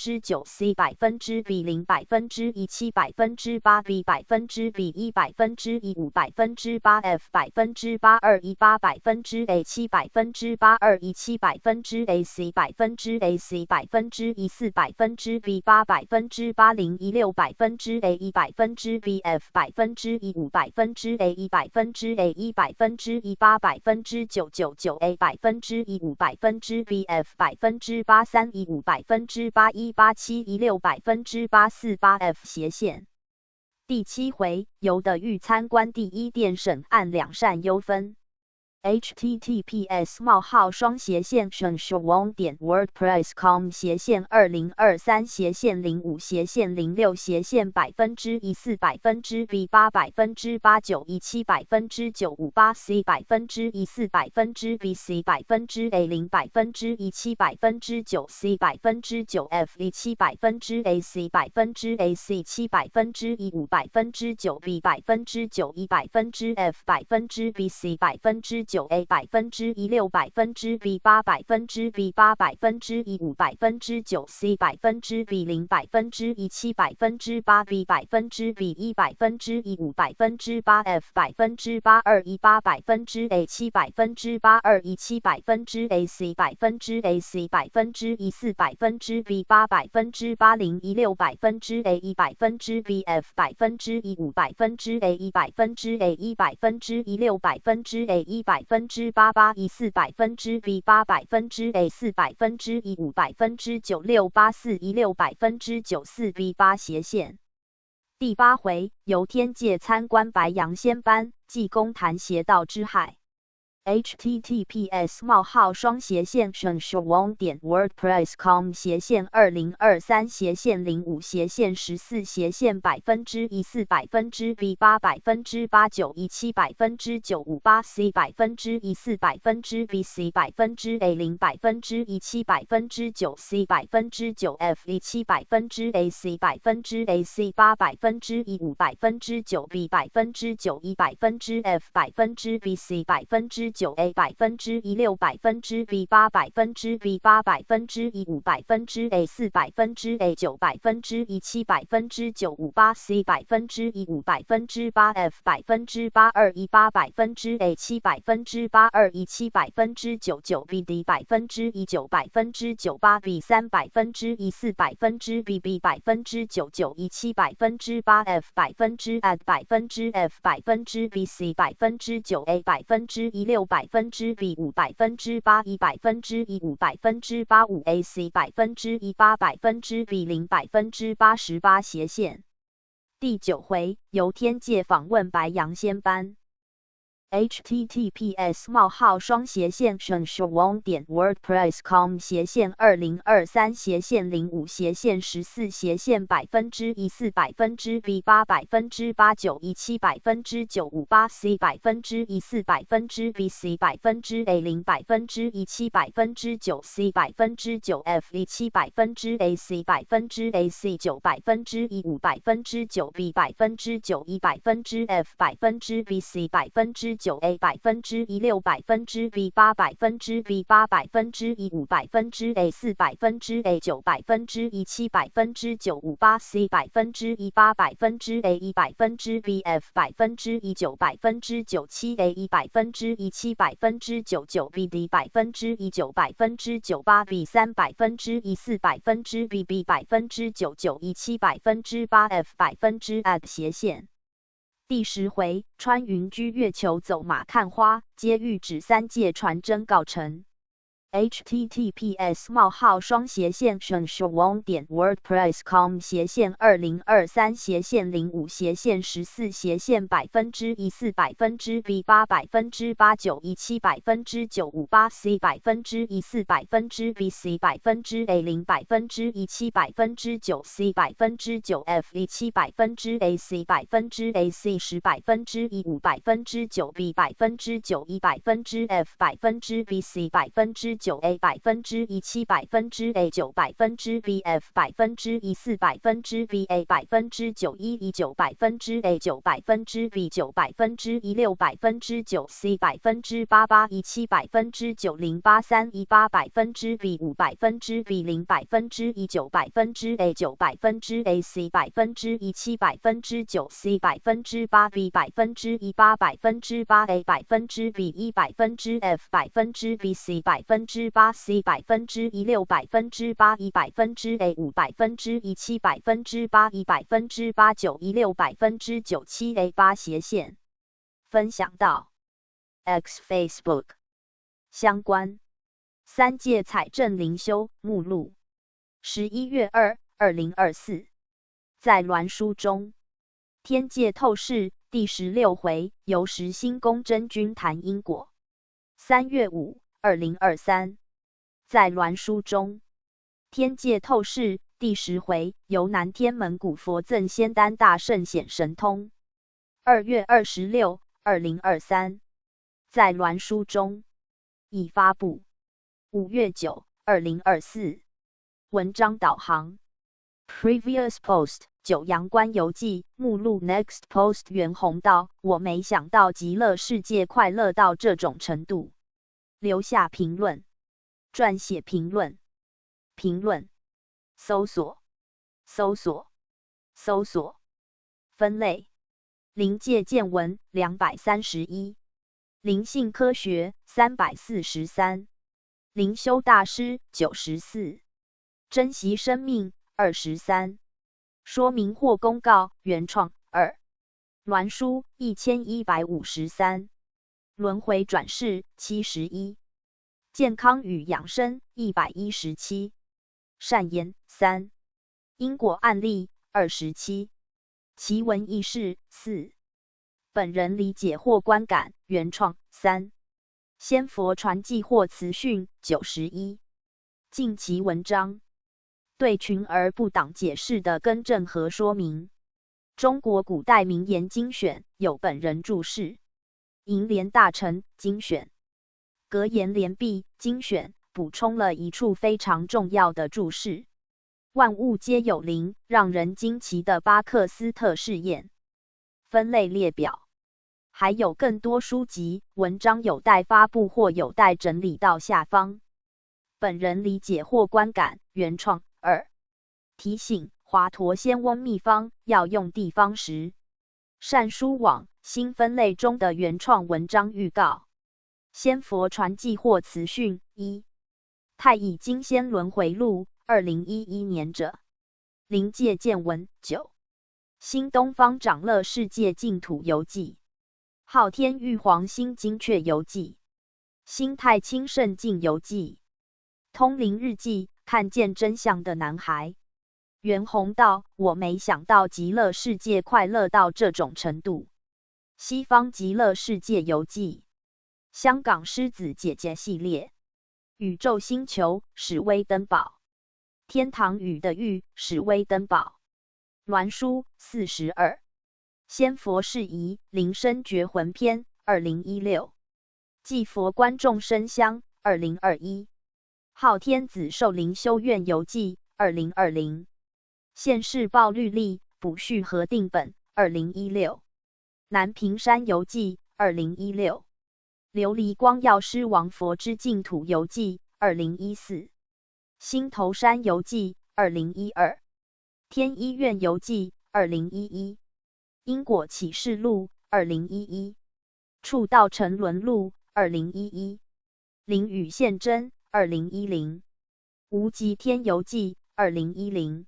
9%、C %B0、%17、8B、B1、15、8F、821、8A7、827、AC、AC、14、B8、801、816、A1、BF、15、A1、A1、18、999A、15、BF、8315、8187、16、848F 斜线。第7回，游的预参观第一殿审案两善优分。https://www.wordpress.com/斜线2023/14/B8/G/14/0/斜线8/14/B4/15/9 C/9 B/9 F/BC 9%A 16%B 8%B 8%E 5%9C B 0%E 7%8 B 1%E 5%F 8%2E 8%A 7%8E 7%A C A C 1%E 4%B 8%8 E 6%A 1%B F 1%E 5%A 1%A 1%E 6%A 1%8E 4%B 8%A 4%E 5%9684E 6%94 B 8斜线。第8回，由天界参观白羊仙班，济公谈邪道之害。https://wordpress.com/wordpress/05/14%B 8%E 7%958C 4%E 4%B C A 0%E 7%9C F 7%AC 8%E 5%9B 9E F B C9A 1%E 6%B 8%B 8%E 5%A 4%A 9%E 7%958C 1%E 5%8 F 8%E 8%A 7%8E 7%99B D 1%E 9%98 B 3%E 4%B B 99E 7%8 F F B C 9A 1%E 6%B 5%8 E 5%E 5%8 C 1%E 8%B 0%88斜线。第9回，由天界访问白羊仙班。https://www.wordpress.com/wordpress/05/14%B 4%B 8%9E 7%958C 1%E 4%B C A 0%E 7%9C F 7%AC 1%AC 9%E 5%9B 9E F B C 9A 1%E 6%B 8%B 8%E 5%A 4%A 9%E 7%958C 1%E 8%A 1%B F 1%E 9%97A 1%E 7%99B D 1%E 9%98 B 3%E 4%B B 99E 7%8 F 1%A 斜线。第10回，穿云居月球走马看花，皆欲指三界传真告成。https://www.wordpress.com/wordpress/05/14%B 4%B 8%9E 7%958C 1%E 4%B C A 0%E 7%9C 9F 7%AC 1%AC 10%E 5%9B 9E F B C 9A 1%E 7%A 9%B F 4%E 4%B A 9E 9%A 9%B 9%E 6%9C 8%E 7%908 E 8%B 5%B 0%E 9%A 9%A C 1%E 7%9C 8%B 1%E 8%8 A 1%B 1% F B C 8C 1%E 6%8 E 1%A 5%E 7%8 E 8%9E 6%97A 8斜线。分享到 X Facebook 相关三界财政灵修目录11月2、2024在鸾书中，天界透视第16回，由实心公真君谈因果。3月5、2023在鸾书中，天界透视第10回，由南天门古佛赠仙丹大圣显神通。2月26、2023在鸾书中已发布。5月9、2024文章导航 Previous post 九阳关游记目录 Next Post 袁宏道，我没想到极乐世界快乐到这种程度。留下评论，撰写评论，评论，搜索，搜索，搜索，分类。灵界见闻231，灵性科学343，灵修大师94，珍惜生命23，说明或公告原创2，鸾书1153，轮回转世71，健康与养生117，善言3，因果案例27，奇闻异事4，本人理解或观感原创3，仙佛传记或词讯91，近期文章，对群而不党解释的更正和说明，中国古代名言精选有本人注释，楹联大成精选，格言联璧精选补充了一处非常重要的注释。万物皆有灵，让人惊奇的巴克斯特试验分类列表，还有更多书籍文章有待发布或有待整理到下方。本人理解或观感原创2，提醒：华佗仙翁秘方要用地方时。善书网新分类中的原创文章预告。仙佛传记或词讯1，太乙金仙轮回录2011年者，灵界见闻9，新东方长乐世界净土游记，昊天玉皇新精确游记，新太清圣境游记，通灵日记，看见真相的男孩。袁宏道，我没想到极乐世界快乐到这种程度。西方极乐世界游记，香港狮子姐姐系列，宇宙星球史威登堡，天堂雨的玉史威登堡，鸾书42，仙佛事宜灵身觉魂篇2016，祭佛观众生香2021，昊天子寿灵修院游记2020，现世报律例补序核定本2016，南屏山游记2016，琉璃光药师王佛之净土游记2014，新头山游记2012，天医院游记2011，因果启示录2011，触道沉沦录2011，灵雨现真2010，无极天游记2010，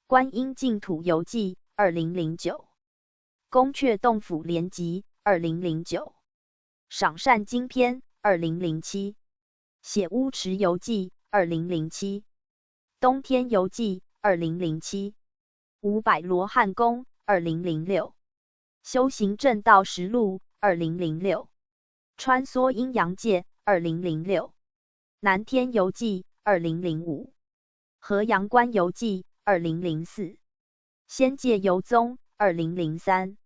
观音净土游记2009，宫阙洞府联集2009，赏善经篇2007，写乌池游记2007，东天游记2007，五百罗汉宫2006，修行正道实录2006，穿梭阴阳界2006，南天游记2005，河阳关游记2004，仙界游踪2003，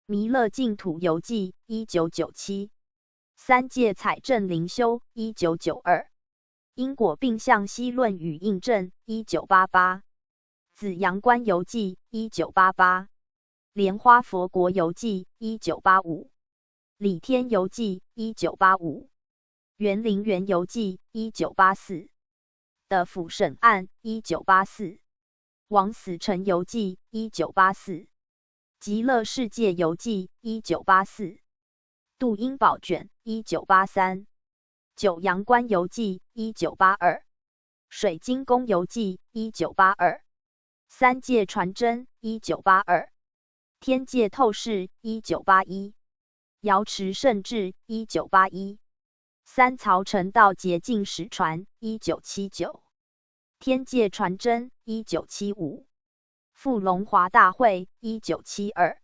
弥勒净土游记1997，三界彩正灵修1992，因果并向析论与印证1988，紫阳关游记1988，莲花佛国游记1985，礼天游记1985，园林园游记1984，的府审案1984，枉死城游记1984，极乐世界游记1984，杜英宝卷1983，九阳关游记1982，水晶宫游记1982，三界传真1982，天界透视1981，瑶池圣智1981，三曹成道捷径史传1979，天界传真1975，富龙华大会1972，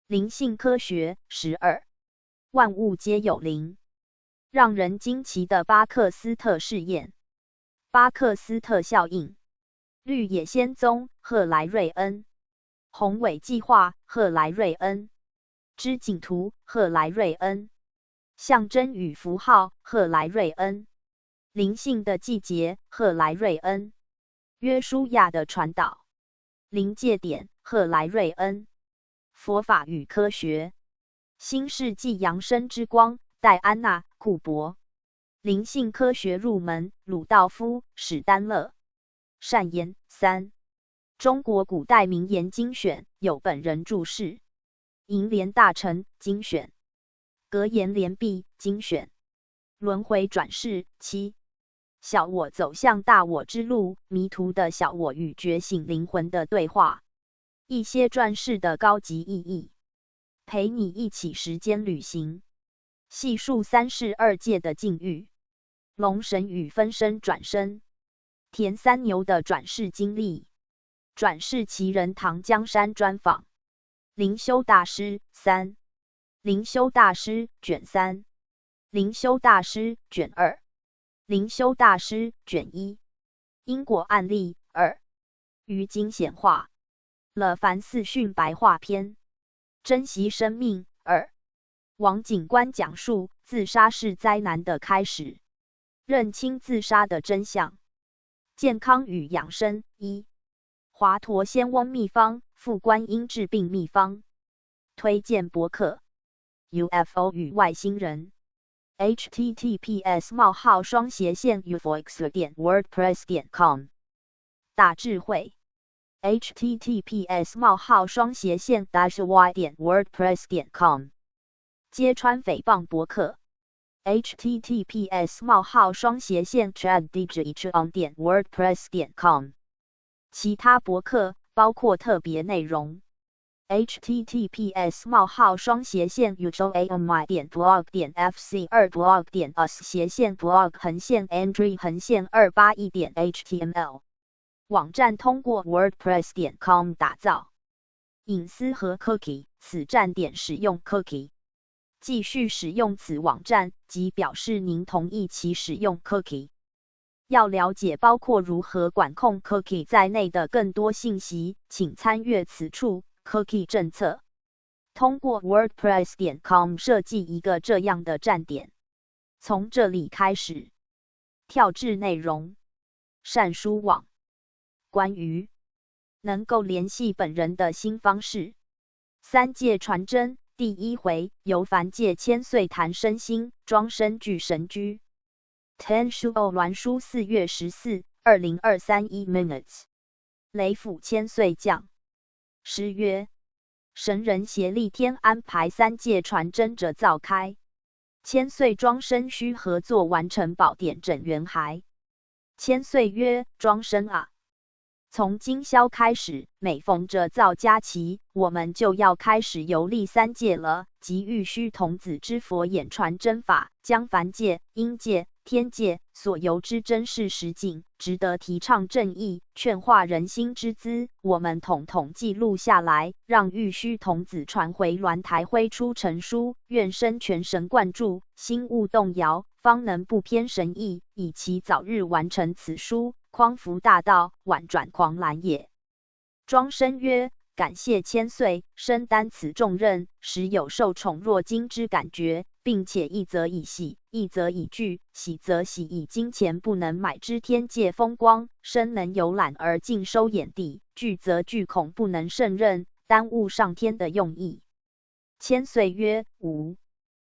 灵性科学12，万物皆有灵，让人惊奇的巴克斯特试验，巴克斯特效应，绿野仙踪赫莱瑞恩，宏伟计划赫莱瑞恩，织锦图赫莱瑞恩，象征与符号赫莱瑞恩，灵性的季节赫莱瑞恩，约书亚的传导，临界点赫莱瑞恩。佛法与科学，新世纪扬升之光，戴安娜·库珀。灵性科学入门，鲁道夫·史丹勒。善言3。中国古代名言精选，有本人注释。楹联大成精选。格言联璧精选。轮回转世7。小我走向大我之路，迷途的小我与觉醒灵魂的对话。一些转世的高级意义，陪你一起时间旅行，细数三世二界的境遇。龙神与分身转生，田三牛的转世经历。转世奇人唐江山专访。灵修大师3。灵修大师卷3。灵修大师卷2。灵修大师卷1。因果案例2。于经显化了凡四训白话篇。珍惜生命2。王警官讲述自杀是灾难的开始，认清自杀的真相。健康与养生1。华佗仙翁秘方，副观音治病秘方。推荐博客 UFO 与外星人 https://ufox.wordpress.com 大智慧 https://y.wordpress.com 揭穿诽谤博客 https://chaddigitron.wordpress.com 其他博客包括特别内容 https://uami.blog.fc2blog.s/blog/entry_281.html 网站通过 wordpress.com 打造。隐私和 cookie 此站点使用 cookie。继续使用此网站，即表示您同意其使用 cookie。要了解包括如何管控 cookie 在内的更多信息，请参阅此处 cookie 政策。通过 wordpress.com 设计一个这样的站点。从这里开始，跳至内容。善书网。关于能够联系本人的新方式。三界传真第1回，由凡界千岁谈身心，庄身具神居。Ten Shuo鸾书4月14、2023 1 minutes。雷府千岁降。诗曰：神人协力天安排三界传真者召开。千岁庄身须合作完成宝典整圆骸。千岁曰：庄身啊！从今宵开始，每逢着造佳期，我们就要开始游历三界了。即玉虚童子之佛演传真法，将凡界、阴界、天界所游之真实实景，值得提倡正义、劝化人心之资，我们统统记录下来，让玉虚童子传回鸾台挥出成书，愿生全神贯注，心勿动摇，方能不偏神意，以其早日完成此书，匡扶大道，婉转狂澜也。庄身曰：感谢千岁，身担此重任，时有受宠若惊之感觉，并且一则以喜，一则以惧。喜则喜以金钱不能买之天界风光，身能游览而尽收眼底；惧则惧恐不能胜任，耽误上天的用意。千岁曰：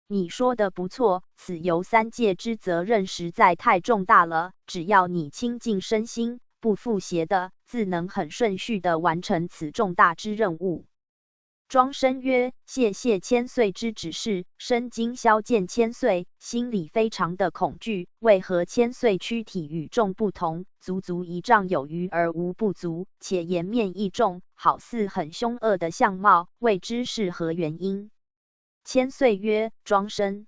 你说的不错，此游三界之责任实在太重大了，只要你清净身心，不负邪的，自能很顺序地完成此重大之任务。庄身曰：谢谢千岁之指示，身今宵见千岁，心里非常的恐惧。为何千岁躯体与众不同，足足1丈有余而无不足，且颜面异重，好似很凶恶的相貌，未知是何原因？千岁曰：庄身，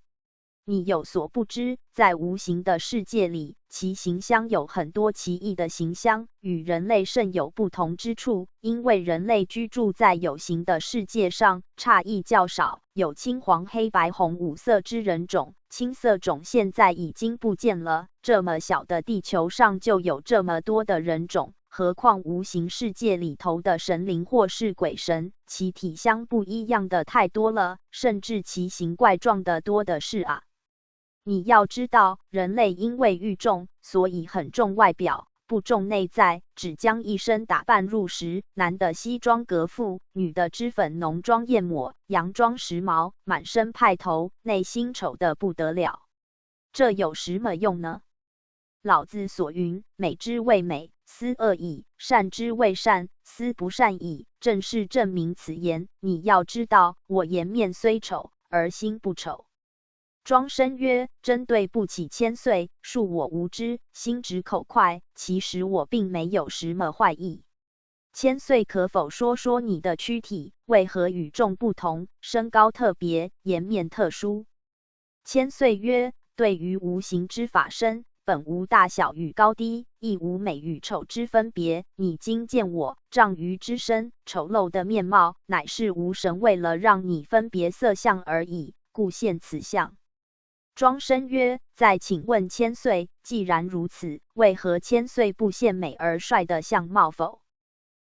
你有所不知，在无形的世界里，其形象有很多奇异的形象，与人类甚有不同之处。因为人类居住在有形的世界上，差异较少，有青黄黑白红5色之人种，青色种现在已经不见了。这么小的地球上就有这么多的人种，何况无形世界里头的神灵或是鬼神，其体相不一样的太多了，甚至奇形怪状的多的是啊。你要知道，人类因为欲重，所以很重外表，不重内在，只将一身打扮入时，男的西装革服，女的脂粉浓妆艳抹，洋装时髦，满身派头，内心丑得不得了。这有什么用呢？老子所云：美之谓美，斯恶已；善之谓善，斯不善已。正是证明此言。你要知道，我颜面虽丑，而心不丑。庄生曰：真对不起千岁，恕我无知，心直口快，其实我并没有什么坏意。千岁可否说说你的躯体为何与众不同，身高特别，颜面特殊？千岁曰：对于无形之法身，本无大小与高低，亦无美与丑之分别。你今见我丈鱼之身，丑陋的面貌，乃是无神为了让你分别色相而已，故现此相。庄生曰：再请问千岁，既然如此，为何千岁不现美而帅的相貌否？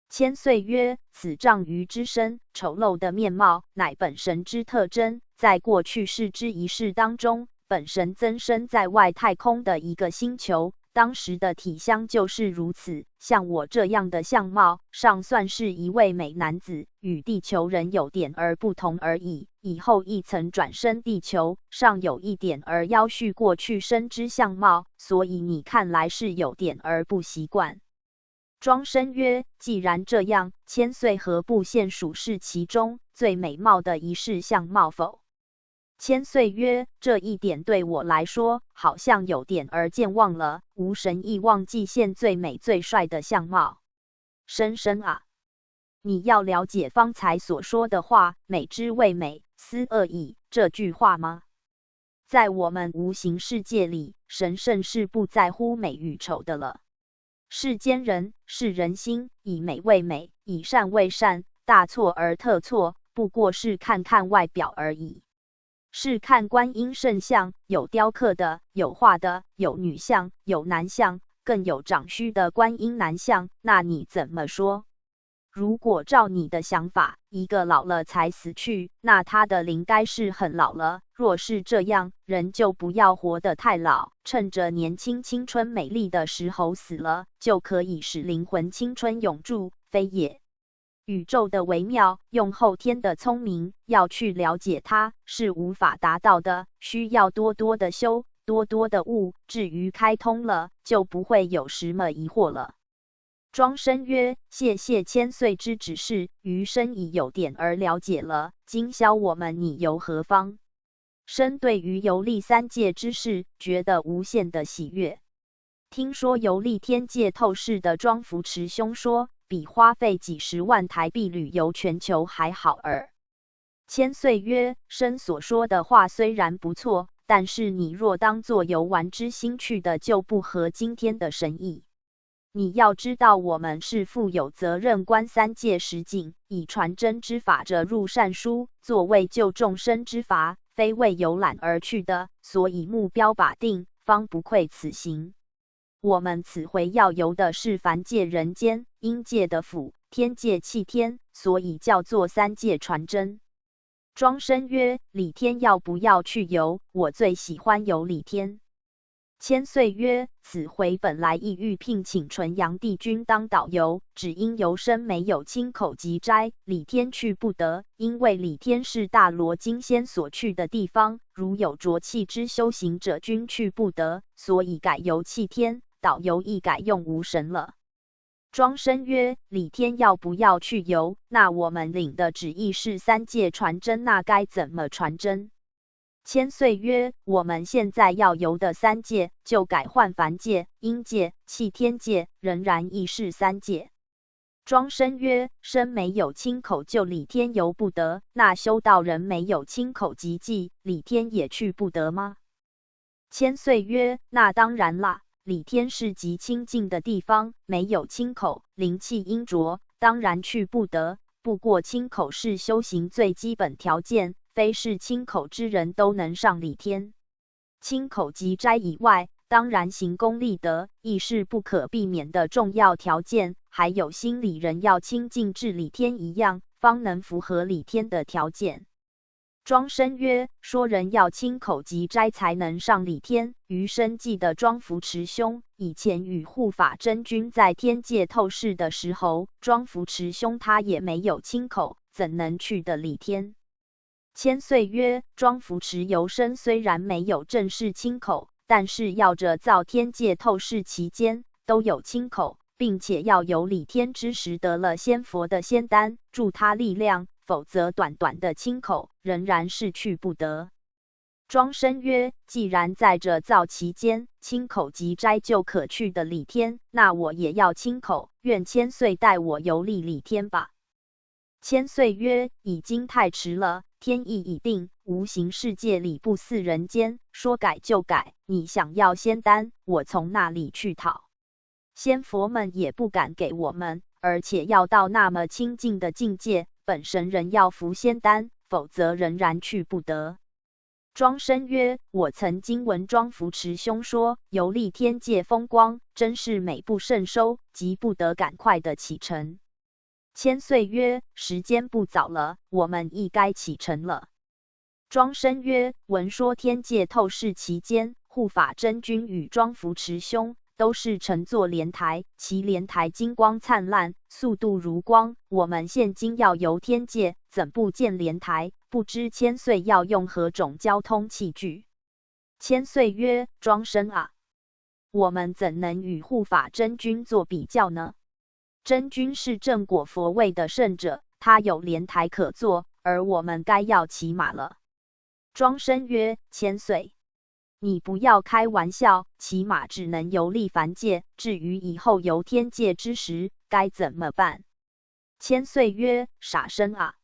千岁曰：此丈鱼之身，丑陋的面貌，乃本神之特征。在过去世之一世当中，本神增生在外太空的一个星球，当时的体相就是如此。像我这样的相貌，尚算是一位美男子，与地球人有点而不同而已。以后亦曾转生地球，尚有一点而腰续过去生之相貌，所以你看来是有点而不习惯。庄生曰：既然这样，千岁何不现属是其中最美貌的一世相貌否？千岁曰：这一点对我来说，好像有点而健忘了，无神意忘记现最美最帅的相貌。生生啊，你要了解方才所说的话，美之谓美，斯恶已，这句话吗？在我们无形世界里，神圣是不在乎美与丑的了。世间人是人心，以美为美，以善为善，大错而特错，不过是看看外表而已。是看观音圣像，有雕刻的，有画的，有女像，有男像，更有长须的观音男像，那你怎么说？如果照你的想法，一个老了才死去，那他的灵该是很老了。若是这样，人就不要活得太老，趁着年轻青春美丽的时候死了，就可以使灵魂青春永驻，非也？宇宙的微妙，用后天的聪明要去了解它，是无法达到的，需要多多的修，多多的悟，至于开通了，就不会有什么疑惑了。庄生曰：谢谢千岁之指示，余生已有点而了解了。今宵我们拟游何方？生对于游历三界之事，觉得无限的喜悦。听说游历天界透视的庄福池兄说，比花费几十万台币旅游全球还好耳。千岁曰：生所说的话虽然不错，但是你若当作游玩之心去的，就不合今天的神意。你要知道，我们是负有责任观三界实境，以传真之法者入善书，作为救众生之法，非为游览而去的，所以目标把定，方不愧此行。我们此回要游的是凡界人间，阴界的府，天界气天，所以叫做三界传真。庄生曰：李天要不要去游？我最喜欢游李天。千岁曰：此回本来意欲聘请纯阳帝君当导游，只因游生没有亲口集斋，李天去不得，因为李天是大罗金仙所去的地方，如有浊气之修行者均去不得，所以改游气天，导游亦改用无神了。庄生曰：李天要不要去游？那我们领的旨意是三界传真，那该怎么传真？千岁曰：我们现在要游的三界，就改换凡界、阴界、气天界，仍然亦是三界。庄生曰：生没有亲口就李天游不得，那修道人没有亲口集记，李天也去不得吗？千岁曰：那当然啦，李天是极清净的地方，没有亲口，灵气阴浊，当然去不得。不过亲口是修行最基本条件，非是亲口之人都能上李天。亲口集斋以外，当然行功立德亦是不可避免的重要条件，还有心里人要清净至李天一样，方能符合李天的条件。庄生曰：说人要亲口即斋才能上礼天。余生记得庄福持兄以前与护法真君在天界透视的时候，庄福持兄他也没有亲口，怎能去的礼天？千岁曰：庄福持游生虽然没有正式亲口，但是要着造天界透视期间都有亲口，并且要有礼天之时得了仙佛的仙丹助他力量，否则短短的亲口仍然是去不得。庄生曰：既然在这造期间亲口即斋就可去的礼天，那我也要亲口，愿千岁带我游历礼天吧。千岁曰：已经太迟了，天意已定，无形世界里不似人间，说改就改。你想要仙丹，我从那里去讨？仙佛们也不敢给我们，而且要到那么清净的境界，本神人要服仙丹，否则仍然去不得。庄生曰：我曾经闻庄福持兄说，游历天界风光，真是美不胜收，急不得赶快的启程。千岁曰：时间不早了，我们亦该启程了。庄生曰：闻说天界透视期间，护法真君与庄福持兄都是乘坐莲台，其莲台金光灿烂，速度如光。我们现今要游天界，怎不见莲台？不知千岁要用何种交通器具？千岁曰：庄生啊，我们怎能与护法真君做比较呢？真君是正果佛位的圣者，他有莲台可坐，而我们该要骑马了。庄生曰：千岁，你不要开玩笑，骑马只能游历凡界，至于以后游天界之时，该怎么办？千岁曰：傻生啊，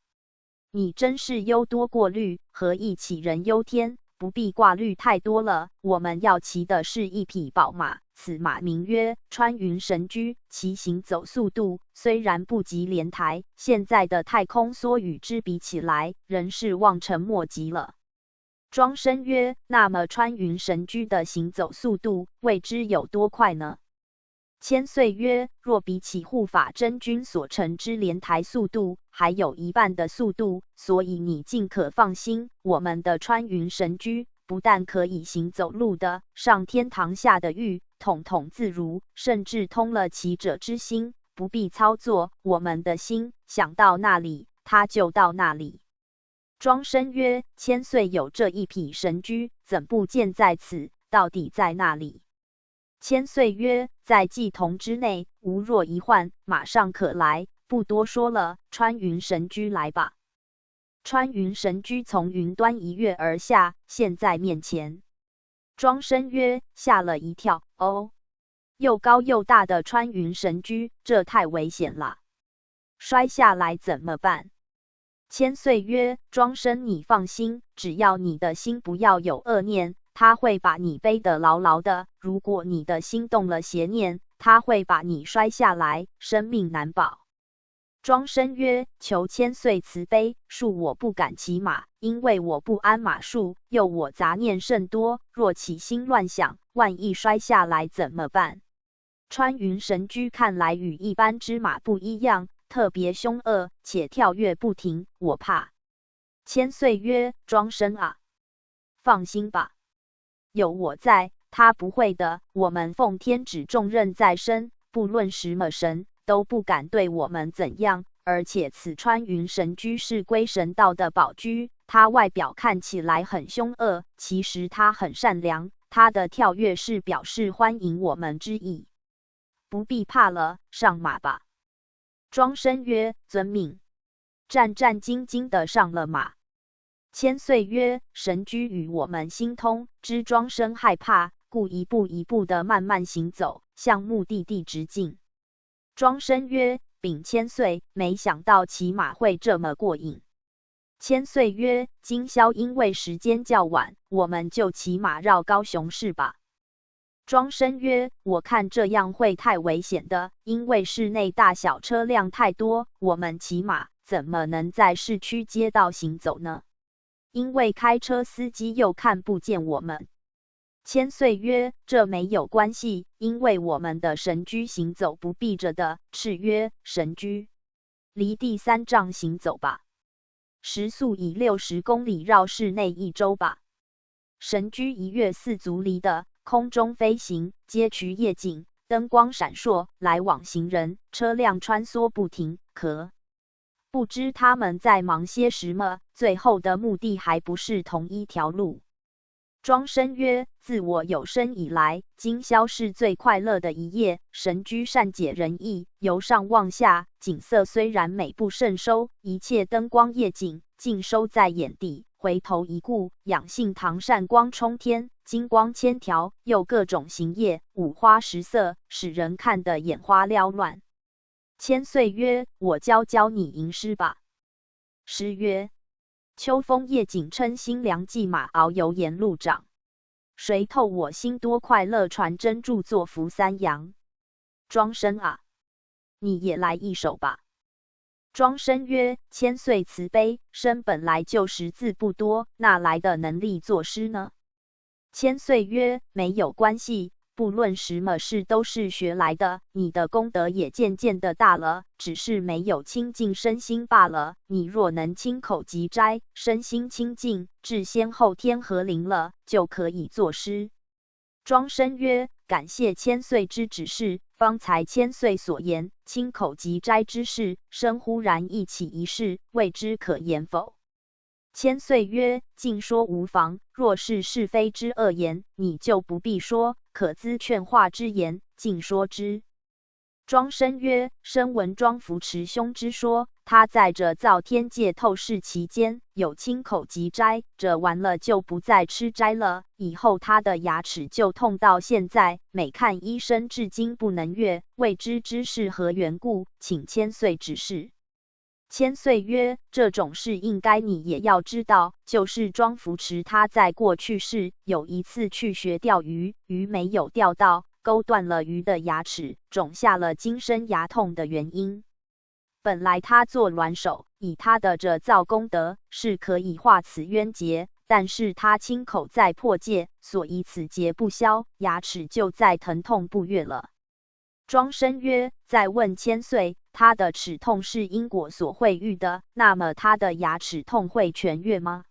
你真是忧多过虑，何以杞人忧天？不必挂虑太多了。我们要骑的是一匹宝马，此马名曰穿云神驹，其行走速度虽然不及莲台，现在的太空梭与之比起来，仍是望尘莫及了。庄生曰：那么穿云神驹的行走速度，未知有多快呢？千岁曰：若比起护法真君所乘之莲台速度，还有一半的速度，所以你尽可放心，我们的穿云神驹不但可以行走路的，上天堂下的狱，统统自如，甚至通了骑者之心，不必操作，我们的心想到那里，他就到那里。庄生曰：千岁有这一匹神驹，怎不见在此？到底在哪里？千岁曰：在祭筒之内，无若一患，马上可来。不多说了，穿云神驹来吧。穿云神驹从云端一跃而下，现在面前。庄生曰：吓了一跳，哦，又高又大的穿云神驹，这太危险了，摔下来怎么办？千岁曰：庄生你放心，只要你的心不要有恶念，他会把你背得牢牢的，如果你的心动了邪念，他会把你摔下来，生命难保。庄生曰：求千岁慈悲，恕我不敢骑马，因为我不谙马术，又我杂念甚多，若起心乱想，万一摔下来怎么办？穿云神驹看来与一般之马不一样，特别凶恶，且跳跃不停，我怕。千岁曰：庄生啊，放心吧，有我在，他不会的。我们奉天旨重任在身，不论什么神都不敢对我们怎样。而且此穿云神驹是归神道的宝驹，它外表看起来很凶恶，其实它很善良。它的跳跃是表示欢迎我们之意。不必怕了，上马吧。庄生曰：遵命。战战兢兢地上了马。千岁曰：神驹与我们心通，知庄生害怕，故一步一步地慢慢行走，向目的地直进。庄生曰：禀千岁，没想到骑马会这么过瘾。千岁曰：今宵因为时间较晚，我们就骑马绕高雄市吧。庄生曰：我看这样会太危险的，因为市内大小车辆太多，我们骑马怎么能在市区街道行走呢？因为开车司机又看不见我们。千岁曰：这没有关系，因为我们的神驹行走不避着的。敕曰：神驹离地3丈行走吧。时速以60公里绕室内1周吧。神居1月4足离的空中飞行，街衢夜景，灯光闪烁，来往行人、车辆穿梭不停，可不知他们在忙些什么，最后的目的还不是同一条路。庄生曰：自我有生以来，今宵是最快乐的一夜。神居善解人意，由上望下，景色虽然美不胜收，一切灯光夜景尽收在眼底。回头一顾，养性堂扇光冲天，金光千条，又各种形业，五花十色，使人看得眼花缭乱。千岁曰：我教你吟诗吧。诗曰：秋风夜景称心凉，骑马遨游沿路长。谁透我心多快乐，传真著作扶三阳。庄生啊，你也来一首吧。庄生曰：千岁慈悲，生本来就识字不多，哪来的能力作诗呢？千岁曰：没有关系，不论什么事都是学来的，你的功德也渐渐的大了，只是没有清净身心罢了。你若能亲口集斋，身心清净，至先后天和灵了，就可以作诗。庄生曰：感谢千岁之指示。方才千岁所言亲口集斋之事，生忽然忆起一事，未知可言否？千岁曰：尽说无妨，若是是非之恶言，你就不必说，可资劝化之言，尽说之。庄生曰：生闻庄扶持兄之说，他在这造天界透视期间，有亲口集斋，这完了就不再吃斋了，以后他的牙齿就痛到现在，每看医生至今不能愈，未知之是何缘故，请千岁指示。千岁曰：这种事应该你也要知道，就是庄扶持他在过去世有一次去学钓鱼，鱼没有钓到，勾断了鱼的牙齿，种下了今生牙痛的原因。本来他做鸾手，以他的这造功德是可以化此冤结，但是他亲口在破戒，所以此结不消，牙齿就再疼痛不愈了。庄生曰：再问千岁，他的齿痛是因果所会遇的，那么他的牙齿痛会痊愈吗？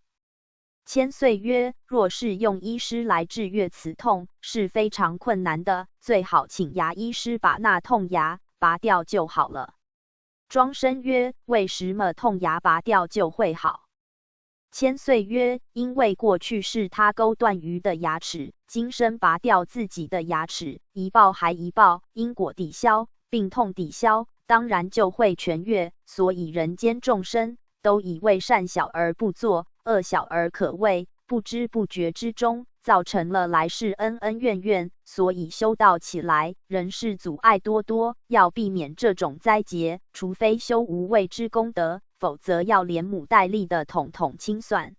千岁曰：若是用医师来治愈此痛，是非常困难的，最好请牙医师把那痛牙拔掉就好了。庄生曰：为什么痛牙拔掉就会好？千岁曰：因为过去是他勾断鱼的牙齿，今生拔掉自己的牙齿，一报还一报，因果抵消，病痛抵消，当然就会痊愈。所以人间众生都以为善小而不作，恶小而可畏，不知不觉之中造成了来世恩恩怨怨，所以修道起来人世阻碍多多，要避免这种灾劫，除非修无畏之功德，否则要连母带力的统统清算。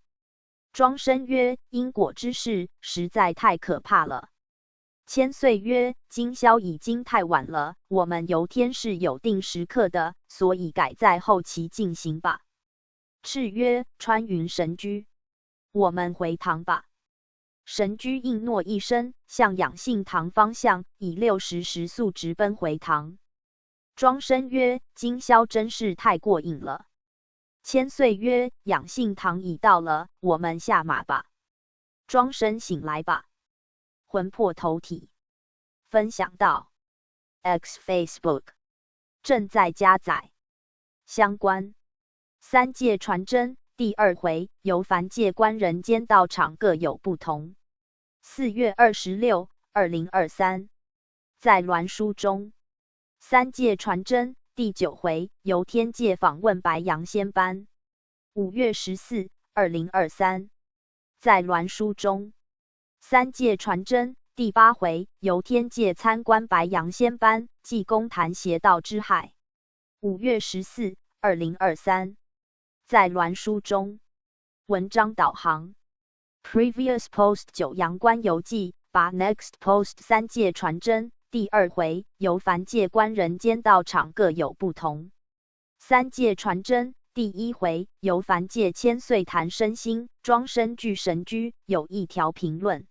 庄生曰：因果之事实在太可怕了。千岁曰：今宵已经太晚了，我们游天是有定时刻的，所以改在后期进行吧。敕曰：穿云神居，我们回堂吧。神居应诺一声，向养性堂方向，以60时速直奔回堂。庄生曰：今宵真是太过瘾了。千岁曰：养性堂已到了，我们下马吧。庄生醒来吧。魂魄头体。分享到 X Facebook 正在加载。相关三界传真第2回，由凡界观人间道场各有不同。4月26、2023，在鸾书中，三界传真第9回，由天界访问白羊仙班。5月14、2023，在鸾书中，三界传真第8回，由天界参观白羊仙班，济公谈邪道之害。5月14、2023，在鸾书中，文章导航。Previous post 9阳关游记，把 Next post 三界传真第2回，由凡界观人间道场各有不同。三界传真第1回，由凡界千岁谈身心，庄生具神居，有一条评论。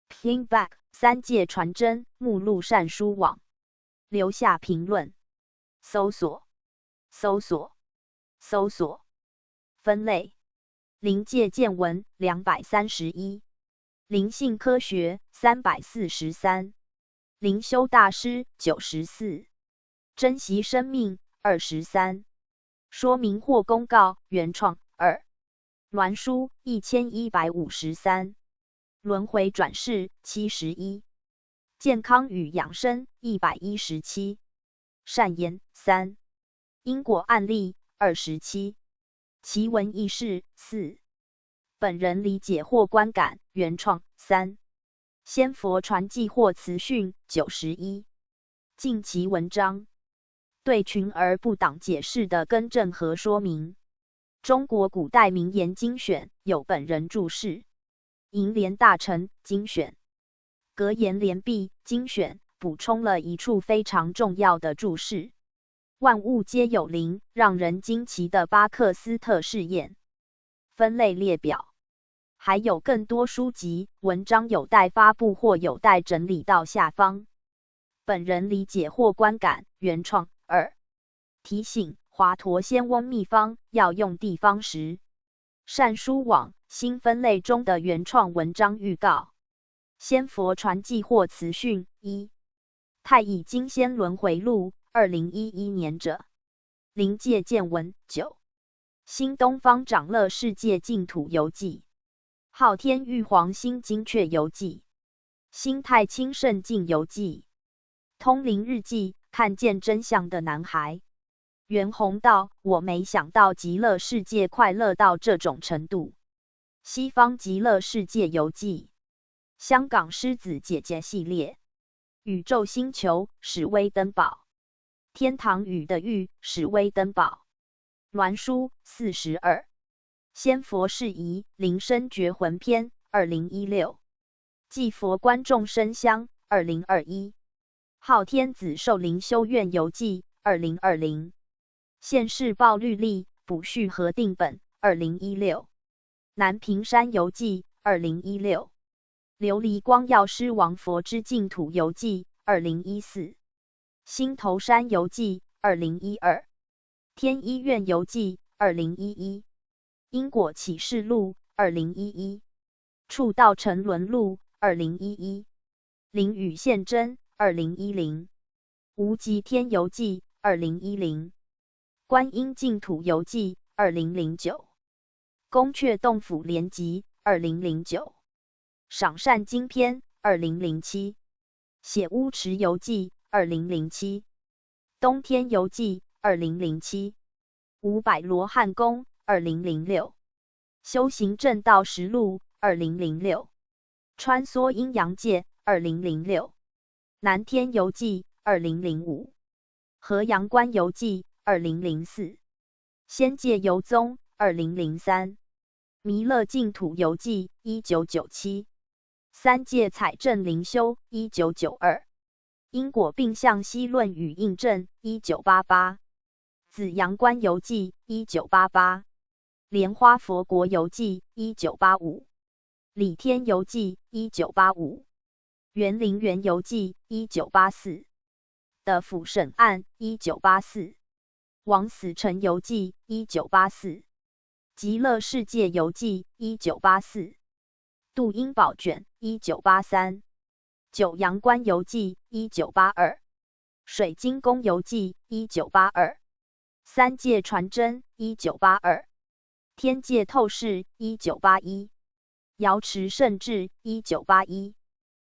Ping back 三界传真目录善书网，留下评论。搜索分类。灵界见闻231，灵性科学343，灵修大师94，珍惜生命23，说明或公告原创2，鸾书1153，轮回转世71，健康与养生117，善言3，因果案例27，奇闻异事4，本人理解或观感原创3，仙佛传记或词讯91，近期文章，对群而不党解释的更正和说明。中国古代名言精选有本人注释，楹联大成精选，格言联璧精选补充了一处非常重要的注释：万物皆有灵，让人惊奇的巴克斯特试验分类列表。还有更多书籍、文章有待发布或有待整理到下方。本人理解或观感原创2。提醒：华佗仙翁秘方要用地方时。善书网新分类中的原创文章预告。仙佛传记或词讯1。太乙金仙轮回录2011年者。灵界见闻9。新东方长乐世界净土游记。昊天玉皇新精确游记。新太清圣境游记。通灵日记，看见真相的男孩。袁弘道：我没想到极乐世界快乐到这种程度。西方极乐世界游记。香港狮子姐姐系列。宇宙星球史威登堡。天堂雨的玉史威登堡。鸾书42。仙佛事宜灵身觉魂篇2016。祭佛观众生香2021。昊天子寿灵修院游记2020。现世报律历补序核定本2016。南屏山游记2016。琉璃光药师王佛之净土游记2014。新头山游记2012。天医院游记2011。因果启示录2011。触道沉沦录2011。灵雨现真2010。无极天游记2010。观音净土游记2009。宫阙洞府联集2009。赏善经篇2007。写乌池游记2007。东天游记2007。五百罗汉宫2006。修行正道实录2006。穿梭阴阳界2006。南天游记2005。河阳关游记2004。仙界游踪2003。弥勒净土游记1997。三界采证灵修1992。因果并向析论与印证1988。紫阳关游记1988。莲花佛国游记1985。礼天游记1985。园林园游记1984。的府审案1984。枉死城游记1984。极乐世界游记1984。杜英宝卷1983。九阳关游记1982。水晶宫游记1982。三界传真1982。天界透视1981。瑶池圣智1981。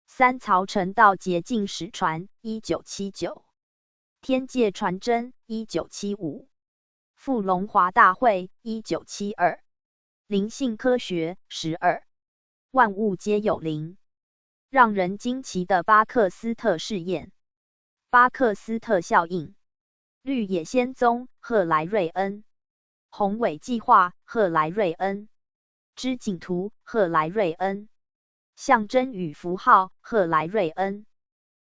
三曹成道捷径史传1979。天界传真1975。富龙华大会1972。灵性科学12。万物皆有灵，让人惊奇的巴克斯特试验。巴克斯特效应。绿野仙踪赫莱瑞恩。宏伟计划赫莱瑞恩。织锦图赫莱瑞恩。象征与符号赫莱瑞恩。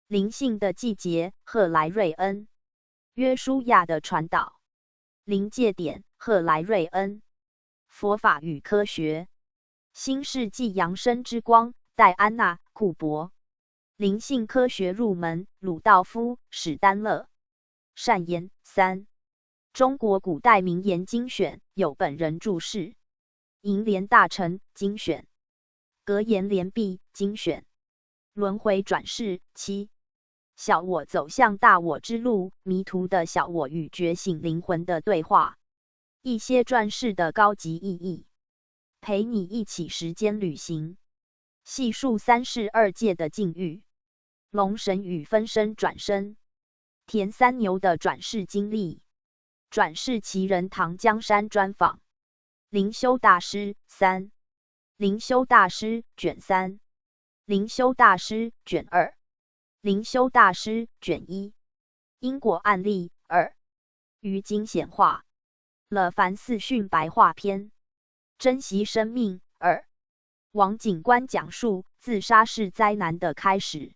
灵性的季节赫莱瑞恩。约书亚的传导。临界点赫莱瑞恩。佛法与科学。新世纪扬升之光戴安娜库珀。灵性科学入门鲁道夫史丹勒。善言3。中国古代名言精选有本人注释。楹联大成精选。格言联璧精选。轮回转世7。小我走向大我之路，迷途的小我与觉醒灵魂的对话。一些转世的高级意义，陪你一起时间旅行。细数三世二界的境遇。龙神与分身转生。田三牛的转世经历。转世奇人唐江山专访。灵修大师3。灵修大师卷3。灵修大师卷2。灵修大师卷1。因果案例2。于经显化了凡四训白话篇。珍惜生命2。王警官讲述自杀是灾难的开始，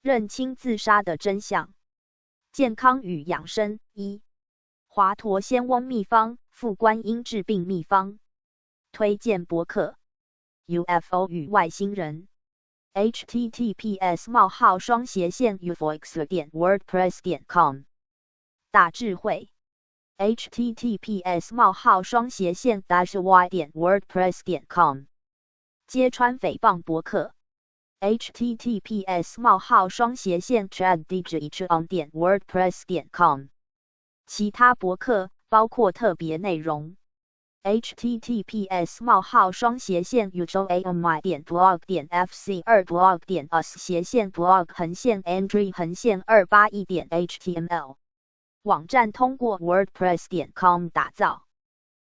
认清自杀的真相。健康与养生1。华佗仙翁秘方，副观音治病秘方。推荐博客 UFO 与外星人 https://ufox.wordpress.com 大智慧 https://y.wordpress.com 揭穿诽谤博客 https://chaddigitron.wordpress.com 其他博客包括特别内容 https://ujoe.my.blog.fc2blog.android_281.html 网站通过 wordpress.com 打造。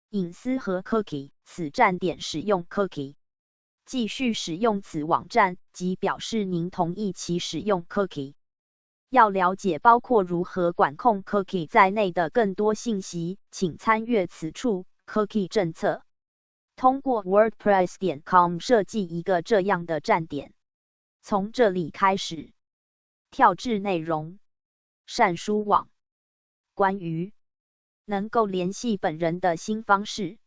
隐私和 cookie 此站点使用 cookie。继续使用此网站，即表示您同意其使用 cookie。要了解包括如何管控 cookie 在内的更多信息，请参阅此处 cookie 政策。通过 wordpress.com 设计一个这样的站点。从这里开始，跳至内容。善书网。关于能够联系本人的新方式。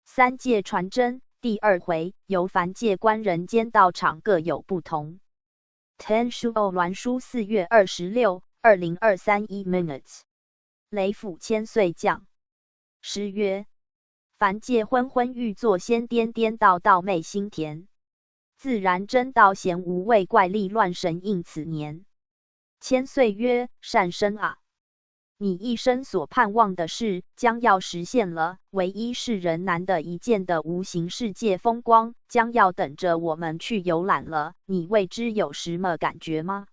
三界传真第2回，由凡界观人间道场各有不同。天书鸾书4月26、2023 1 minutes。雷府千岁将。诗曰：凡界昏昏欲作仙，颠颠倒倒昧心田。自然真道闲无畏，怪力乱神应此年。千岁曰：善生啊！你一生所盼望的事将要实现了，唯一世人难得一见的无形世界风光将要等着我们去游览了，你为之有什么感觉吗？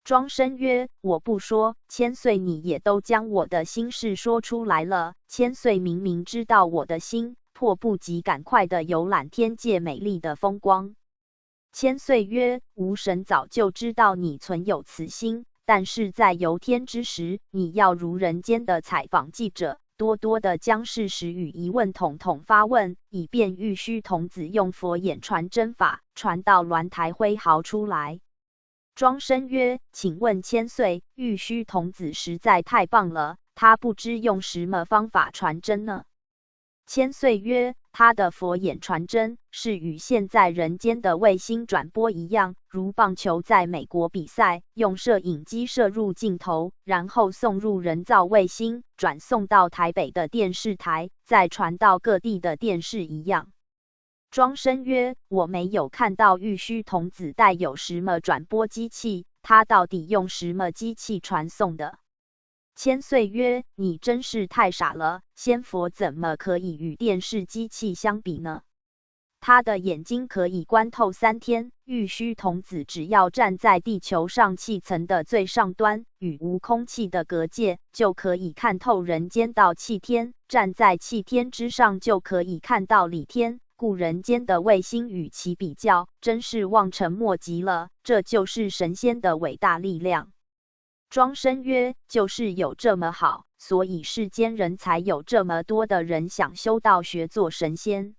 庄生曰：我不说，千岁你也都将我的心事说出来了，千岁明明知道我的心，迫不及赶快的游览天界美丽的风光。千岁曰：吾神早就知道你存有此心，但是在游天之时，你要如人间的采访记者，多多的将事实与疑问统统发问，以便玉虚童子用佛眼传真法，传到鸾台挥毫出来。庄生曰：请问千岁，玉虚童子实在太棒了，他不知用什么方法传真呢？千岁曰：他的佛眼传真是与现在人间的卫星转播一样，如棒球在美国比赛，用摄影机摄入镜头，然后送入人造卫星，转送到台北的电视台，再传到各地的电视一样。庄生曰：我没有看到玉虚童子带有什么转播机器，他到底用什么机器传送的？千岁曰：你真是太傻了，仙佛怎么可以与电视机器相比呢？他的眼睛可以观透3天，玉虚童子只要站在地球上气层的最上端，与无空气的隔界，就可以看透人间到气天，站在气天之上就可以看到里天，故人间的卫星与其比较，真是望尘莫及了，这就是神仙的伟大力量。庄生曰：就是有这么好，所以世间人才有这么多的人想修道学做神仙。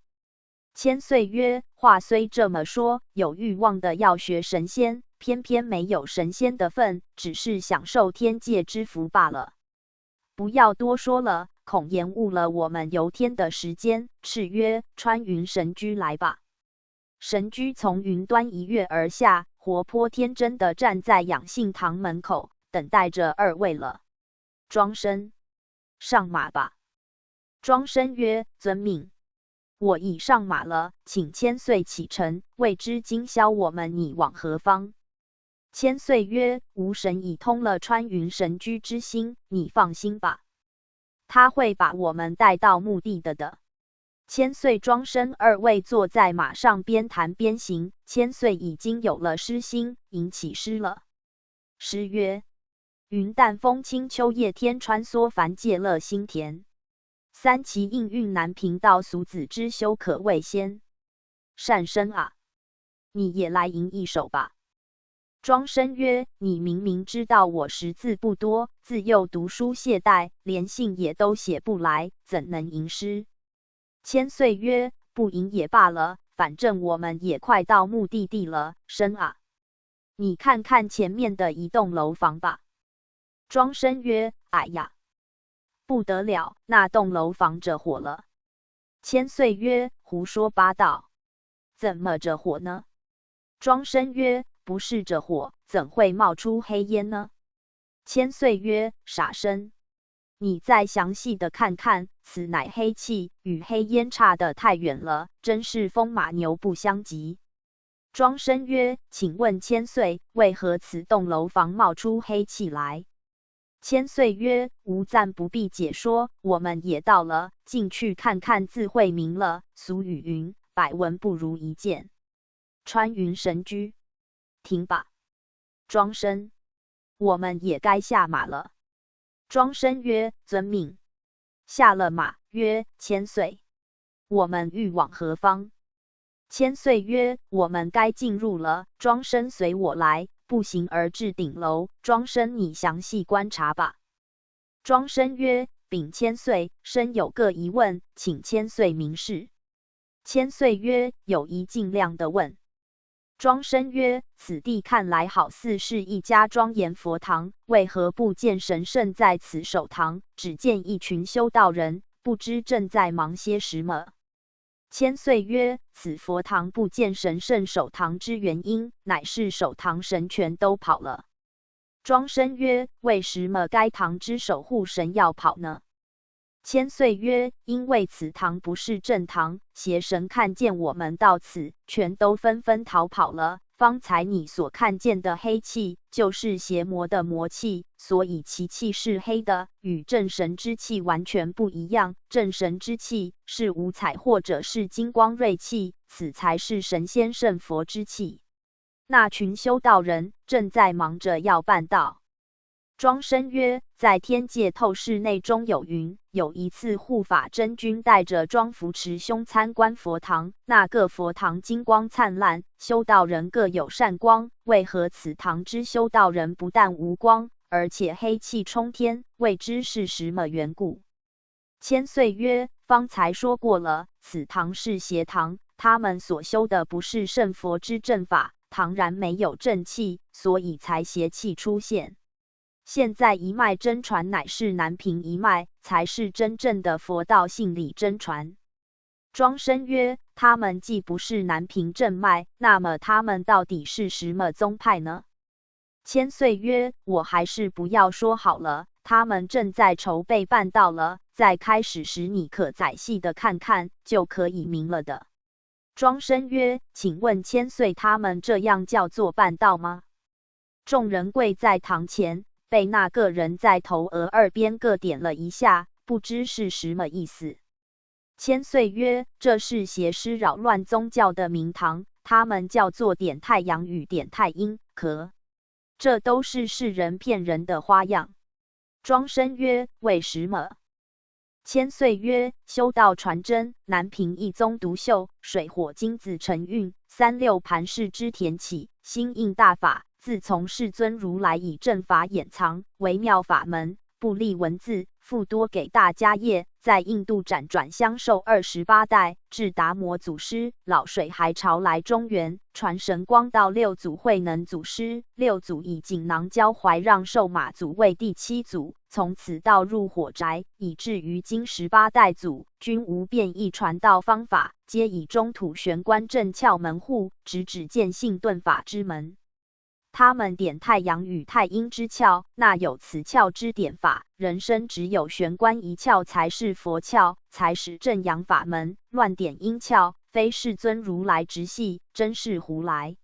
千岁曰：话虽这么说，有欲望的要学神仙，偏偏没有神仙的份，只是享受天界之福罢了。不要多说了，恐延误了我们游天的时间。敕曰：穿云神驹来吧。神驹从云端一跃而下，活泼天真的站在养性堂门口，等待着2位了。庄生上马吧。庄生曰：遵命。我已上马了，请千岁启程，未知今宵我们拟往何方？千岁曰：吾神已通了穿云神驹之心，你放心吧，他会把我们带到目的的。千岁、庄生二位坐在马上，边谈边行。千岁已经有了诗心，吟起诗了。诗曰：云淡风轻秋夜天，穿梭凡界乐心田。三齐应运南平道，俗子之修可谓先。善生啊，你也来吟一首吧。庄生曰：你明明知道我识字不多，自幼读书懈怠，连信也都写不来，怎能吟诗？千岁曰：不吟也罢了，反正我们也快到目的地了。生啊，你看看前面的一栋楼房吧。庄生曰：哎呀，不得了，那栋楼房着火了。千岁曰：胡说八道，怎么着火呢？庄生曰：不是着火，怎会冒出黑烟呢？千岁曰：傻生，你再详细的看看，此乃黑气，与黑烟差得太远了，真是风马牛不相及。庄生曰：请问千岁，为何此栋楼房冒出黑气来？千岁曰：吾暂不必解说，我们也到了，进去看看自会明了。俗语云：百闻不如一见。穿云神驹，停吧。庄生，我们也该下马了。庄生曰：遵命。下了马，曰：千岁，我们欲往何方？千岁曰：我们该进入了。庄生随我来，步行而至顶楼。庄生，你详细观察吧。庄生曰：禀千岁，生有个疑问，请千岁明示。千岁曰：有疑尽量的问。庄生曰：此地看来好似是一家庄严佛堂，为何不见神圣在此守堂，只见一群修道人，不知正在忙些什么？千岁曰：此佛堂不见神圣守堂之原因，乃是守堂神全都跑了。庄生曰：为什么该堂之守护神要跑呢？千岁曰：因为此堂不是正堂，邪神看见我们到此，全都纷纷逃跑了。方才你所看见的黑气，就是邪魔的魔气，所以其气是黑的，与正神之气完全不一样。正神之气是五彩或者是金光锐气，此才是神仙圣佛之气。那群修道人正在忙着要办道。庄生曰：在天界透视内中有云，有一次护法真君带着庄福持兄参观佛堂，那个佛堂金光灿烂，修道人各有善光，为何此堂之修道人不但无光，而且黑气冲天，未知是什么缘故？千岁曰：方才说过了，此堂是邪堂，他们所修的不是圣佛之正法，堂然没有正气，所以才邪气出现。现在一脉真传乃是南平一脉，才是真正的佛道信理真传。庄生曰：他们既不是南平正脉，那么他们到底是什么宗派呢？千岁曰：我还是不要说好了，他们正在筹备办道了，在开始时你可仔细的看看，就可以明了的。庄生曰：请问千岁，他们这样叫做办道吗？众人跪在堂前，被那个人在头额二边各点了一下，不知是什么意思。千岁曰：这是邪师扰乱宗教的名堂，他们叫做点太阳与点太阴，这都是世人骗人的花样。庄生曰：为什么？千岁曰：修道传真，南平一宗独秀，水火金子成运，三六盘氏之田起，心应大法。自从世尊如来以正法掩藏，微妙法门，不立文字，复多给大家业，在印度辗转相授28代，至达摩祖师，老水还朝来中原，传神光到6祖慧能祖师，6祖以锦囊交怀让授马祖为第7祖，从此道入火宅，以至于今18代祖，均无变异传道方法，皆以中土玄关正窍门户，直指见性顿法之门。他们点太阳与太阴之窍，那有此窍之点法？人生只有玄关一窍才是佛窍，才是正阳法门。乱点阴窍，非世尊如来直系，真是胡来。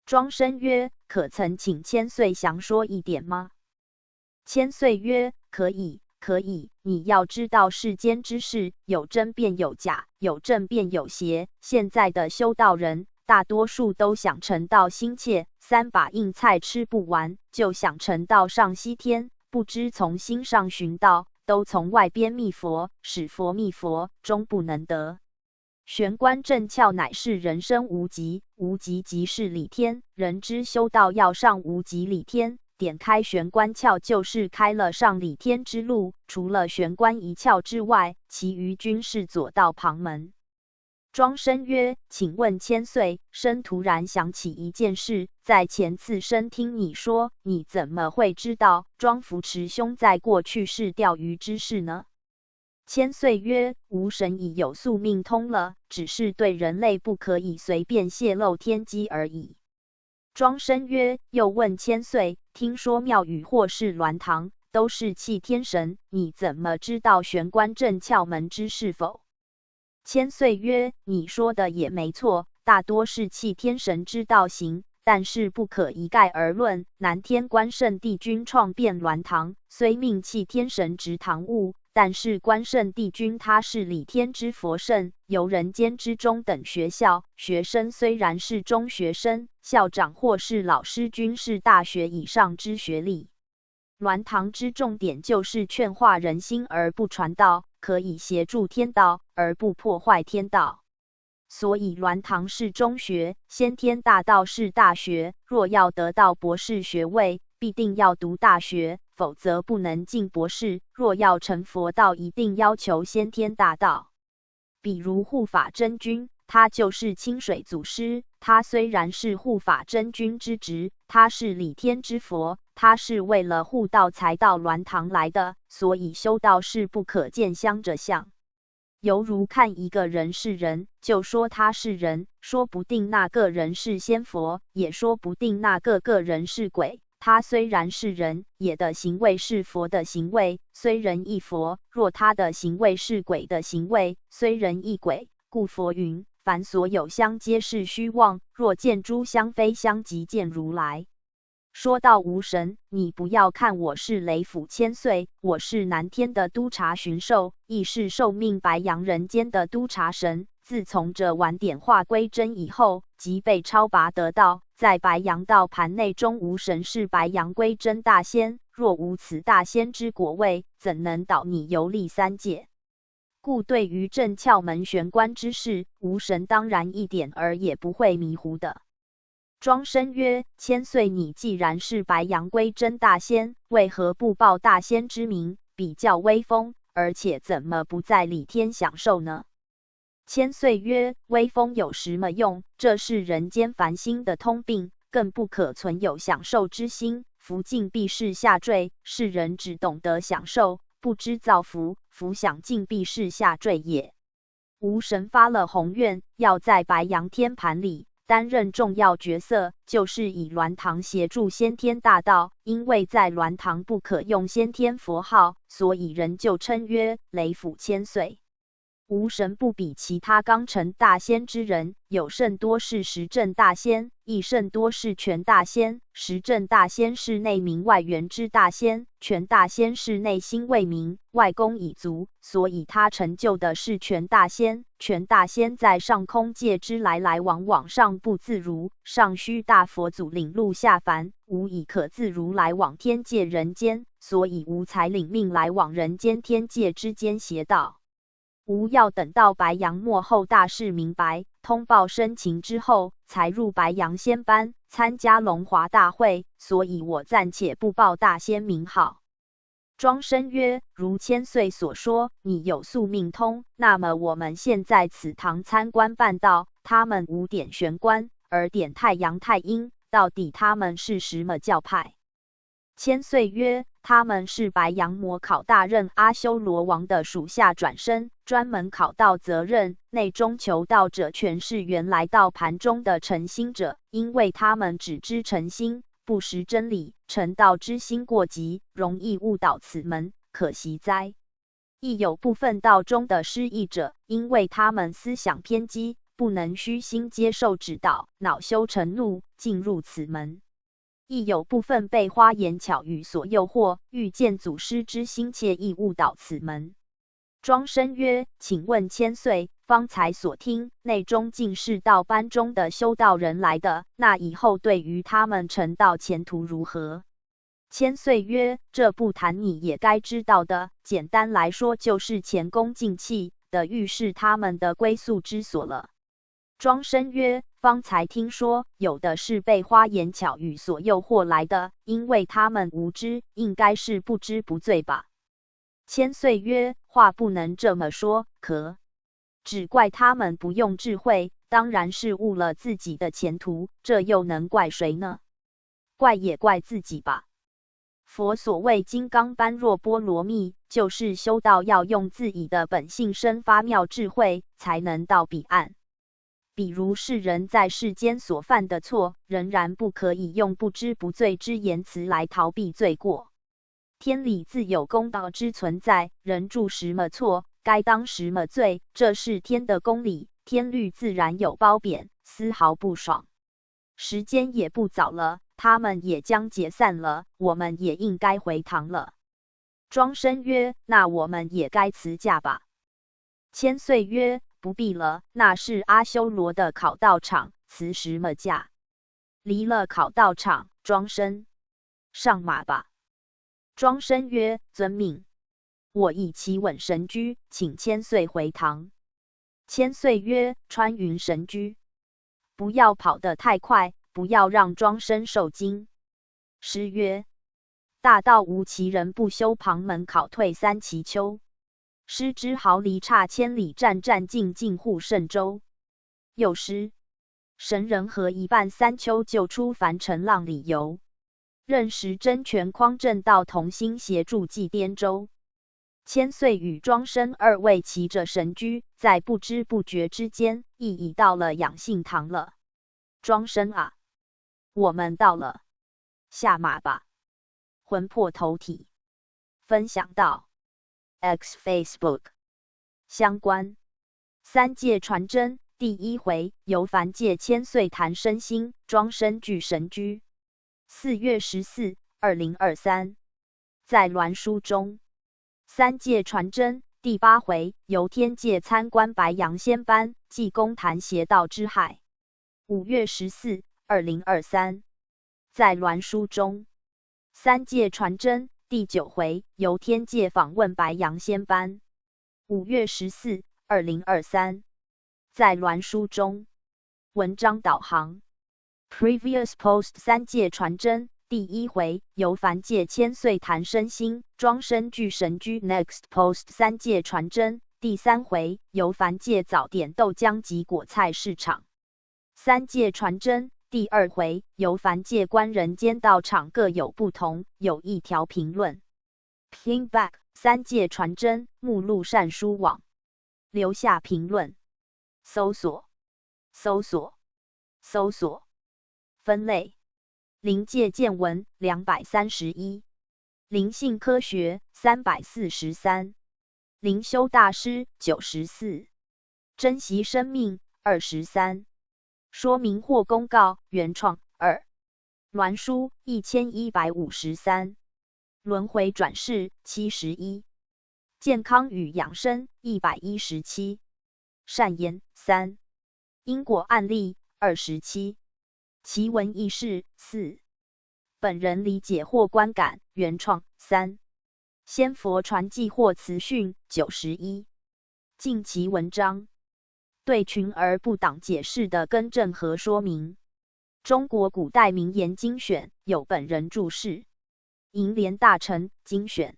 庄生曰：可曾请千岁详说一点吗？千岁曰：可以。可以，你要知道世间之事，有真便有假，有正便有邪。现在的修道人，大多数都想成道心切，3把硬菜吃不完，就想成道上西天，不知从心上寻道，都从外边觅佛，使佛觅佛，终不能得。玄关正窍乃是人生无极，无极即是理天，人之修道要上无极理天。点开玄关窍，就是开了上理天之路。除了玄关一窍之外，其余均是左道旁门。庄生曰：请问千岁，生突然想起一件事，在前次生听你说，你怎么会知道庄福持兄在过去是钓鱼之事呢？千岁曰：吾神已有宿命通了，只是对人类不可以随便泄露天机而已。庄生曰：又问千岁，听说庙宇或是鸾堂都是气天神，你怎么知道玄关正窍门之是否？千岁曰：你说的也没错，大多是气天神之道行，但是不可一概而论。南天关圣帝君创变鸾堂，虽命气天神执堂务，但是关圣帝君他是理天之佛圣，由人间之中等学校，学生虽然是中学生，校长或是老师均是大学以上之学历。鸾堂之重点就是劝化人心而不传道，可以协助天道而不破坏天道。所以鸾堂是中学，先天大道是大学。若要得到博士学位，必定要读大学，否则不能进博士。若要成佛道，一定要求先天大道。比如护法真君，他就是清水祖师，他虽然是护法真君之职，他是理天之佛，他是为了护道才到鸾堂来的，所以修道是不可见相着相。犹如看一个人是人，就说他是人，说不定那个人是仙佛，也说不定那个人是鬼。他虽然是人，也的行为是佛的行为，虽人亦佛；若他的行为是鬼的行为，虽人亦鬼。故佛云：凡所有相皆是虚妄，若见诸相非相，即见如来。说到无神，你不要看我是雷府千岁，我是南天的督察巡狩，亦是受命白阳人间的督察神。自从这晚点化归真以后，即被超拔得道，在白阳道盘内中无神是白阳归真大仙。若无此大仙之果位，怎能导你游历三界？故对于正窍门玄关之事，无神当然一点儿也不会迷糊的。庄生曰：千岁，你既然是白阳归真大仙，为何不报大仙之名，比较威风，而且怎么不在理天享受呢？千岁曰：威风有什么用？这是人间凡心的通病，更不可存有享受之心。福尽必是下坠，世人只懂得享受，不知造福，福享尽必是下坠也。无神发了宏愿，要在白阳天盘里担任重要角色，就是以鸾堂协助先天大道。因为在鸾堂不可用先天佛号，所以人就称曰雷府千岁。无神不比其他刚成大仙之人，有甚多是实证大仙，亦甚多是全大仙。实证大仙是内明外圆之大仙，全大仙是内心未明，外功已足，所以他成就的是全大仙。全大仙在上空界之来来往往上不自如，尚需大佛祖领路下凡，无以可自如来往天界人间，所以无才领命来往人间天界之间邪道。吾要等到白阳末后大事明白，通报申情之后，才入白阳仙班参加龙华大会，所以我暂且不报大仙名号。庄生曰：如千岁所说，你有宿命通，那么我们现在此堂参观办道，他们无点玄关，而点太阳太阴，到底他们是什么教派？千岁曰：他们是白羊魔考大任阿修罗王的属下转生，专门考道责任，内中求道者全是原来道盘中的诚心者，因为他们只知诚心，不识真理，成道之心过急，容易误导此门，可惜哉！亦有部分道中的失意者，因为他们思想偏激，不能虚心接受指导，恼羞成怒，进入此门。亦有部分被花言巧语所诱惑，欲见祖师之心切，亦误导此门。庄生曰：请问千岁，方才所听内中竟是道班中的修道人来的，那以后对于他们成道前途如何？千岁曰：这不谈你也该知道的，简单来说就是前功尽弃的预示他们的归宿之所了。庄生曰：方才听说有的是被花言巧语所诱惑来的，因为他们无知，应该是不知不罪吧。千岁曰：话不能这么说，可只怪他们不用智慧，当然是误了自己的前途，这又能怪谁呢？怪也怪自己吧。佛所谓金刚般若波罗蜜，就是修道要用自己的本性生发妙智慧，才能到彼岸。比如世人在世间所犯的错，仍然不可以用不知不罪之言辞来逃避罪过。天理自有公道之存在，人著什么错，该当什么罪，这是天的公理，天律自然有褒贬，丝毫不爽。时间也不早了，他们也将解散了，我们也应该回堂了。庄生曰：那我们也该辞驾吧。千岁曰：不必了，那是阿修罗的考道场，辞什么驾？离了考道场，庄生上马吧。庄生曰：遵命。我已骑稳神驹，请千岁回堂。千岁曰：穿云神驹，不要跑得太快，不要让庄生受惊。诗曰：大道无奇人不修，旁门考退三奇丘。失之毫厘差千里，战战兢兢护圣州。又诗：神人合一半三秋，救出凡尘浪里游。任时真权匡正道，同心协助济滇州。千岁与庄生二位骑着神驹，在不知不觉之间，亦已到了养性堂了。庄生啊，我们到了，下马吧。魂魄头体分享到 X Facebook 相关三界传真第一回，由凡界千岁谈身心，庄生具神驹。4月14、2023，在鸾书中。三界传真第8回，由天界参观白羊仙班，济公谈邪道之害。5月14、2023，在鸾书中。三界传真第9回，由天界访问白羊仙班。5月14、2023，在鸾书中。文章导航 Previous Post 三界传真第一回，由凡界千岁谈身心，庄生具神驹。Next Post 三界传真第3回，由凡界早点豆浆及果菜市场。三界传真第2回，由凡界观人间道场各有不同，有一条评论。Ping back 三界传真目录善书网，留下评论。搜索分类灵界见闻231，灵性科学343，灵修大师94，珍惜生命23，说明或公告原创2，鸾书1153，轮回转世71，健康与养生117，善言3，因果案例27，奇闻异事4，本人理解或观感原创3，仙佛传记或词训91，近期文章对群而不党解释的更正和说明。中国古代名言精选有本人注释，楹联大成精选，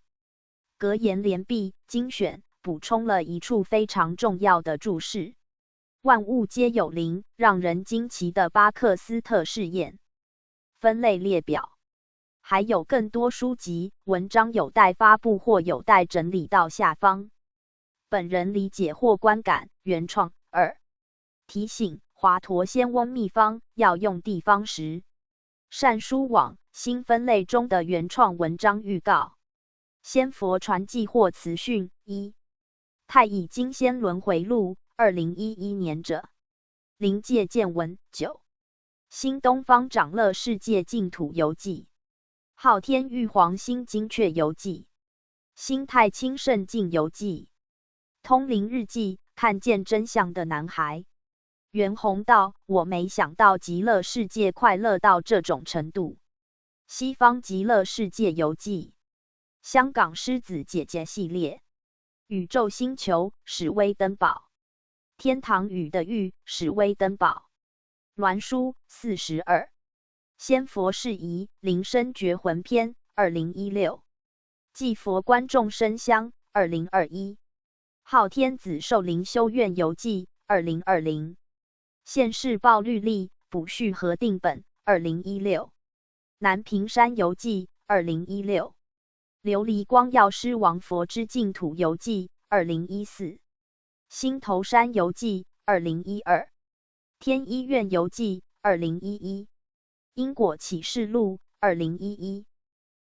格言联璧精选补充了一处非常重要的注释。万物皆有灵，让人惊奇的巴克斯特试验分类列表。还有更多书籍、文章有待发布或有待整理到下方。本人理解或观感原创2。提醒：华佗仙翁秘方要用地方时。善书网新分类中的原创文章预告。仙佛传记或词讯1。太乙金仙轮回录2011年者。灵界见闻9。新东方长乐世界净土游记。昊天玉皇新精确游记。新太清圣境游记。通灵日记，看见真相的男孩。袁弘道，我没想到极乐世界快乐到这种程度。西方极乐世界游记。香港狮子姐姐系列。宇宙星球史威登堡。天堂雨的玉史威登堡。鸾书42。仙佛事宜灵身觉魂篇2016。祭佛观众生香2021。昊天子寿灵修院游记2020。现世报律历补序核定本2016。南屏山游记2016。琉璃光药师王佛之净土游记2014。新头山游记2012。天医院游记2011。因果启示录2011。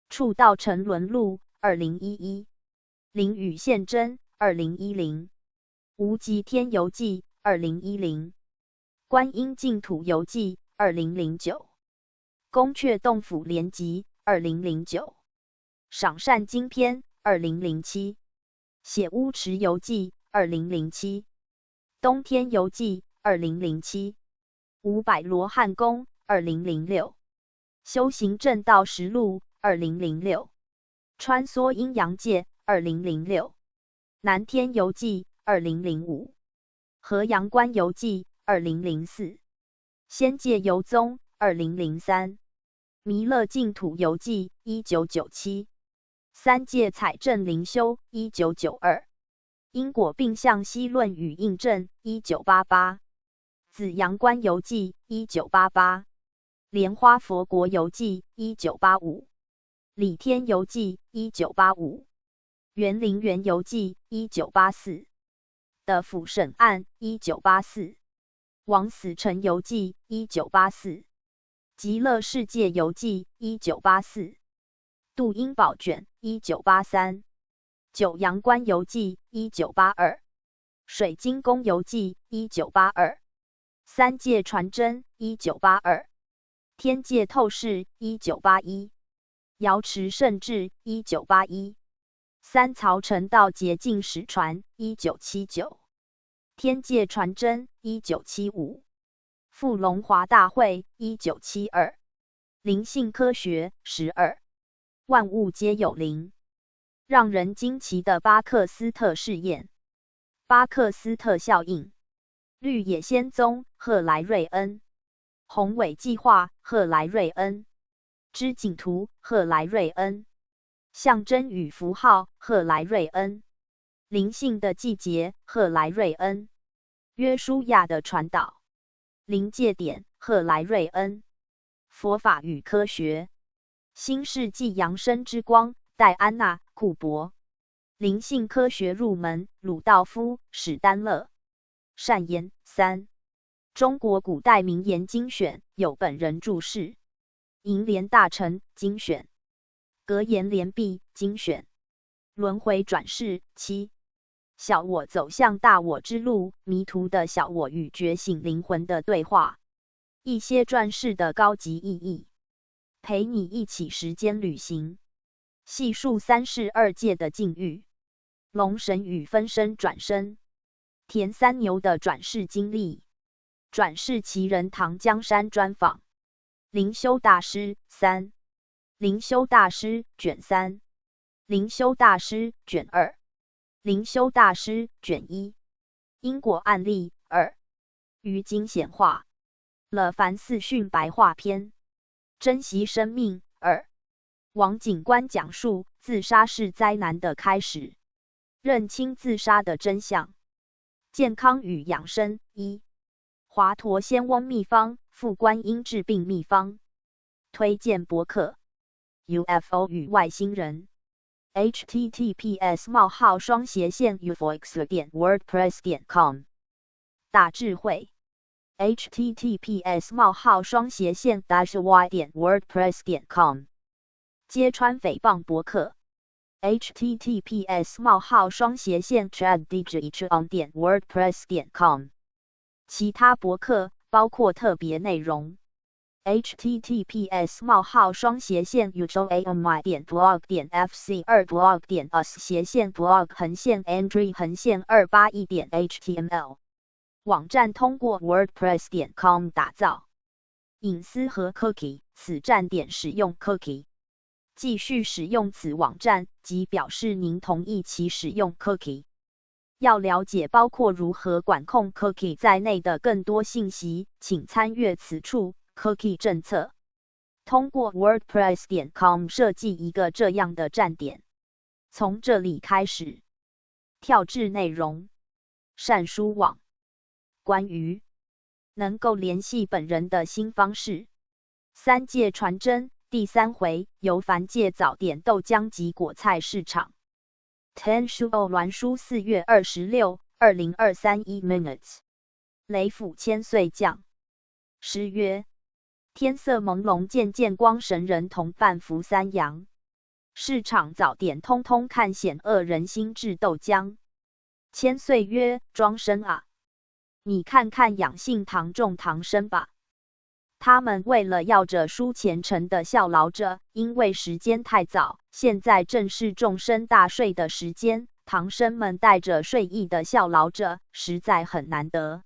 触道沉沦录2011。灵雨现真2010。无极天游记2010。观音净土游记2009。宫阙洞府联集2009。赏善经篇2007。写乌池游记2007。东天游记2007。五百罗汉宫2006。修行正道实录2006。穿梭阴阳界2006。南天游记2005。河阳关游记2004。仙界游踪2003。弥勒净土游记1997。三界采证灵修1992。因果并向析论与印证1988。紫阳关游记1988。莲花佛国游记1985。礼天游记1985。园林园游记1984。的府审案1984。王死城游记1984。极乐世界游记1984。杜英宝卷1983。九阳关游记1982。水晶宫游记1982。三界传真1982。天界透视1981。瑶池圣智1981。三曹成道捷径史传1979。天界传真1975。富龙华大会1972。灵性科学12。万物皆有灵。让人惊奇的巴克斯特试验。巴克斯特效应。绿野仙踪赫莱瑞恩。宏伟计划赫莱瑞恩。织锦图赫莱瑞恩。象征与符号赫莱瑞恩。灵性的季节赫莱瑞恩。约书亚的传导。临界点赫莱瑞恩。佛法与科学。新世纪扬升之光戴安娜库珀。灵性科学入门鲁道夫史丹勒。善言3。中国古代名言精选有本人注释。银莲大臣精选。格言联璧精选。轮回转世7。小我走向大我之路，迷途的小我与觉醒灵魂的对话。一些转世的高级意义。陪你一起时间旅行。细数三世二界的境遇。龙神与分身转生。田三牛的转世经历。转世奇人唐江山专访。灵修大师3。灵修大师卷3。灵修大师卷2。灵修大师卷1。因果案例2。于经显化。了凡四训白话篇。珍惜生命2。王警官讲述自杀是灾难的开始。认清自杀的真相。健康与养生1。华佗仙翁秘方副观音治病秘方。推荐博客。UFO 与外星人。https://ufox.wordpress.com 大智慧 https://y.wordpress.com 揭穿诽谤博客 https://traddigit.wordpress.com 其他博客包括特别内容 https://uami.blog.fc2blog.android_281.html 网站通过 wordpress.com 打造。隐私和 cookie 此站点使用 cookie。继续使用此网站，即表示您同意其使用 cookie。要了解包括如何管控 cookie 在内的更多信息，请参阅此处 cookie 政策。通过 wordpress.com 设计一个这样的站点。从这里开始，跳至内容。善书网。关于能够联系本人的新方式。三界传真。第3回，由凡界早点豆浆及果菜市场。Ten Shuo 栾书4月26、2023 minutes。雷府千岁将。诗曰：天色朦胧渐渐光，神人同伴扶三阳。市场早点通通看险恶人心智豆浆。千岁曰：庄生啊，你看看养性堂众堂生吧。他们为了要着书虔诚的效劳着，因为时间太早，现在正是众生大睡的时间，堂生们带着睡意的效劳着，实在很难得。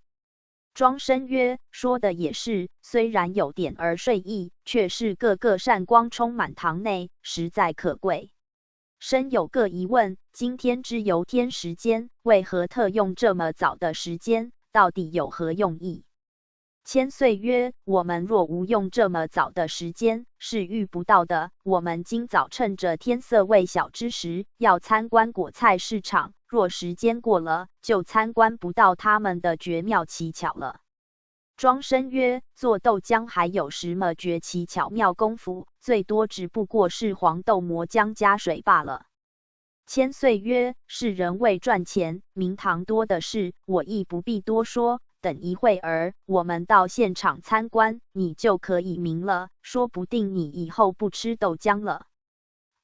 庄生曰：说的也是，虽然有点儿睡意，却是个个善光充满堂内，实在可贵。生有个疑问，今天之游天时间，为何特用这么早的时间？到底有何用意？千岁曰：我们若无用这么早的时间，是遇不到的。我们今早趁着天色未晓之时，要参观果菜市场，若时间过了，就参观不到他们的绝妙奇巧了。庄生曰：做豆浆还有什么绝奇巧妙功夫？最多只不过是黄豆磨浆加水罢了。千岁曰：世人为赚钱，名堂多的是，我亦不必多说。等一会儿，我们到现场参观，你就可以明了，说不定你以后不吃豆浆了。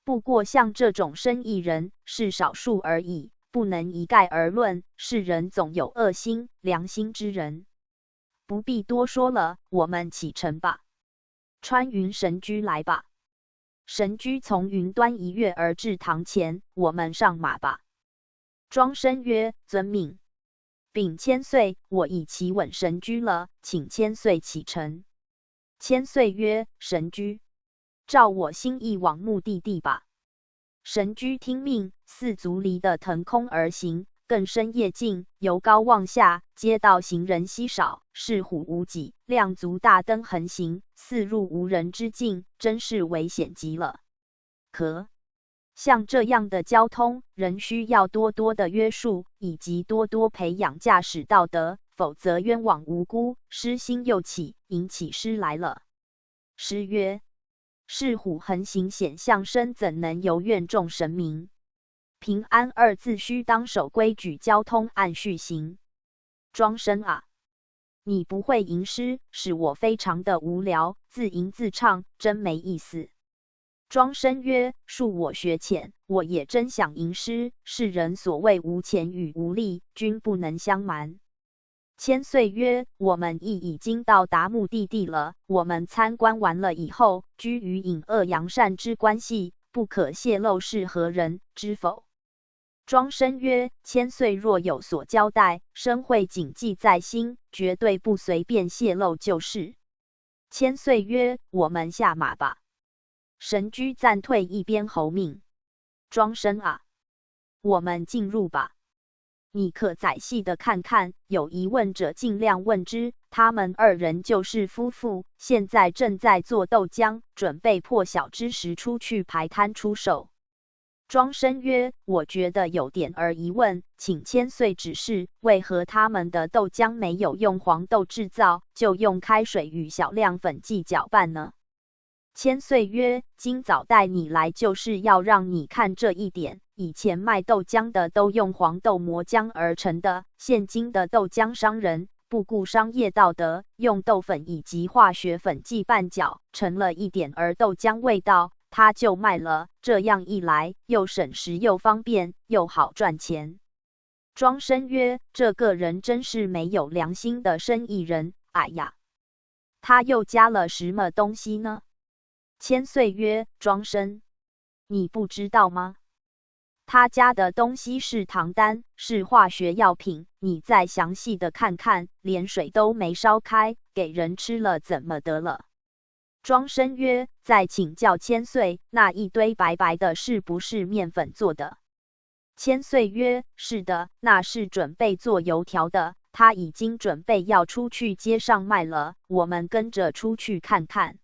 不过像这种生意人是少数而已，不能一概而论，世人总有恶心、良心之人。不必多说了，我们启程吧。穿云神驹来吧。神驹从云端一跃而至堂前，我们上马吧。庄生曰：遵命。禀千岁，我已骑稳神驹了，请千岁启程。千岁曰：神驹，照我心意往目的地吧。神驹听命，四足离的腾空而行。更深夜静，由高望下，街道行人稀少，是虎无几，亮足大灯横行，四入无人之境，真是危险极了。可像这样的交通，仍需要多多的约束，以及多多培养驾驶道德，否则冤枉无辜，失心又起，引起失来了。诗曰：是虎横行险象生，怎能由怨众神明？平安二字须当守规矩，交通按序行。庄生啊，你不会吟诗，使我非常的无聊，自吟自唱，真没意思。庄生曰：恕我学浅，我也真想吟诗，世人所谓无钱与无力，均不能相瞒。千岁曰：我们亦已经到达目的地了，我们参观完了以后，居于隐恶扬善之关系，不可泄露是何人，知否？庄生曰：千岁若有所交代，生会谨记在心，绝对不随便泄露就是。千岁曰：我们下马吧。神驹暂退一边候命。庄生啊，我们进入吧。你可仔细的看看，有疑问者尽量问之。他们二人就是夫妇，现在正在做豆浆，准备破晓之时出去排摊出售。庄生曰：我觉得有点儿疑问，请千岁指示，为何他们的豆浆没有用黄豆制造，就用开水与小量粉剂搅拌呢？千岁曰：今早带你来就是要让你看这一点，以前卖豆浆的都用黄豆磨浆而成的，现今的豆浆商人不顾商业道德，用豆粉以及化学粉剂拌搅，成了一点儿豆浆味道，他就卖了。这样一来，又省时又方便，又好赚钱。庄生曰：“这个人真是没有良心的生意人。哎呀，他又加了什么东西呢？”千岁曰：“庄生，你不知道吗？他加的东西是糖丹，是化学药品。你再详细的看看，连水都没烧开，给人吃了怎么得了？”庄生曰：“再请教千岁，那一堆白白的是不是面粉做的？”千岁曰：“是的，那是准备做油条的。他已经准备要出去街上卖了，我们跟着出去看看。”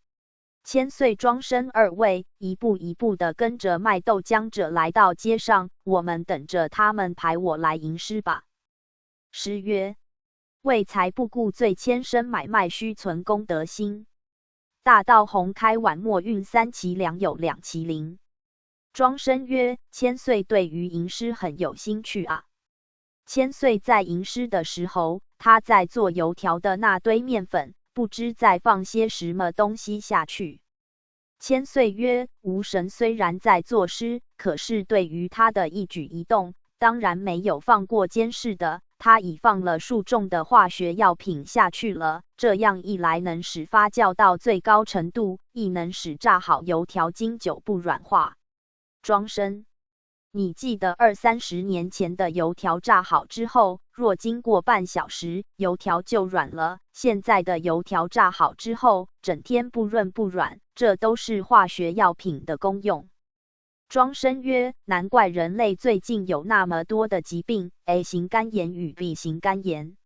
千岁、庄生二位一步一步的跟着卖豆浆者来到街上，我们等着他们排我来吟诗吧。诗曰：“为财不顾罪，千生买卖须存公德心。大道宏开晚莫运，三其良有两其灵。”庄生曰：“千岁对于吟诗很有兴趣啊。”千岁在吟诗的时候，他在做油条的那堆面粉，不知再放些什么东西下去。千岁曰：“吾神虽然在作诗，可是对于他的一举一动，当然没有放过监视的。他已放了数重的化学药品下去了，这样一来，能使发酵到最高程度，亦能使炸好油条经久不软化。”庄生，你记得20-30年前的油条炸好之后，若经过半小时，油条就软了。现在的油条炸好之后，整天不润不软，这都是化学药品的功用。庄生曰：“难怪人类最近有那么多的疾病 ，A 型肝炎与 B 型肝炎。”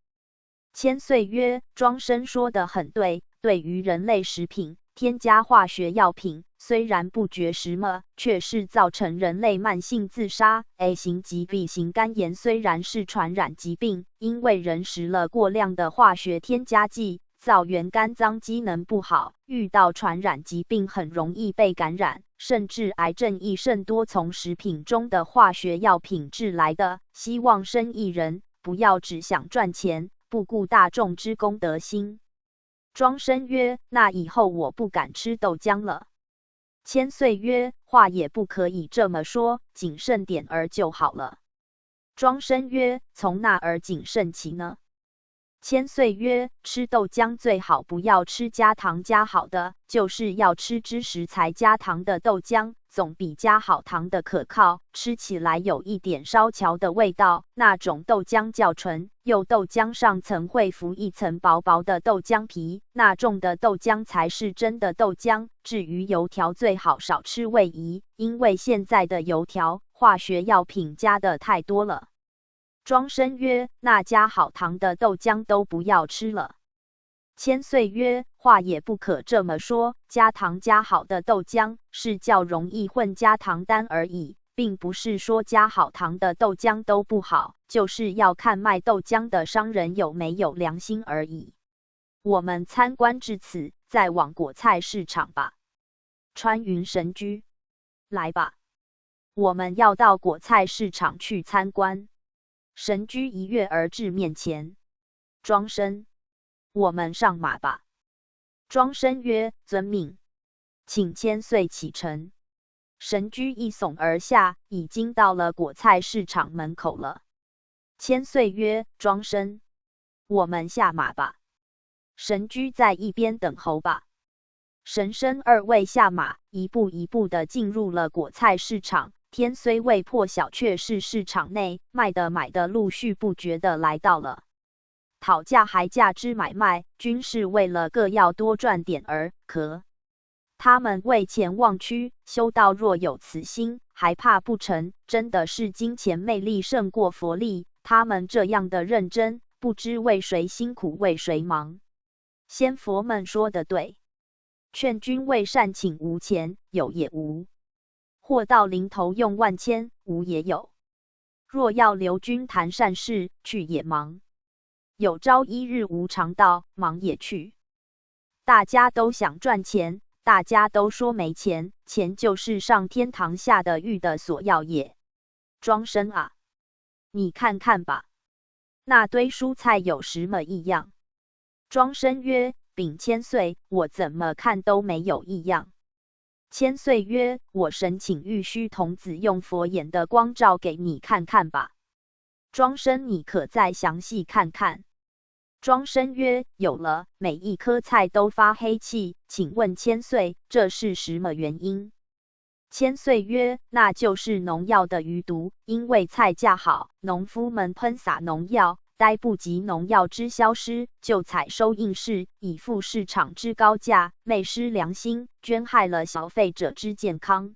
千岁曰：“庄生说得很对，对于人类食品添加化学药品，虽然不觉什么，却是造成人类慢性自杀。A 型及 B 型肝炎虽然是传染疾病，因为人食了过量的化学添加剂，造成肝脏机能不好，遇到传染疾病很容易被感染，甚至癌症亦甚多从食品中的化学药品致来的。希望生意人不要只想赚钱，不顾大众之公德心。”庄生曰：“那以后我不敢吃豆浆了。”千岁曰：“话也不可以这么说，谨慎点儿就好了。”庄生曰：“从哪儿谨慎起呢？”千岁曰：“吃豆浆最好不要吃加糖加好的，就是要吃之时才加糖的豆浆，总比加好糖的可靠，吃起来有一点烧焦的味道。那种豆浆较纯，又豆浆上层会浮一层薄薄的豆浆皮，那种的豆浆才是真的豆浆。至于油条，最好少吃味宜，因为现在的油条化学药品加的太多了。”庄生曰：“那加好糖的豆浆都不要吃了。”千岁曰：“话也不可这么说，加糖加好的豆浆是较容易混加糖丹而已，并不是说加好糖的豆浆都不好，就是要看卖豆浆的商人有没有良心而已。我们参观至此，再往果菜市场吧。”穿云神驹，来吧，我们要到果菜市场去参观。神驹一跃而至面前，庄生，我们上马吧。庄生曰：“遵命。”请千岁启程。神驹一耸而下，已经到了果菜市场门口了。千岁曰：“庄生，我们下马吧。”神驹在一边等候吧。神生二位下马，一步一步地进入了果菜市场。天虽未破晓，却是市场内卖的买的陆续不绝地来到了。讨价还价之买卖，均是为了各要多赚点儿可。他们为钱忘躯，修道若有此心，还怕不成？真的是金钱魅力胜过佛力。他们这样的认真，不知为谁辛苦为谁忙。仙佛们说的对，劝君为善请无钱，有也无。货到临头用万千，无也有。若要留君谈善事，去也忙。有朝一日无常到，忙也去。大家都想赚钱，大家都说没钱，钱就是上天堂下的狱的所要也。庄生啊，你看看吧，那堆蔬菜有什么异样？庄生曰：禀千岁，我怎么看都没有异样。千岁曰：我神请玉虚童子用佛眼的光照给你看看吧。庄生，你可再详细看看。庄生曰：有了，每一颗菜都发黑气，请问千岁，这是什么原因？千岁曰：那就是农药的余毒，因为菜价好，农夫们喷洒农药，待不及农药之消失，就采收应市，以付市场之高价，昧失良心，捐害了消费者之健康。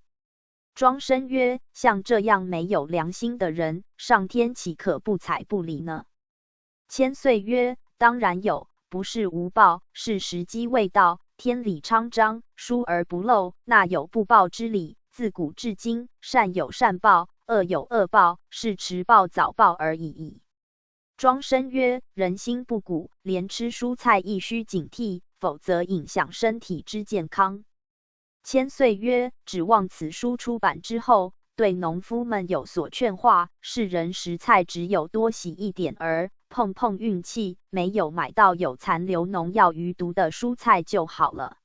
庄生曰：像这样没有良心的人，上天岂可不睬不理呢？千岁曰：当然有，不是无报，是时机未到。天理昌章，疏而不漏，那有不报之理。自古至今，善有善报，恶有恶报，是迟报早报而已矣。庄生曰：人心不古，连吃蔬菜亦须警惕，否则影响身体之健康。千岁曰：指望此书出版之后，对农夫们有所劝化，世人食菜只有多洗一点儿，碰碰运气，没有买到有残留农药余毒的蔬菜就好了。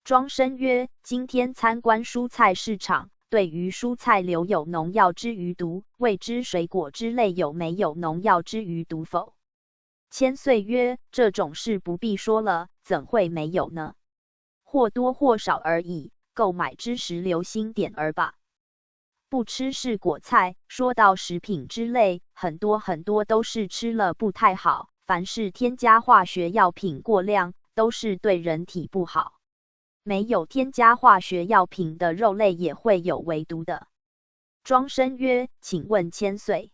庄生曰：今天参观蔬菜市场，对于蔬菜留有农药之余毒，未知水果之类有没有农药之余毒否？千岁曰：这种事不必说了，怎会没有呢？或多或少而已，购买之时留心点儿吧。不吃是果菜，说到食品之类，很多都是吃了不太好，凡是添加化学药品过量，都是对人体不好。没有添加化学药品的肉类也会有微毒的。庄生曰：请问千岁，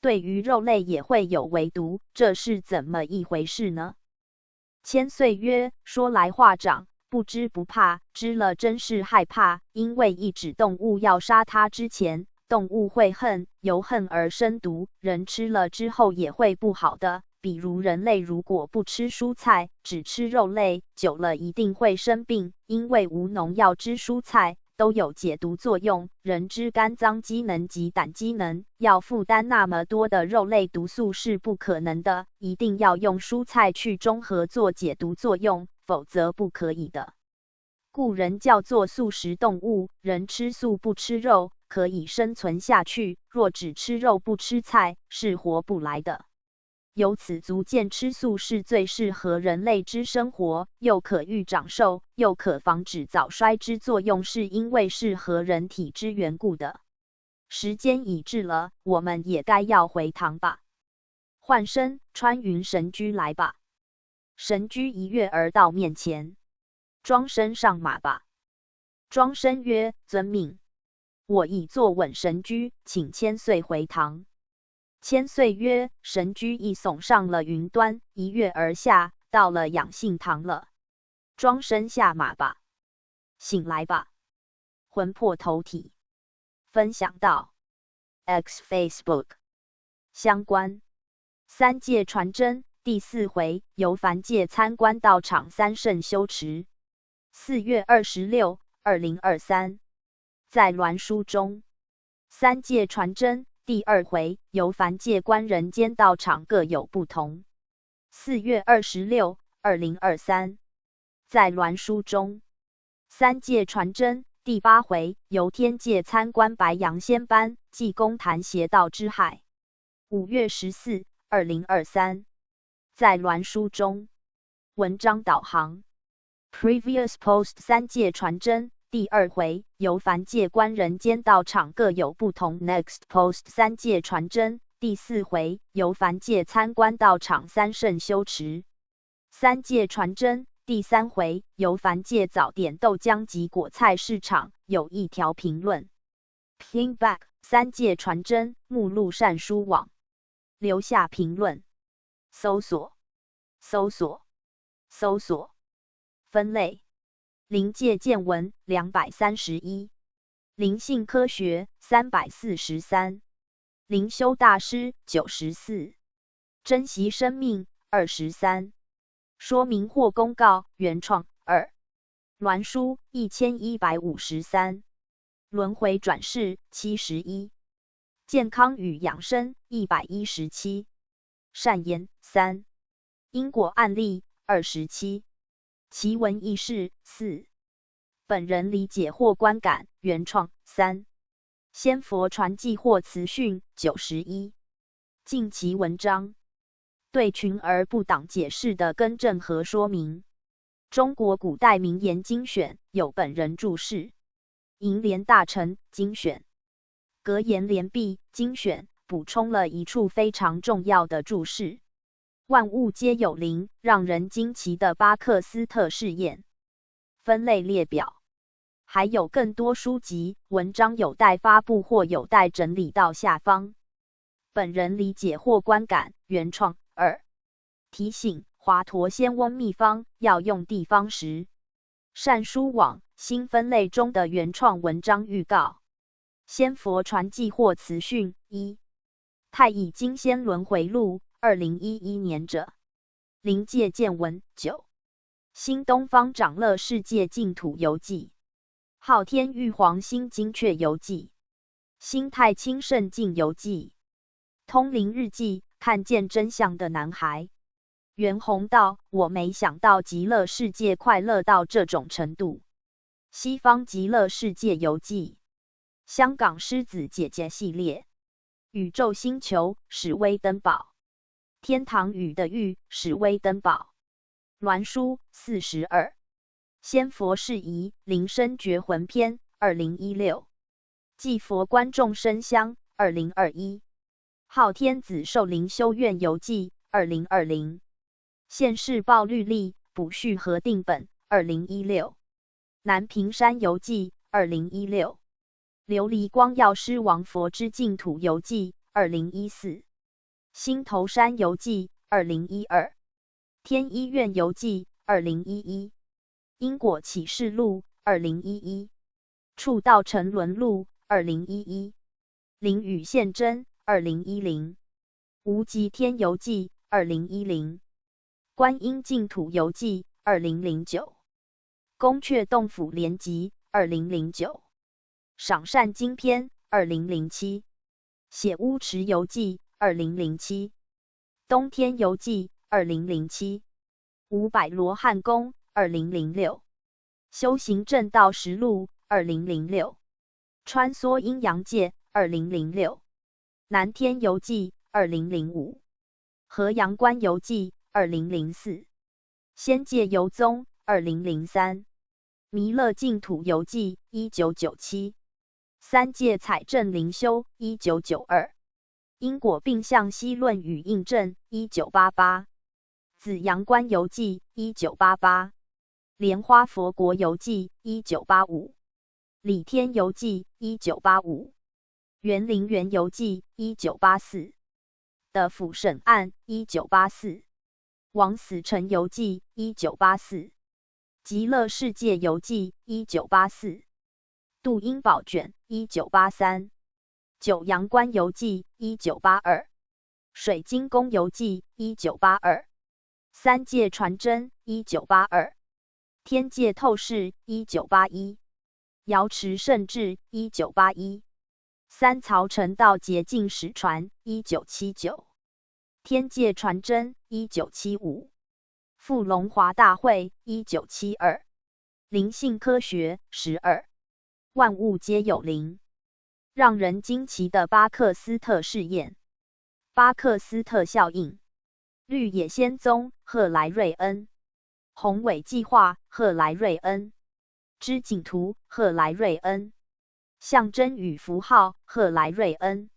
对于肉类也会有微毒，这是怎么一回事呢？千岁曰：说来话长，不知不怕，知了真是害怕，因为一指动物要杀它之前，动物会恨，由恨而生毒，人吃了之后也会不好的。比如人类如果不吃蔬菜，只吃肉类，久了一定会生病，因为无农药之蔬菜都有解毒作用，人之肝脏机能及胆机能要负担那么多的肉类毒素是不可能的，一定要用蔬菜去中和做解毒作用，否则不可以的。故人叫做素食动物，人吃素不吃肉，可以生存下去，若只吃肉不吃菜，是活不来的。由此足见吃素是最适合人类之生活，又可预长寿，又可防止早衰之作用，是因为适合人体之缘故的。时间已至了，我们也该要回堂吧。唤声，穿云神驹来吧。神驹一跃而到面前，庄生上马吧。庄生曰：遵命。我已坐稳神驹，请千岁回堂。千岁曰：神驹一耸上了云端，一跃而下，到了养性堂了。庄生下马吧。醒来吧。魂魄投体。分享到 X Facebook 相关。三界传真第4回，由凡界参观道场三圣修持。4月26、2023。在鸾书中，三界传真第2回，由凡界观人间道场各有不同。4月26、2023。在鸾书中，三界传真第8回，由天界参观白羊仙班，济公谈邪道之害。5月14、2023。在鸾书中，文章导航。Previous post 三界传真第2回，由凡界观人间道场各有不同。Next post 三界传真第4回，由凡界参观道场三圣修持。三界传真第3回，由凡界早点豆浆及果菜市场有一条评论。Ping back 三界传真目录善书网，留下评论。搜索分类。灵界见闻231，灵性科学343，灵修大师94，珍惜生命23，说明或公告原创2，鸾书1153，轮回转世71，健康与养生117。善言3。因果案例27。奇闻异事4。本人理解或观感原创3。仙佛传记或词训91。近期文章对群而不党解释的更正和说明。中国古代名言精选有本人注释。楹联大成精选。格言联璧精选补充了一处非常重要的注释。万物皆有灵，让人惊奇的巴克斯特试验分类列表。还有更多书籍、文章有待发布或有待整理到下方。本人理解或观感原创2。提醒：华佗仙翁秘方要用地方时。善书网新分类中的原创文章预告。仙佛传记或词训1。太乙金仙轮回录2011年者。灵界见闻9。新东方长乐世界净土游记。昊天玉皇新精确游记。新太清圣境游记。通灵日记，看见真相的男孩。袁弘道：我没想到极乐世界快乐到这种程度。西方极乐世界游记。香港狮子姐姐系列。宇宙星球史威登堡。天堂宇的宇史威登堡。鸾书42。仙佛事宜灵身觉魂篇2016。祭佛观众生香2021。昊天子寿灵修院游记2020。现世报律例补序核定本2016。南屏山游记2016。琉璃光药师王佛之净土游记2014。新头山游记2012。天医院游记2011。因果启示录2011。触道沉沦录2011。灵与现真2010。无极天游记2010。观音净土游记2009。宫阙洞府联集2009。赏善经篇2007。写乌池游记2007。东天游记2007。五百罗汉宫2006。修行正道实录2006。穿梭阴阳界2006。南天游记2005。河阳关游记2004。仙界游踪2003。弥勒净土游记1997。三界采证灵修1992。因果并向析论与印证1988。紫阳关游记1988。莲花佛国游记1985。礼天游记1985。园林园游记1984。的府审案1984。枉死城游记1984。极乐世界游记1984。杜英宝卷1983。九阳关游记1982。水晶宫游记1982。三界传真1982。天界透视1981。瑶池圣智1981。三曹成道捷径史传1979。天界传真1975。富龙华大会1972。灵性科学12。万物皆有灵，让人惊奇的巴克斯特试验。巴克斯特效应。绿野仙踪赫莱瑞恩。宏伟计划赫莱瑞恩。织锦图赫莱瑞恩。象征与符号赫莱瑞恩。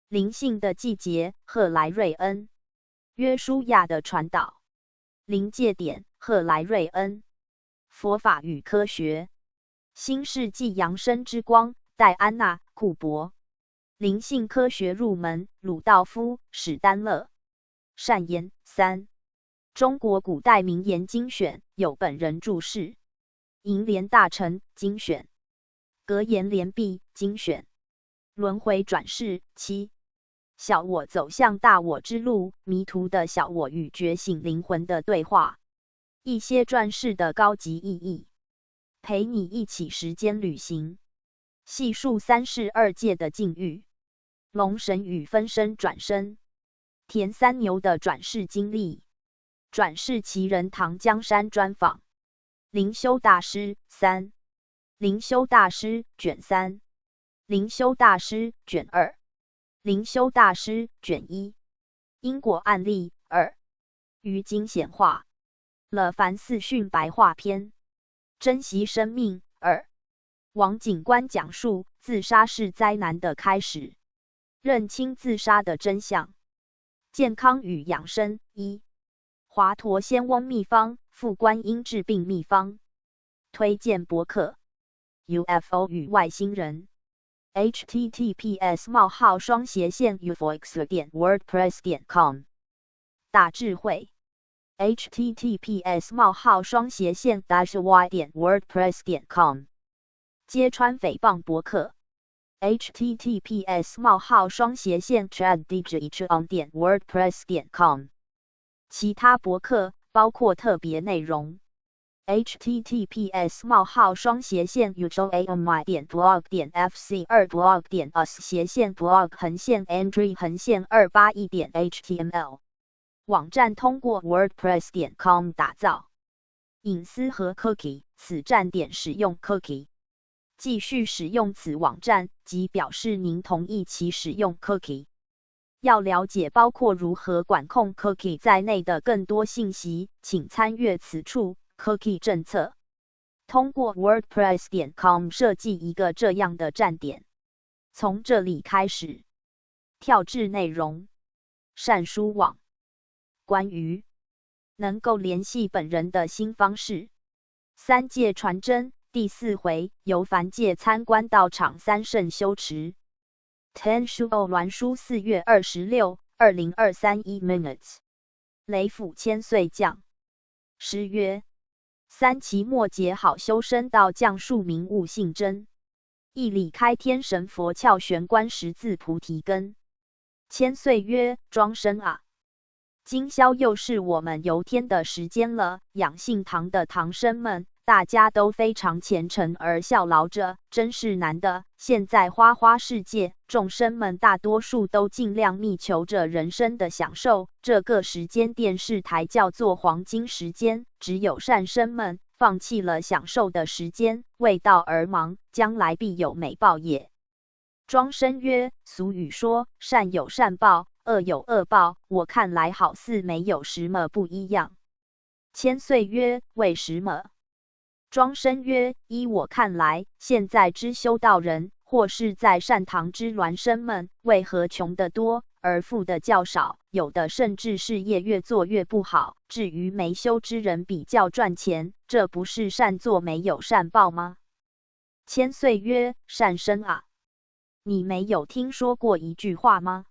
灵性的季节赫莱瑞恩。约书亚的传导。临界点赫莱瑞恩。佛法与科学。新世纪扬升之光戴安娜库珀。灵性科学入门鲁道夫史丹勒。善言3。中国古代名言精选有本人注释。楹联大成精选。格言联璧精选。轮回转世7。小我走向大我之路，迷途的小我与觉醒灵魂的对话。一些转世的高级意义。陪你一起时间旅行。细数三世二界的境遇。龙神与分身转生。田三牛的转世经历，转世奇人唐江山专访。灵修大师3，灵修大师卷3，灵修大师卷2，灵修大师卷1。因果案例2，于经显化了凡四训白话篇，珍惜生命2。王警官讲述自杀是灾难的开始，认清自杀的真相。健康与养生1，华佗仙翁秘方，副观音治病秘方。推荐博客 UFO 与外星人 https://ufox.wordpress.com 大智慧 https://y.wordpress.com 揭穿诽谤博客 https://traddige.wordpress.com 其他博客包括特别内容https://blog.fc2blog.us/blog/Andrew-281.html 网站通过 WordPress.com 打造。隐私和 Cookie， 此站点使用 Cookie。继续使用此网站，即表示您同意其使用 Cookie。要了解包括如何管控 Cookie 在内的更多信息，请参阅此处 Cookie 政策。通过 WordPress.com 设计一个这样的站点。从这里开始，跳至内容。善书网。关于能够联系本人的新方式。三界传真第4回，由凡界参观道场三圣修持。天书鸾书4月26、2023 1 minutes。雷府千岁将。诗曰：三期末节好修身道降庶民悟性真。一理开天神佛窍玄关十字菩提根。千岁曰：庄生啊！今宵又是我们游天的时间了，养性堂的堂生们大家都非常虔诚而效劳着，真是难的。现在花花世界，众生们大多数都尽量觅求着人生的享受，这个时间电视台叫做黄金时间，只有善生们放弃了享受的时间，为道而忙，将来必有美报也。庄生曰：俗语说，善有善报，恶有恶报，我看来好似没有什么不一样。千岁曰：为什么？庄生曰：依我看来，现在之修道人，或是在善堂之孪生们，为何穷得多，而富的较少？有的甚至事业越做越不好。至于没修之人比较赚钱，这不是善作没有善报吗？千岁曰：善生啊！你没有听说过一句话吗？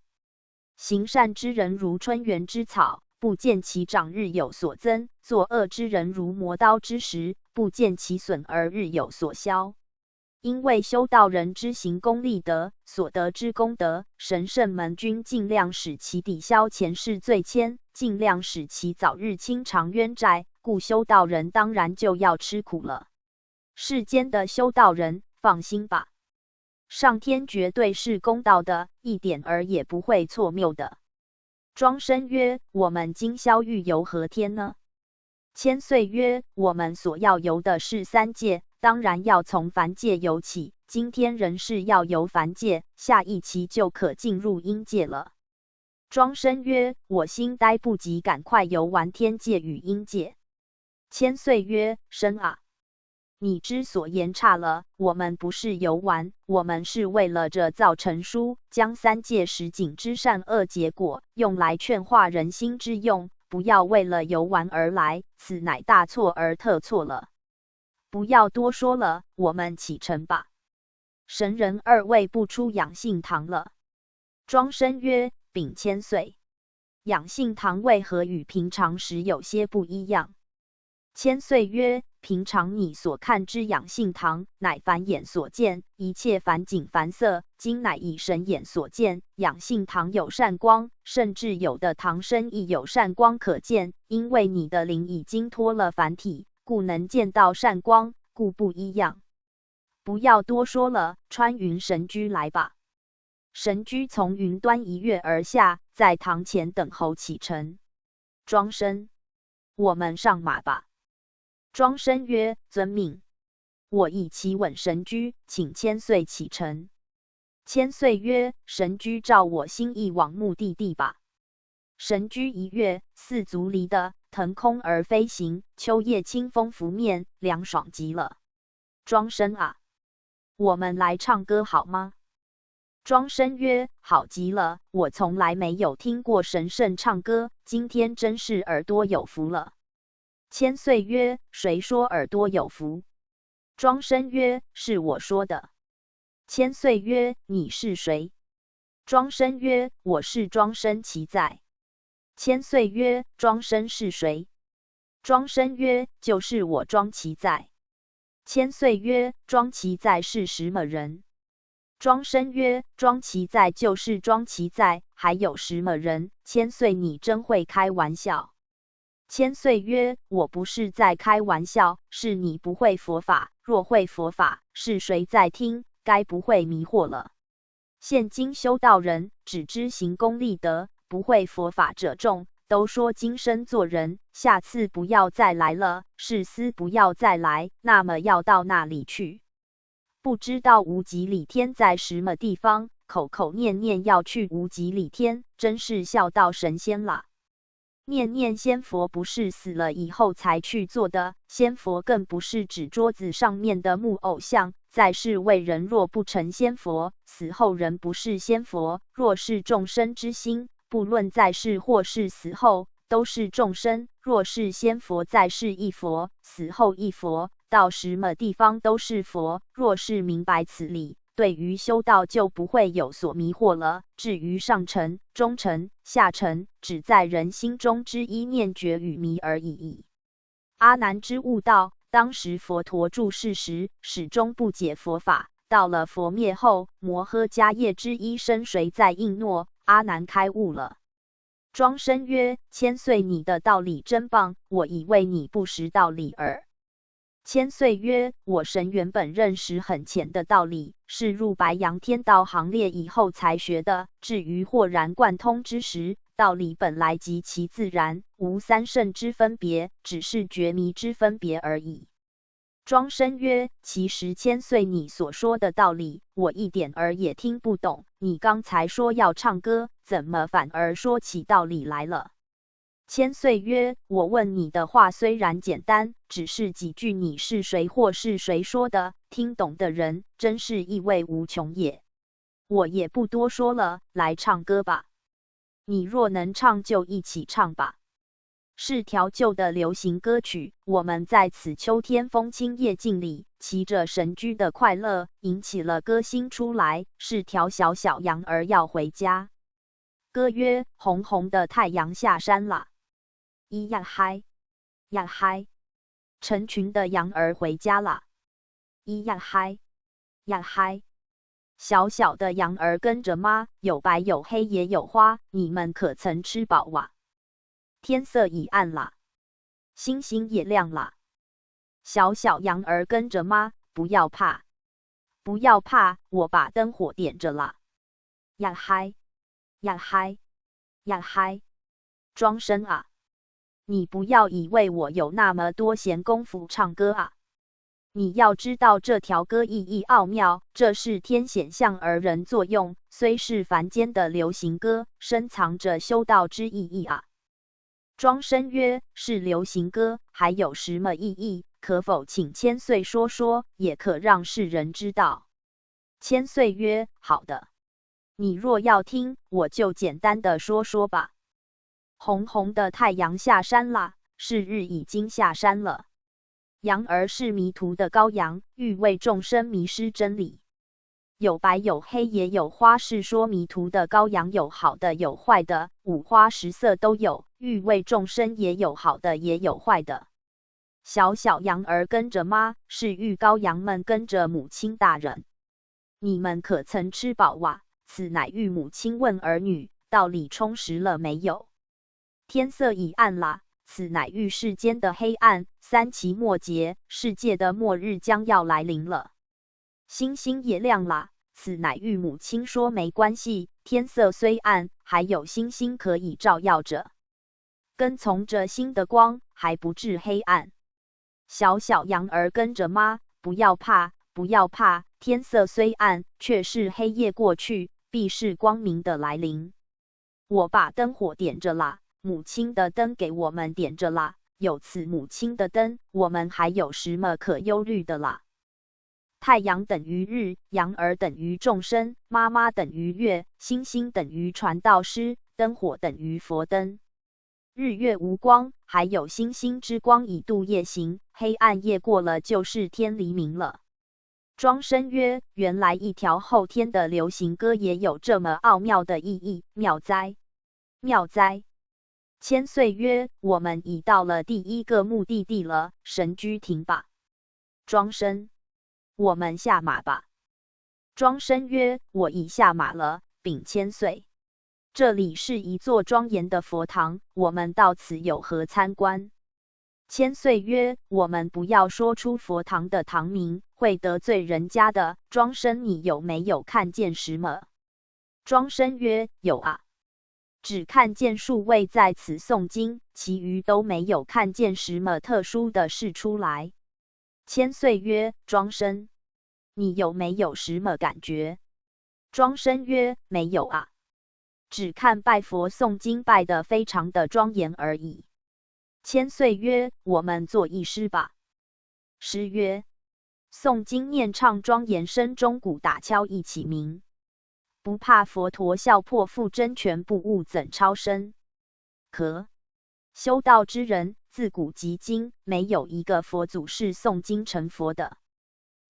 行善之人如春园之草，不见其长日有所增；作恶之人如磨刀之石，不见其损而日有所消。因为修道人之行功立德，所得之功德，神圣们均尽量使其抵消前世罪愆，尽量使其早日清偿冤债，故修道人当然就要吃苦了。世间的修道人，放心吧，上天绝对是公道的，一点儿也不会错谬的。庄生曰：我们今宵欲游何天呢？千岁曰：我们所要游的是三界，当然要从凡界游起。今天仍是要游凡界，下一期就可进入阴界了。庄生曰：我心呆不及，赶快游完天界与阴界。千岁曰：生啊！你之所言差了，我们不是游玩，我们是为了这造成书，将三界实景之善恶结果，用来劝化人心之用，不要为了游玩而来，此乃大错而特错了。不要多说了，我们启程吧。神人二位不出养性堂了。庄生曰：禀千岁，养性堂为何与平常时有些不一样？千岁曰：平常你所看之养性堂，乃凡眼所见，一切凡景凡色；今乃以神眼所见，养性堂有善光，甚至有的堂生亦有善光可见。因为你的灵已经脱了凡体，故能见到善光，故不一样。不要多说了，穿云神驹来吧。神驹从云端一跃而下，在堂前等候启程。庄生，我们上马吧。庄生曰：遵命。我亦骑稳神驹，请千岁启程。千岁曰：神驹照我心意往目的地吧。神驹一跃，似足离的腾空而飞行，秋夜清风拂面，凉爽极了。庄生啊，我们来唱歌好吗？庄生曰：好极了，我从来没有听过神圣唱歌，今天真是耳朵有福了。千岁曰：谁说耳朵有福？庄生曰：是我说的。千岁曰：你是谁？庄生曰：我是庄生其在。千岁曰：庄生是谁？庄生曰：就是我庄其在。千岁曰：庄其在是什么人？庄生曰：庄其在就是庄其在，还有什么人？千岁你真会开玩笑。千岁曰：我不是在开玩笑，是你不会佛法，若会佛法，是谁在听，该不会迷惑了。现今修道人只知行功立德，不会佛法者众，都说今生做人，下次不要再来了，誓思不要再来，那么要到哪里去？不知道无极里天在什么地方，口口念念要去无极里天，真是笑到神仙了。念念仙佛不是死了以后才去做的，仙佛更不是指桌子上面的木偶像。在世为人若不成仙佛，死后人不是仙佛。若是众生之心，不论在世或是死后，都是众生。若是仙佛，在世一佛，死后一佛，到什么地方都是佛。若是明白此理，对于修道就不会有所迷惑了。至于上乘、中乘、下乘，只在人心中之一念觉与迷而已。阿难之悟道，当时佛陀住世时，始终不解佛法。到了佛灭后，摩诃迦叶之一生谁在应诺，阿难开悟了。庄生曰：千岁你的道理真棒，我以为你不识道理耳。千岁曰：我神原本认识很浅的道理，是入白羊天道行列以后才学的。至于豁然贯通之时，道理本来极其自然，无三圣之分别，只是觉迷之分别而已。庄生曰：其实千岁你所说的道理，我一点儿也听不懂。你刚才说要唱歌，怎么反而说起道理来了？千岁曰：我问你的话虽然简单，只是几句你是谁或是谁说的，听懂的人真是意味无穷也。我也不多说了，来唱歌吧。你若能唱就一起唱吧。是条旧的流行歌曲，我们在此秋天风清夜静里，骑着神驹的快乐，引起了歌星出来，是条小小羊儿要回家。歌曰：红红的太阳下山了，咿呀嗨，呀嗨，成群的羊儿回家了，咿呀嗨，呀嗨。小小的羊儿跟着妈，有白有黑也有花，你们可曾吃饱哇？天色已暗了，星星也亮了。小小羊儿跟着妈，不要怕，不要怕，我把灯火点着了。呀嗨，呀嗨，呀嗨！庄生啊，你不要以为我有那么多闲工夫唱歌啊！你要知道这条歌意义奥妙，这是天显象而人作用，虽是凡间的流行歌，深藏着修道之意义啊。庄生曰：是流行歌，还有什么意义？可否请千岁说说，也可让世人知道。千岁曰：好的，你若要听，我就简单的说说吧。红红的太阳下山啦，是日已经下山了。羊儿是迷途的羔羊，欲为众生迷失真理。有白有黑也有花，是说迷途的羔羊有好的有坏的，五花十色都有，欲为众生也有好的也有坏的。小小羊儿跟着妈，是欲羔羊们跟着母亲大人。你们可曾吃饱哇？此乃欲母亲问儿女，道理充实了没有？天色已暗啦，此乃欲世间的黑暗三期末节，世界的末日将要来临了。星星也亮啦，此乃欲母亲说没关系，天色虽暗，还有星星可以照耀着，跟从着星的光，还不致黑暗。小小羊儿跟着妈，不要怕，不要怕，天色虽暗，却是黑夜过去，必是光明的来临。我把灯火点着啦，母亲的灯给我们点着啦，有此母亲的灯，我们还有什么可忧虑的啦？太阳等于日，羊儿等于众生，妈妈等于月，星星等于传道师，灯火等于佛灯。日月无光，还有星星之光以度夜行，黑暗夜过了，就是天黎明了。庄生曰：原来一条后天的流行歌也有这么奥妙的意义，妙哉！妙哉！千岁曰：我们已到了第一个目的地了，神居停吧。庄生：我们下马吧。庄生曰：我已下马了，禀千岁。这里是一座庄严的佛堂，我们到此有何参观？千岁曰：我们不要说出佛堂的堂名，会得罪人家的。庄生，你有没有看见什么？庄生曰：有啊，只看见数位在此诵经，其余都没有看见什么特殊的事出来。千岁曰：庄生，你有没有什么感觉？庄生曰：没有啊，只看拜佛诵经拜得非常的庄严而已。千岁曰：我们做一诗吧。诗曰：诵经念唱庄严声钟鼓打敲一起鸣，不怕佛陀笑破腹真全不悟怎超生。可修道之人自古及今没有一个佛祖是诵经成佛的。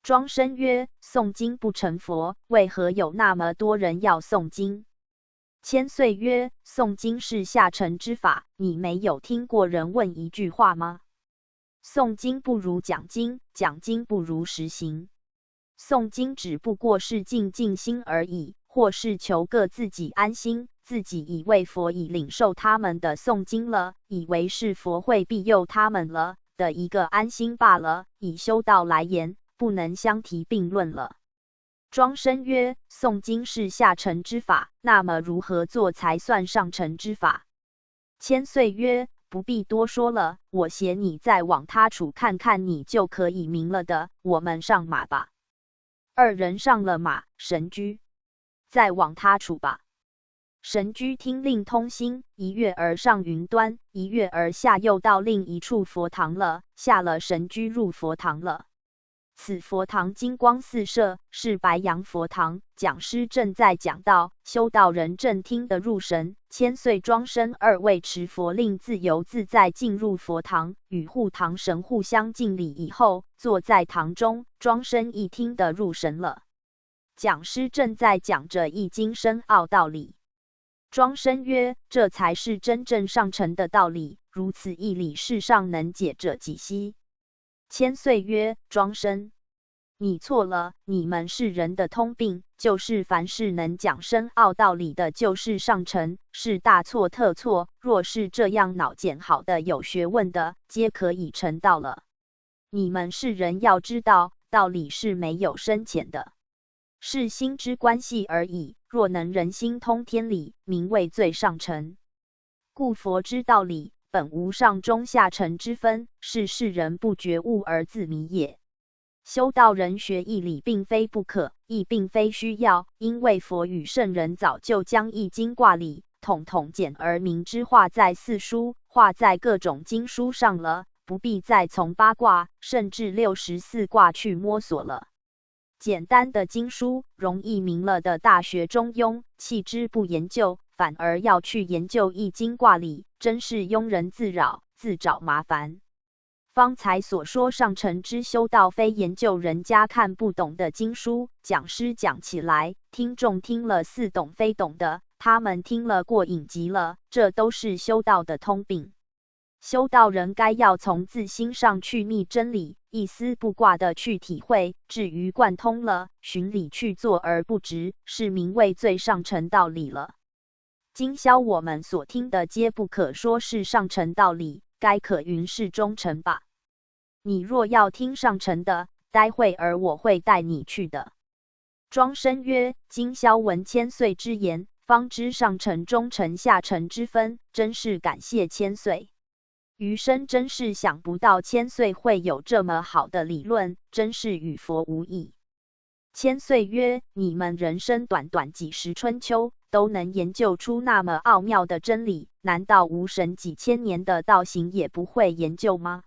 庄生曰：诵经不成佛，为何有那么多人要诵经？千岁曰：诵经是下乘之法，你没有听过人问一句话吗？诵经不如讲经，讲经不如实行。诵经只不过是静静心而已，或是求个自己安心，自己以为佛已领受他们的诵经了，以为是佛会庇佑他们了的一个安心罢了。以修道来言，不能相提并论了。庄生曰：诵经是下乘之法，那么如何做才算上乘之法？千岁曰：不必多说了，我携你再往他处看看，你就可以明了的。我们上马吧。二人上了马，神驹再往他处吧。神驹听令通心，一跃而上云端，一跃而下，又到另一处佛堂了。下了神驹，入佛堂了。此佛堂金光四射，是白羊佛堂。讲师正在讲道，修道人正听得入神。千岁庄生二位持佛令，自由自在进入佛堂，与护堂神互相敬礼以后，坐在堂中。庄生一听得入神了。讲师正在讲着易经深奥道理。庄生曰：这才是真正上乘的道理，如此义理，世上能解者几希？千岁曰：庄生，你错了，你们是人的通病，就是凡是能讲深奥道理的，就是上乘，是大错特错。若是这样脑检好的有学问的，皆可以成道了。你们是人要知道，道理是没有深浅的，是心之关系而已。若能人心通天理，名为最上乘。故佛之道理，本无上中下乘之分，是世人不觉悟而自迷也。修道人学义理并非不可，亦并非需要，因为佛与圣人早就将易经卦理统统简而明之画在四书，画在各种经书上了，不必再从八卦甚至64卦去摸索了。简单的经书，容易明了的大学中庸，弃之不研究，反而要去研究易经卦理，真是庸人自扰，自找麻烦。方才所说上乘之修道，非研究人家看不懂的经书，讲师讲起来，听众听了似懂非懂的，他们听了过瘾极了，这都是修道的通病。修道人该要从自心上去觅真理，一丝不挂的去体会，至于贯通了，循理去做而不执，是名为最上乘道理了。今宵我们所听的皆不可说是上乘道理，该可云是中乘吧。你若要听上乘的，待会儿我会带你去的。庄生曰：今宵闻千岁之言，方知上乘中乘下乘之分，真是感谢千岁。余生真是想不到千岁会有这么好的理论，真是与佛无异。千岁曰：你们人生短短几十春秋，都能研究出那么奥妙的真理，难道无神几千年的道行也不会研究吗？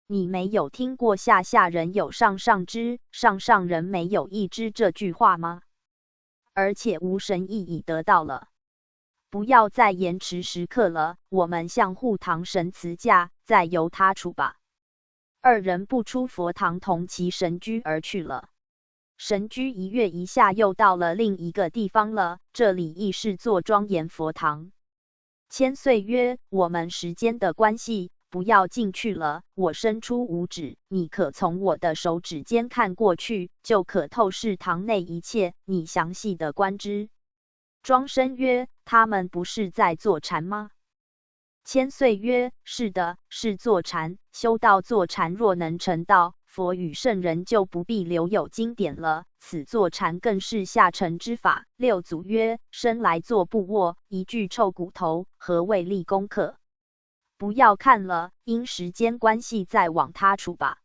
你没有听过下下人有上上之，上上人没有一之这句话吗？而且无神意已得到了。不要再延迟时刻了，我们向护堂神辞驾，再由他处吧。二人不出佛堂，同其神居而去了。神居一跃一下又到了另一个地方了，这里亦是座庄严佛堂。千岁曰：我们时间的关系，不要进去了。我伸出五指，你可从我的手指间看过去，就可透视堂内一切，你详细的观之。庄生曰：他们不是在坐禅吗？千岁曰：是的，是坐禅。修道坐禅若能成道，佛与圣人就不必留有经典了。此坐禅更是下乘之法。六祖曰：生来坐不卧，一具臭骨头，何谓立功课？不要看了，因时间关系再往他处吧。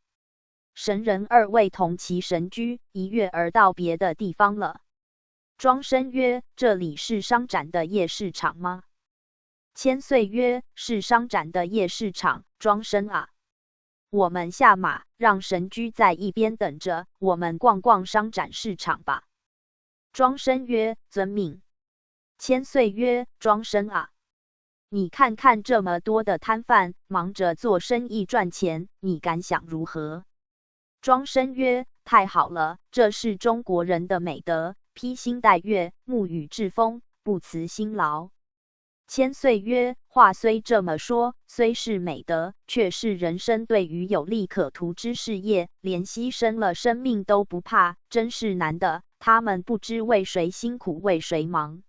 神人二位同其神居，一跃而到别的地方了。庄生曰：这里是商展的夜市场吗？千岁曰：是商展的夜市场。庄生啊，我们下马，让神居在一边等着，我们逛逛商展市场吧。庄生曰：遵命。千岁曰：庄生啊，你看看这么多的摊贩，忙着做生意赚钱，你感想如何？庄生曰：太好了，这是中国人的美德。披星戴月，沐雨栉风，不辞辛劳。千岁曰：话虽这么说，虽是美德，却是人生对于有利可图之事业，连牺牲了生命都不怕，真是难的。他们不知为谁辛苦，为谁忙。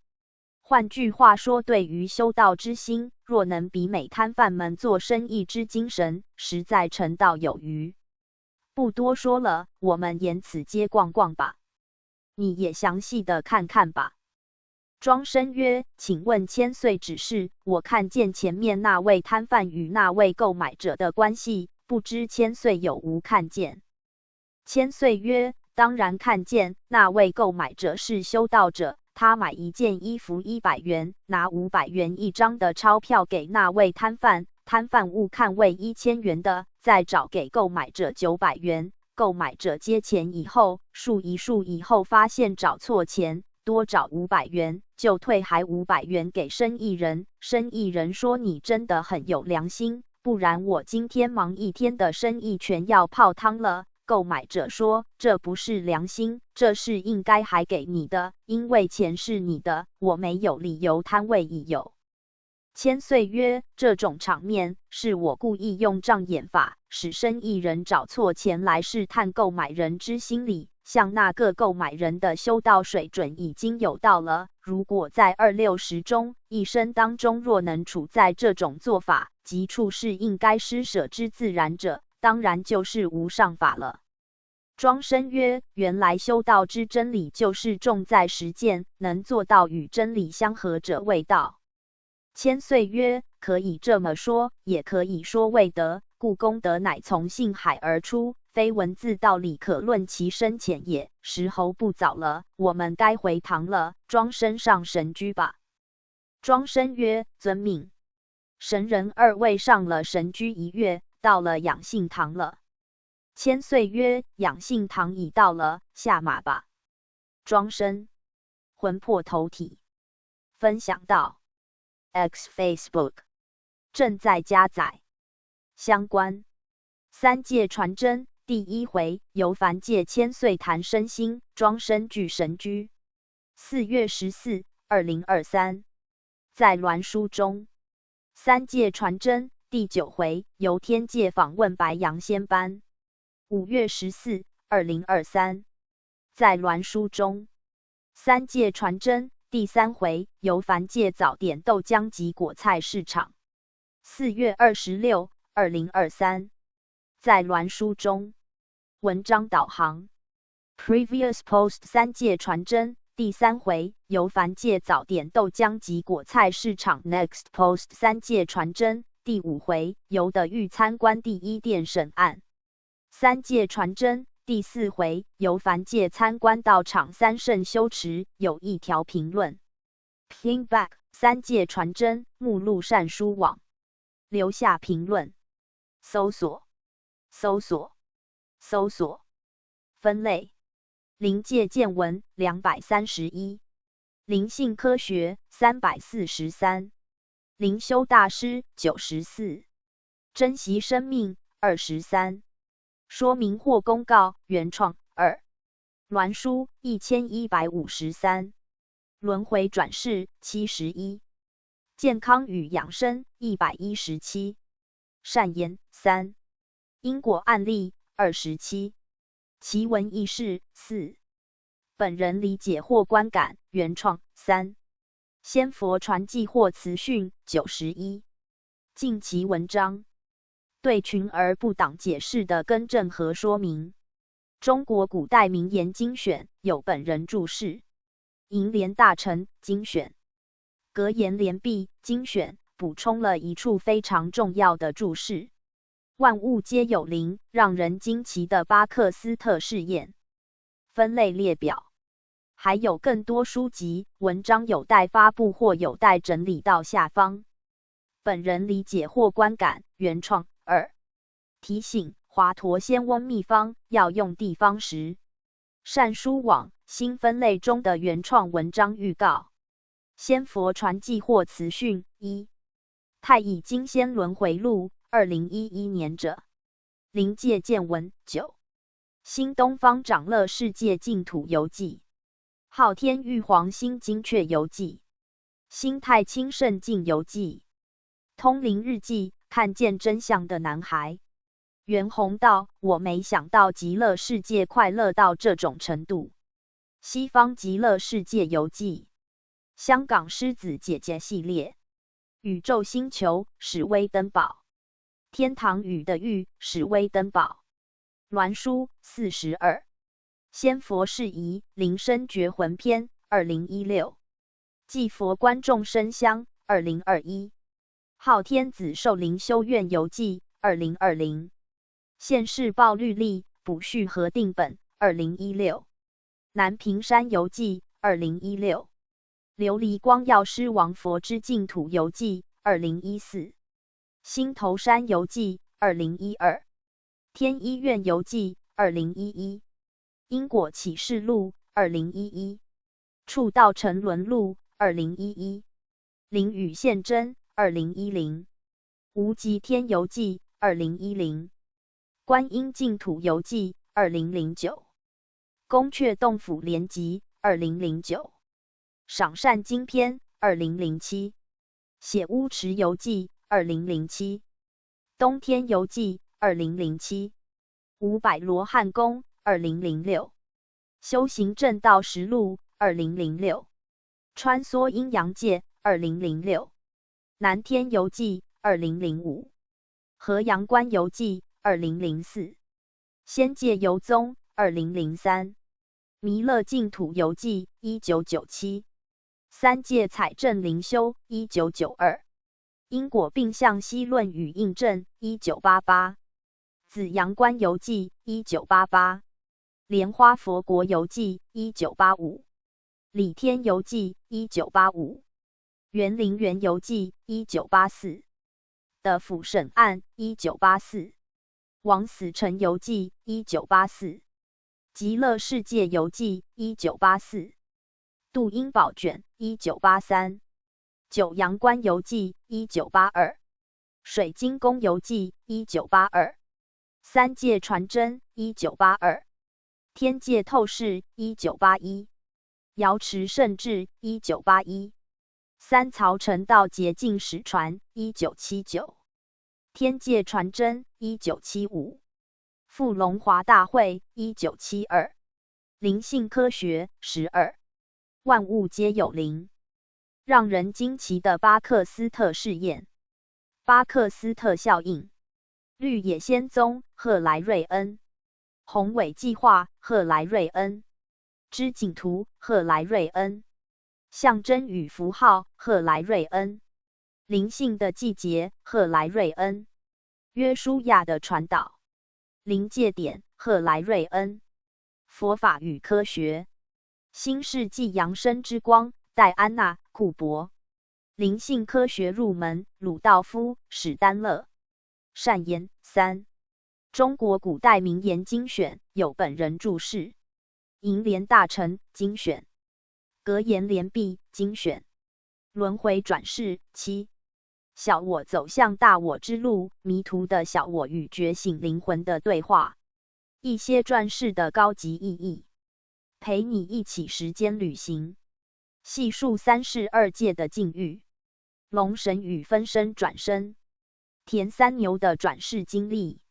换句话说，对于修道之心，若能比美摊贩们做生意之精神，实在成道有余。不多说了，我们沿此街逛逛吧。你也详细的看看吧。庄生曰：请问千岁指示，我看见前面那位摊贩与那位购买者的关系，不知千岁有无看见？千岁曰：当然看见，那位购买者是修道者，他买一件衣服100元，拿500元一张的钞票给那位摊贩，摊贩误看为1000元的，再找给购买者900元。购买者接钱以后，数一数以后发现找错钱，多找500元，就退还500元给生意人。生意人说：你真的很有良心，不然我今天忙一天的生意全要泡汤了。购买者说：这不是良心，这是应该还给你的，因为钱是你的，我没有理由贪为己有。千岁曰：这种场面是我故意用障眼法，使生意人找错钱来试探购买人之心理。像那个购买人的修道水准已经有到了，如果在260中一生当中若能处在这种做法及处事应该施舍之自然者，当然就是无上法了。庄生曰：原来修道之真理就是重在实践，能做到与真理相合者谓道。千岁曰：可以这么说，也可以说谓德。故功德乃从性海而出，非文字道理可论其深浅也。时候不早了，我们该回堂了。庄生上神居吧。庄生曰：遵命。神人二位上了神居一跃，到了养性堂了。千岁曰：养性堂已到了，下马吧。庄生魂魄投体，分享到 X Facebook 正在加载。相关三界传真第一回，由凡界千岁谈身心，庄生具神居。4月14、2023，在鸾书中。三界传真第9回，由天界访问白羊仙班。5月14、2023，在鸾书中。三界传真第3回，由凡界早点豆浆及果菜市场。4月26、2023，在鸾书中。文章导航 Previous Post 三界传真第3回由凡界早点豆浆及果菜市场 Next Post 3界传真。第5回由的御参观第1殿审案。3界传真。第4回由凡界参观道场3圣修持，有一条评论。Pingback 3界传真目录善书网。留下评论。搜索。分类。灵界见闻231，灵性科学343，灵修大师94，珍惜生命23，说明或公告原创2，鸾书1153，轮回转世71，健康与养生117，善言3，因果案例27。奇闻异事4，本人理解或观感原创3，仙佛传记或词讯91，近期文章对群而不党解释的更正和说明。中国古代名言精选有本人注释。楹联大成精选。格言联璧精选补充了一处非常重要的注释。万物皆有灵，让人惊奇的巴克斯特试验。分类列表。还有更多书籍、文章有待发布或有待整理到下方。本人理解或观感原创2。提醒：华佗仙翁秘方要用地方时。善书网新分类中的原创文章预告。仙佛传记或词讯1。太乙金仙轮回录2011年者。灵界见闻9。新东方长乐世界净土游记。昊天玉皇新精确游记。新太清圣境游记。通灵日记，看见真相的男孩。袁弘道：我没想到极乐世界快乐到这种程度。西方极乐世界游记。香港狮子姐姐系列。宇宙星球史威登堡。天堂宇的玉史威登堡。鸾书42。仙佛事宜灵身觉魂篇2016。祭佛观众生香2021。昊天子寿灵修院游记2020。现世报律例补序核定本2016。南屏山游记2016。琉璃光药师王佛之净土游记2014。新头山游记2012。天医院游记2011。因果启示录2011。触道沉沦录2011。灵与现真2010。无极天游记2010。观音净土游记2009。宫阙洞府联集2009。赏善经篇2007。写乌池游记2007。东天游记2007。五百罗汉宫2006。修行正道实录2006。穿梭阴阳界2006。南天游记2005。河阳关游记2004。仙界游踪2003。弥勒净土游记1997。三界采证灵修1992。因果并向析论与印证1988。紫阳关游记1988。莲花佛国游记1985。礼天游记1985。园林园游记1984。的府审案1984。枉死城游记1984。极乐世界游记1984。度阴宝卷1983。九阳关游记1982。水晶宫游记1982。三界传真1982。天界透视1981。瑶池圣智1981。三曹成道捷径史传1979。天界传真1975。富龙华大会1972。灵性科学12。万物皆有灵，让人惊奇的巴克斯特试验。巴克斯特效应。绿野仙踪赫莱瑞恩。宏伟计划赫莱瑞恩。之景图赫莱瑞恩，象征与符号赫莱瑞恩，灵性的季节赫莱瑞恩，约书亚的传导，临界点赫莱瑞恩，佛法与科学，新世纪扬升之光戴安娜库珀，灵性科学入门鲁道夫史丹勒，善言3，中国古代名言精选有本人注释，楹联大成精选，格言联璧精选，轮回转世7，小我走向大我之路，迷途的小我与觉醒灵魂的对话，一些转世的高级意义，陪你一起时间旅行，细数3世2界的境遇，龙神与分身转生，田三牛的转世经历，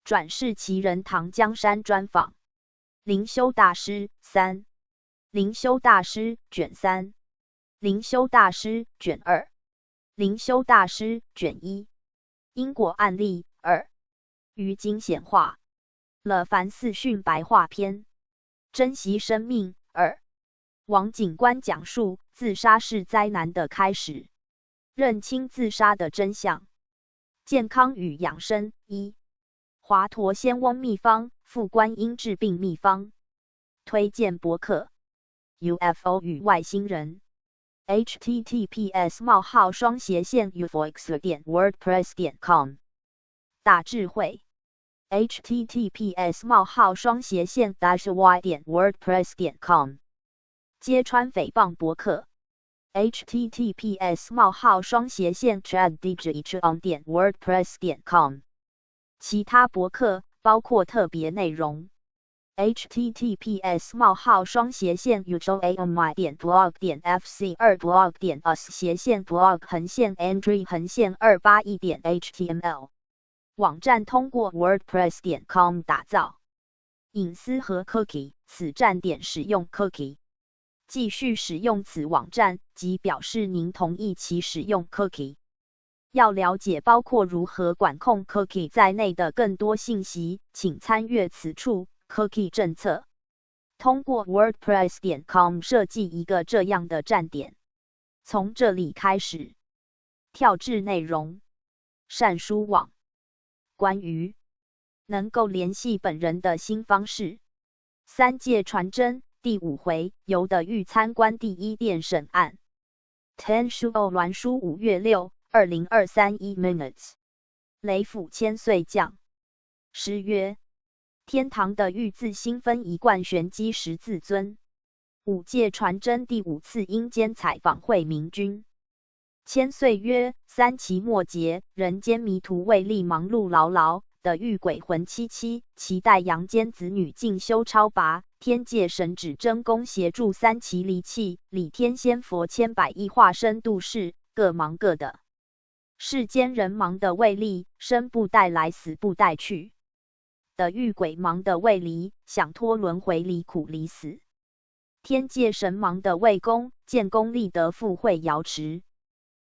转世奇人唐江山专访，灵修大师3，灵修大师卷3，灵修大师卷2，灵修大师卷1，因果案例2，于经显化了凡四训白话篇，珍惜生命2，王警官讲述自杀是灾难的开始，认清自杀的真相，健康与养生1，华佗仙翁秘方副观音治病秘方，推荐博客 UFO 与外星人 https://ufox.wordpress.com 大智慧 https://y.wordpress.com 揭穿诽谤博客 https://chaddigi.wordpress.com 其他博客包括特别内容 https://my.blog.fc2blog.us/blog/andrew_281.html 网站通过 wordpress.com 打造，隐私和 cookie 此站点使用 cookie， 继续使用此网站即表示您同意其使用 cookie。要了解包括如何管控 cookie 在内的更多信息，请参阅此处 cookie 政策。通过 wordpress.com 设计一个这样的站点，从这里开始，跳至内容，善书网。关于能够联系本人的新方式，三界传真第5回游的玉参观第1殿审案。天书鸾书5月6。2023 1 minutes， 雷府千岁将诗曰：天堂的玉字新分一贯玄机十字尊，5界传真第5次阴间采访会明君。千岁曰：三期末节，人间迷途为力忙碌劳劳的玉鬼魂戚戚，期待阳间子女进修超拔。天界神指真功协助三期离弃，礼天仙佛千百亿化身度世，各忙各的。世间人忙的为利，生不带来死不带去的玉鬼忙的为离，想脱轮回离苦离死。天界神忙的为功，建功立德富慧瑶池。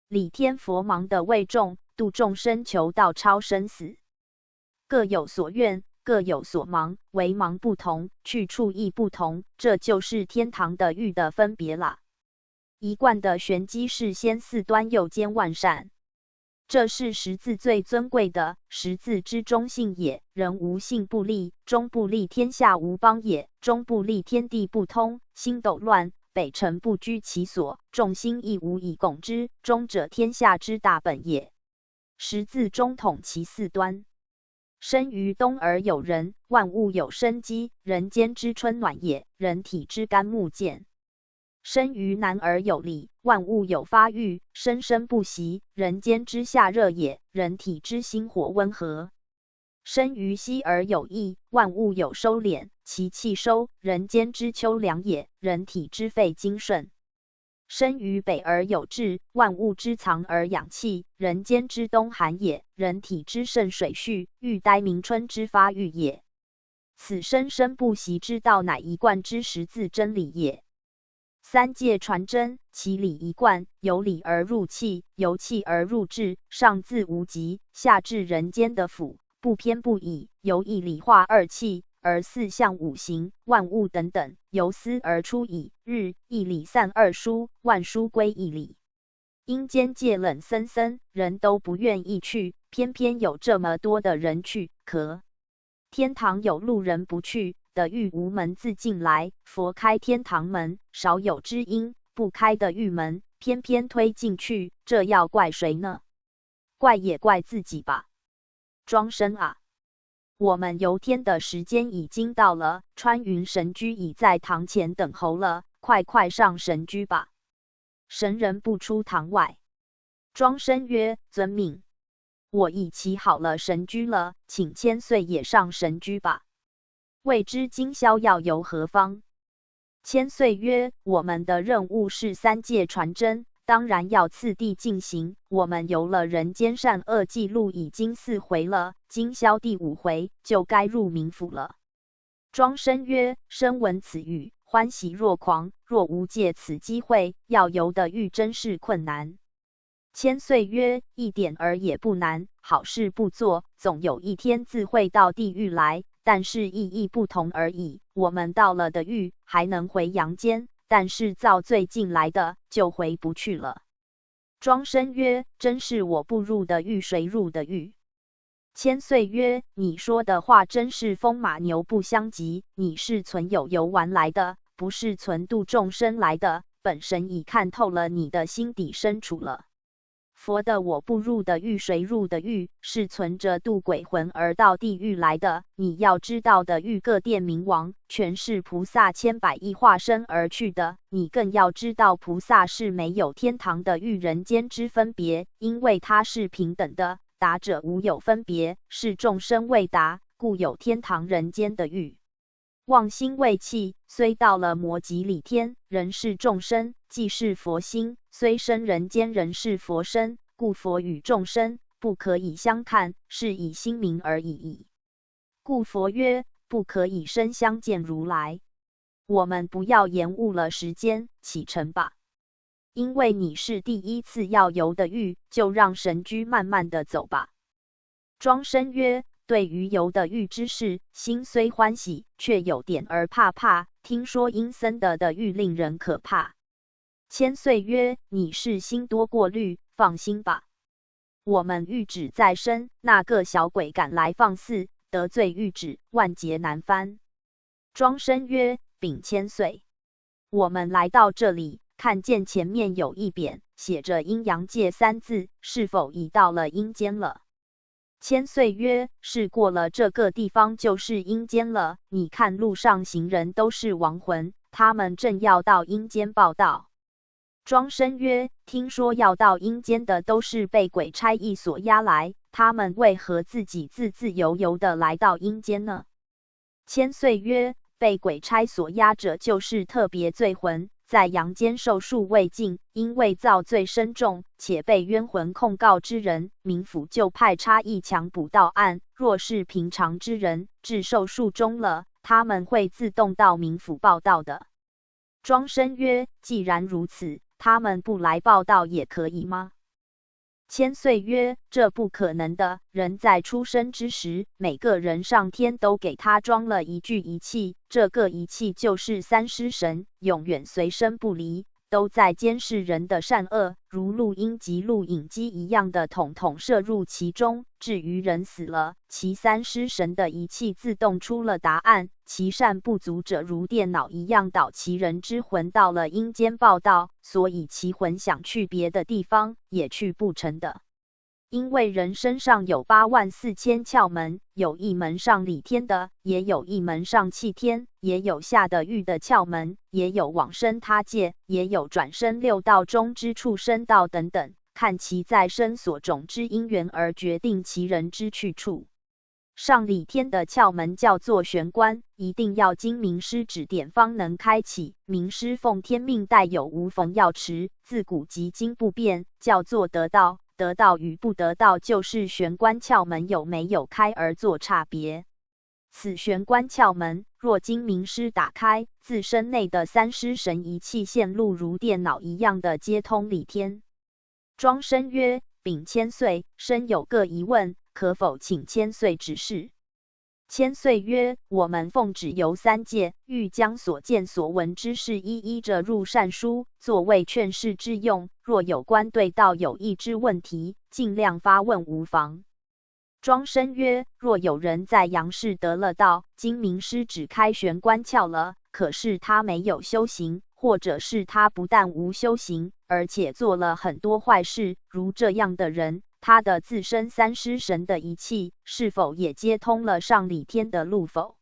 礼天佛忙的为众，度众生求道超生死。各有所愿，各有所忙，为忙不同，去处亦不同，这就是天堂的玉的分别啦。一贯的玄机是先四端右兼万善。这是十字最尊贵的，十字之中性也。人无信不立，中不立天下无邦也，中不立天地不通，星斗乱，北辰不居其所，众星亦无以共之，中者天下之大本也。十字中统其四端。生于冬而有人，万物有生机，人间之春暖也，人体之肝木健。生于南而有理，万物有发育，生生不息，人间之夏热也，人体之心火温和。生于西而有益，万物有收敛，其气收，人间之秋凉也，人体之肺精顺。生于北而有志，万物之藏而养气，人间之冬寒也，人体之盛水蓄，欲待明春之发育也。此生生不息之道，乃一贯之十字真理也。三界传真，其理一贯，由理而入气，由气而入智，上至无极，下至人间的府，不偏不倚，由义理化二气，而四象五行、万物等等，由思而出矣。日一理散二疏，万殊归一理。阴间界冷森森，人都不愿意去，偏偏有这么多的人去。可天堂有路人不去，的狱无门自进来。佛开天堂门，少有知音；不开的狱门，偏偏推进去。这要怪谁呢？怪也怪自己吧。庄生啊，我们游天的时间已经到了，穿云神驹已在堂前等候了，快快上神驹吧。神人不出堂外。庄生曰：遵命。我已骑好了神驹了，请千岁也上神驹吧。未知今宵要游何方？千岁曰：我们的任务是三界传真，当然要次第进行。我们游了人间善恶记录已经4回了，今宵第5回，就该入冥府了。庄生曰：生闻此语，欢喜若狂，若无借此机会，要游的狱真是困难。千岁曰：一点儿也不难，好事不做，总有一天自会到地狱来，但是意义不同而已。我们到了的狱，还能回阳间，但是造罪进来的，就回不去了。庄生曰：真是我不入的狱，谁入的狱？千岁曰：你说的话真是风马牛不相及，你是存有游玩来的，不是存度众生来的。本神已看透了你的心底深处了。佛的我不入的狱，谁入的狱？是存着渡鬼魂而到地狱来的。你要知道的狱各殿冥王，全是菩萨千百亿化身而去的。你更要知道，菩萨是没有天堂的狱人间之分别，因为他是平等的，达者无有分别，是众生未达，故有天堂人间的狱。妄心未弃，虽到了魔极里天，仍是众生，既是佛心，虽生人间，仍是佛身，故佛与众生不可以相看，是以心明而已矣。故佛曰：不可以身相见如来。我们不要延误了时间，启程吧。因为你是第一次要游的狱，就让神驹慢慢的走吧。庄生曰：对于游的狱之事，心虽欢喜，却有点儿怕怕。听说阴森的狱令人可怕。千岁曰：你是心多过虑，放心吧。我们谕旨在身，那个小鬼敢来放肆，得罪谕旨，万劫难翻。庄生曰：禀千岁，我们来到这里，看见前面有一匾，写着阴阳界3字，是否已到了阴间了？千岁曰：是过了这个地方就是阴间了。你看路上行人都是亡魂，他们正要到阴间报道。庄生曰：听说要到阴间的都是被鬼差役所押来，他们为何自己自由的来到阴间呢？千岁曰：被鬼差所押者就是特别罪魂，在阳间受数未尽，因为造罪深重，且被冤魂控告之人，冥府就派差役强捕到案。若是平常之人，至受数终了，他们会自动到冥府报道的。庄生曰：既然如此，他们不来报道也可以吗？千岁曰：这不可能的。人在出生之时，每个人上天都给他装了一具仪器，这个仪器就是三尸神，永远随身不离，都在监视人的善恶，如录音及录影机一样的统统摄入其中。至于人死了，其三尸神的仪器自动出了答案，其善不足者如电脑一样导其人之魂到了阴间报道，所以其魂想去别的地方也去不成的。因为人身上有84000窍门，有一门上理天的，也有一门上气天，也有下的狱的窍门，也有往生他界，也有转生6道中之畜生道等等，看其在生所种之因缘而决定其人之去处。上理天的窍门叫做玄关，一定要经冥师指点方能开启。冥师奉天命带有无缝钥匙，自古及今不变，叫做得道。得道与不得道，就是玄关窍门有没有开而做差别。此玄关窍门，若经冥师打开，自身内的三尸神仪器线路如电脑一样的接通理天。庄生曰：禀千岁，生有个疑问，可否请千岁指示？千岁曰：我们奉旨游三界，欲将所见所闻之事一一着入善书，作为劝示之用。若有关对道有益之问题，尽量发问无妨。庄生曰：若有人在阳世得了道，今明师只开玄关窍了，可是他没有修行，或者是他不但无修行，而且做了很多坏事，如这样的人，他的自身三尸神的仪器是否也接通了上理天的路否？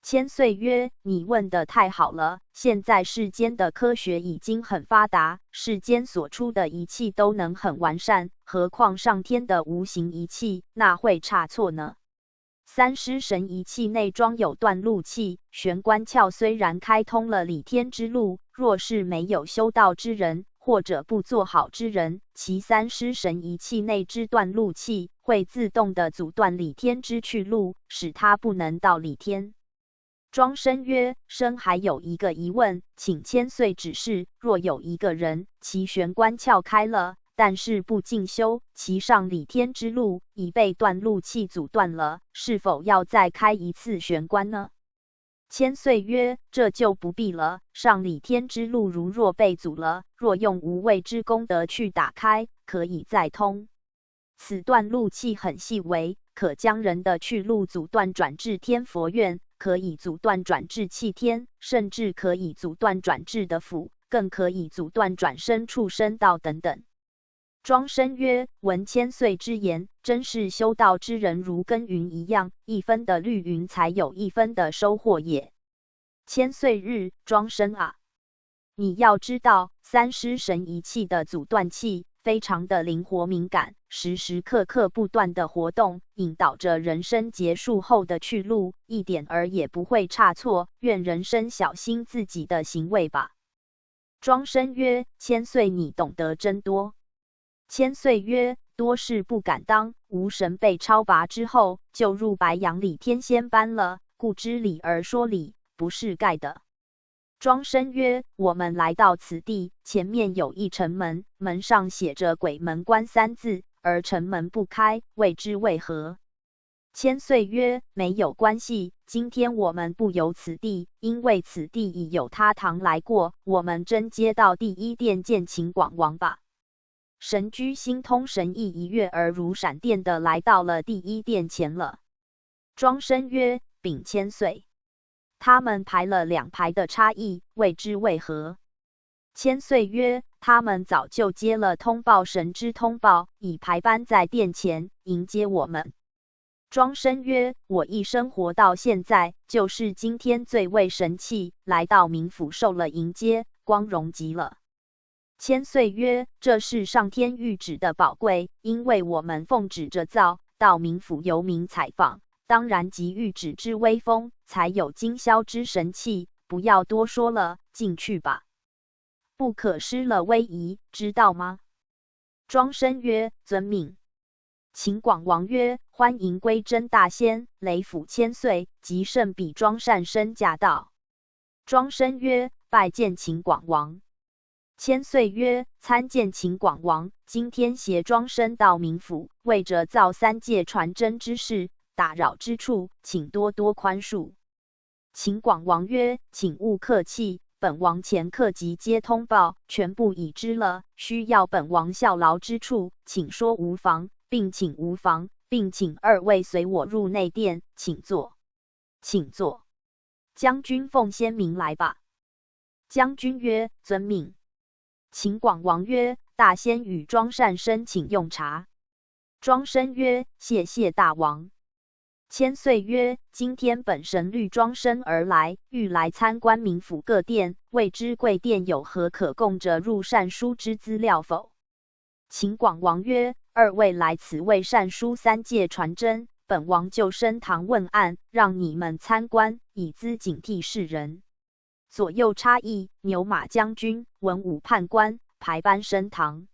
千岁曰：你问得太好了，现在世间的科学已经很发达，世间所出的仪器都能很完善，何况上天的无形仪器，那会差错呢？三尸神仪器内装有断路器，玄关窍虽然开通了理天之路，若是没有修道之人，或者不做好之人，其三尸神仪器内之断路器会自动的阻断理天之去路，使他不能到理天。庄生曰：生还有一个疑问，请千岁指示。若有一个人，其玄关窍开了，但是不进修，其上理天之路已被断路器阻断了，是否要再开一次玄关呢？千岁曰：这就不必了。上理天之路如若被阻了，若用无畏之功德去打开，可以再通。此断路器很细微，可将人的去路阻断转至天佛院，可以阻断转至气天，甚至可以阻断转至的府，更可以阻断转生畜生道等等。庄生曰：闻千岁之言，真是修道之人如耕耘一样，一分的绿云才有一分的收获也。千岁日，庄生啊，你要知道，三尸神仪器的阻断器非常的灵活敏感，时时刻刻不断的活动，引导着人生结束后的去路，一点儿也不会差错。愿人生小心自己的行为吧。庄生曰：千岁你懂得真多。千岁曰：多事不敢当，吾神被超拔之后，就入白阳理天仙班了，故知理而说理，不是盖的。庄生曰：我们来到此地，前面有一城门，门上写着鬼门关三字，而城门不开，未知为何？千岁曰：没有关系，今天我们不游此地，因为此地已有他唐来过，我们真接到第一殿见秦广王吧。神居心通神意，一跃而如闪电的来到了第一殿前了。庄生曰：禀千岁，他们排了两排的差异，未知为何？千岁曰：他们早就接了通报神之通报，已排班在殿前迎接我们。庄生曰：我一生活到现在，就是今天最为神气，来到冥府受了迎接，光荣极了。千岁曰：这是上天谕旨的宝贵，因为我们奉旨着造，到冥府游民采访，当然即谕旨之威风，才有今宵之神气。不要多说了，进去吧，不可失了威仪，知道吗？庄生曰：遵命。秦广王曰：欢迎归真大仙，雷府千岁，即圣比庄善生驾到。庄生曰：拜见秦广王。千岁曰：参见秦广王，今天携庄生到冥府，为着造三界传真之事，打扰之处，请多多宽恕。秦广王曰：请勿客气，本王前刻即接通报，全部已知了，需要本王效劳之处，请说无妨，并请二位随我入内殿，请坐。请坐。将军奉先明来吧。将军曰：遵命。秦广王曰：大仙与庄善生请用茶。庄生曰：谢谢大王。千岁曰：今天本神虑庄生而来，欲来参观冥府各殿，未知贵殿有何可供着入善书之资料否？秦广王曰：二位来此为善书三界传真，本王就升堂问案，让你们参观，以资警惕世人。左右差役、牛马将军、文武判官排班升堂。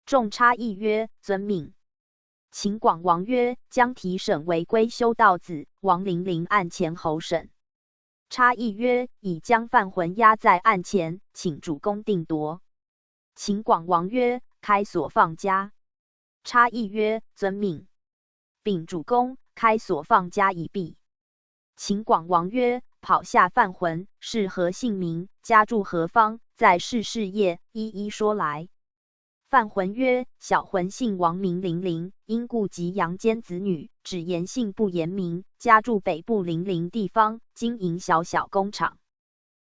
众差役曰：遵命。秦广王曰：将提审违规修道子王玲玲案前候审。差役曰：已将犯魂押在案前，请主公定夺。秦广王曰：开锁放家。差役曰：遵命。禀主公，开锁放家已毕。秦广王曰：跑下犯浑，是何姓名？家住何方？在世事业，一一说来。犯浑曰：小浑姓王，名零陵，因故及阳间子女，只言姓不言名，家住北部零陵地方，经营小小工厂。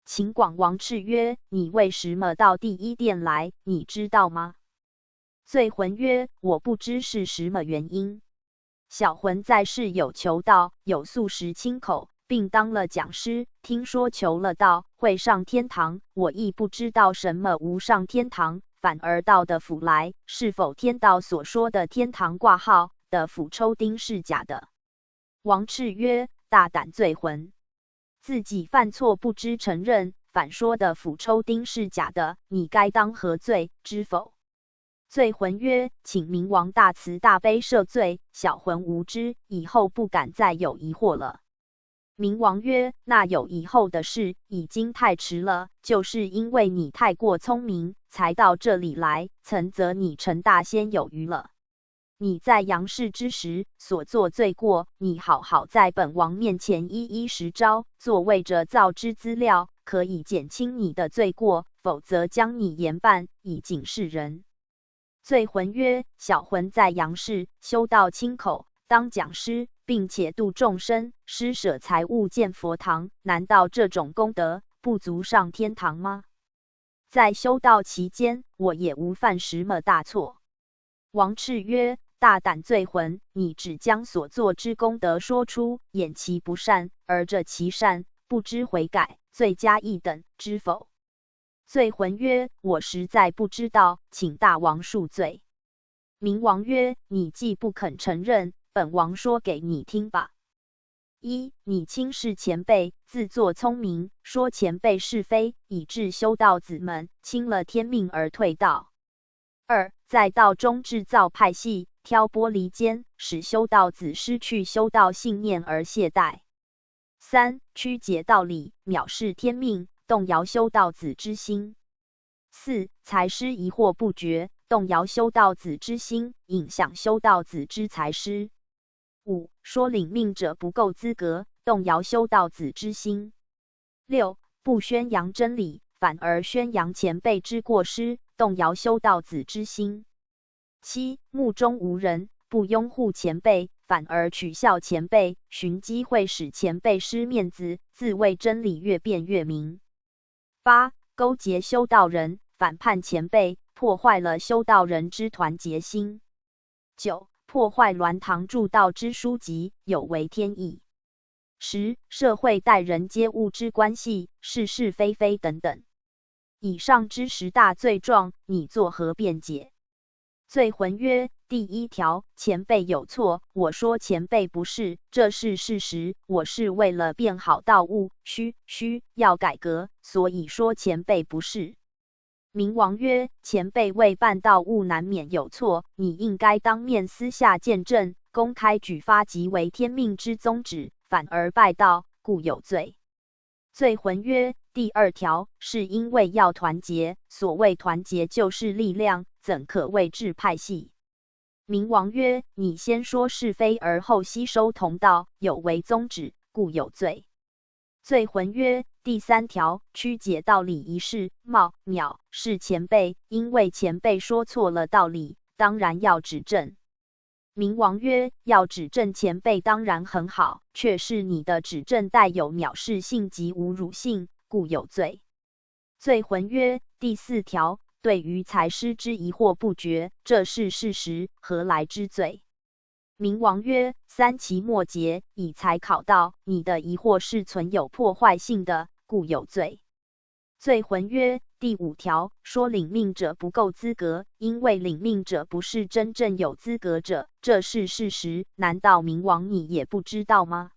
秦广王叱曰：你为什么到第一殿来？你知道吗？罪浑曰：我不知是什么原因。小浑在世有求道，有素食清口，并当了讲师。听说求了道会上天堂，我亦不知道什么无上天堂，反而到的府来，是否天道所说的天堂挂号的府抽丁是假的？王叱曰：大胆罪浑，自己犯错不知承认，反说的府抽丁是假的，你该当何罪？知否？罪浑曰：请明王大慈大悲赦罪，小浑无知，以后不敢再有疑惑了。明王曰：那有以后的事，已经太迟了，就是因为你太过聪明，才到这里来，曾责你成大仙有余了。你在杨氏之时所作罪过，你好好在本王面前一一实招，作为着造之资料，可以减轻你的罪过，否则将你严办，以警示人。罪浑曰：小浑在杨氏修道清口，当讲师，并且度众生，施舍财物建佛堂，难道这种功德不足上天堂吗？在修道期间，我也无犯什么大错。王叱曰：大胆罪浑，你只将所作之功德说出，掩其不善，而着其善，不知悔改，罪加一等，知否？罪浑曰：我实在不知道，请大王恕罪。明王曰：你既不肯承认，本王说给你听吧。一，你轻视前辈，自作聪明，说前辈是非，以致修道子们轻了天命而退道。二，在道中制造派系，挑拨离间，使修道子失去修道信念而懈怠。三，曲解道理，藐视天命，动摇修道子之心。四，才师疑惑不决，动摇修道子之心，影响修道子之才师。五，说领命者不够资格，动摇修道子之心。六，不宣扬真理，反而宣扬前辈之过失，动摇修道子之心。七，目中无人，不拥护前辈，反而取笑前辈，寻机会使前辈失面子，自谓真理越辩越明。八，勾结修道人，反叛前辈，破坏了修道人之团结心。九，破坏鸾堂助道之书籍，有违天意。十，社会待人接物之关系，是是非非等等。以上之十大罪状，你作何辩解？罪浑曰：第一条，前辈有错，我说前辈不是，这是事实，我是为了变好道务，要改革，所以说前辈不是。明王曰：前辈为办道务难免有错，你应该当面私下见证，公开举发即为天命之宗旨，反而拜道，故有罪。罪浑曰：第二条，是因为要团结，所谓团结就是力量，怎可谓治派系？明王曰：你先说是非，而后吸收同道，有违宗旨，故有罪。罪浑曰：第三条，曲解道理一事，藐视前辈，因为前辈说错了道理，当然要指正。明王曰：要指正前辈当然很好，却是你的指正带有藐视性及侮辱性，故有罪。罪浑曰：第四条，对于才师之疑惑不决，这是事实，何来之罪？明王曰：三期末节，以才考道，你的疑惑是存有破坏性的，故有罪。罪浑曰：第五条，说领命者不够资格，因为领命者不是真正有资格者，这是事实，难道明王你也不知道吗？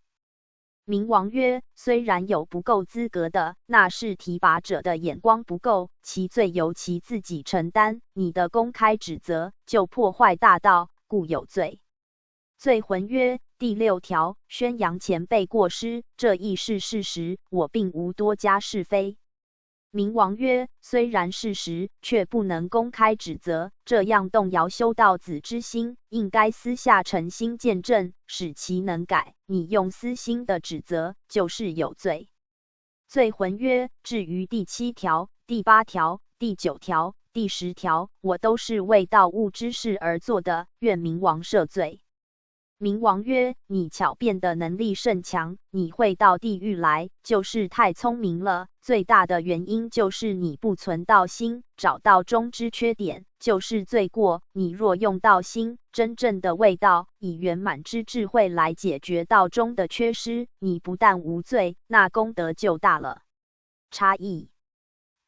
明王曰：虽然有不够资格的，那是提拔者的眼光不够，其罪由其自己承担，你的公开指责就破坏大道，故有罪。罪浑曰：第六条，宣扬前辈过失，这亦是事实，我并无多加是非。明王曰：虽然事实，却不能公开指责，这样动摇修道子之心，应该私下诚心见证，使其能改。你用私心的指责，就是有罪。罪魂曰：至于第7条、第8条、第9条、第10条，我都是为盗物之事而做的，愿明王赦罪。明王曰：你巧辩的能力甚强，你会到地狱来，就是太聪明了。最大的原因就是你不存道心，找到中之缺点，就是罪过。你若用道心，真正的为道，以圆满之智慧来解决道中的缺失，你不但无罪，那功德就大了。差异。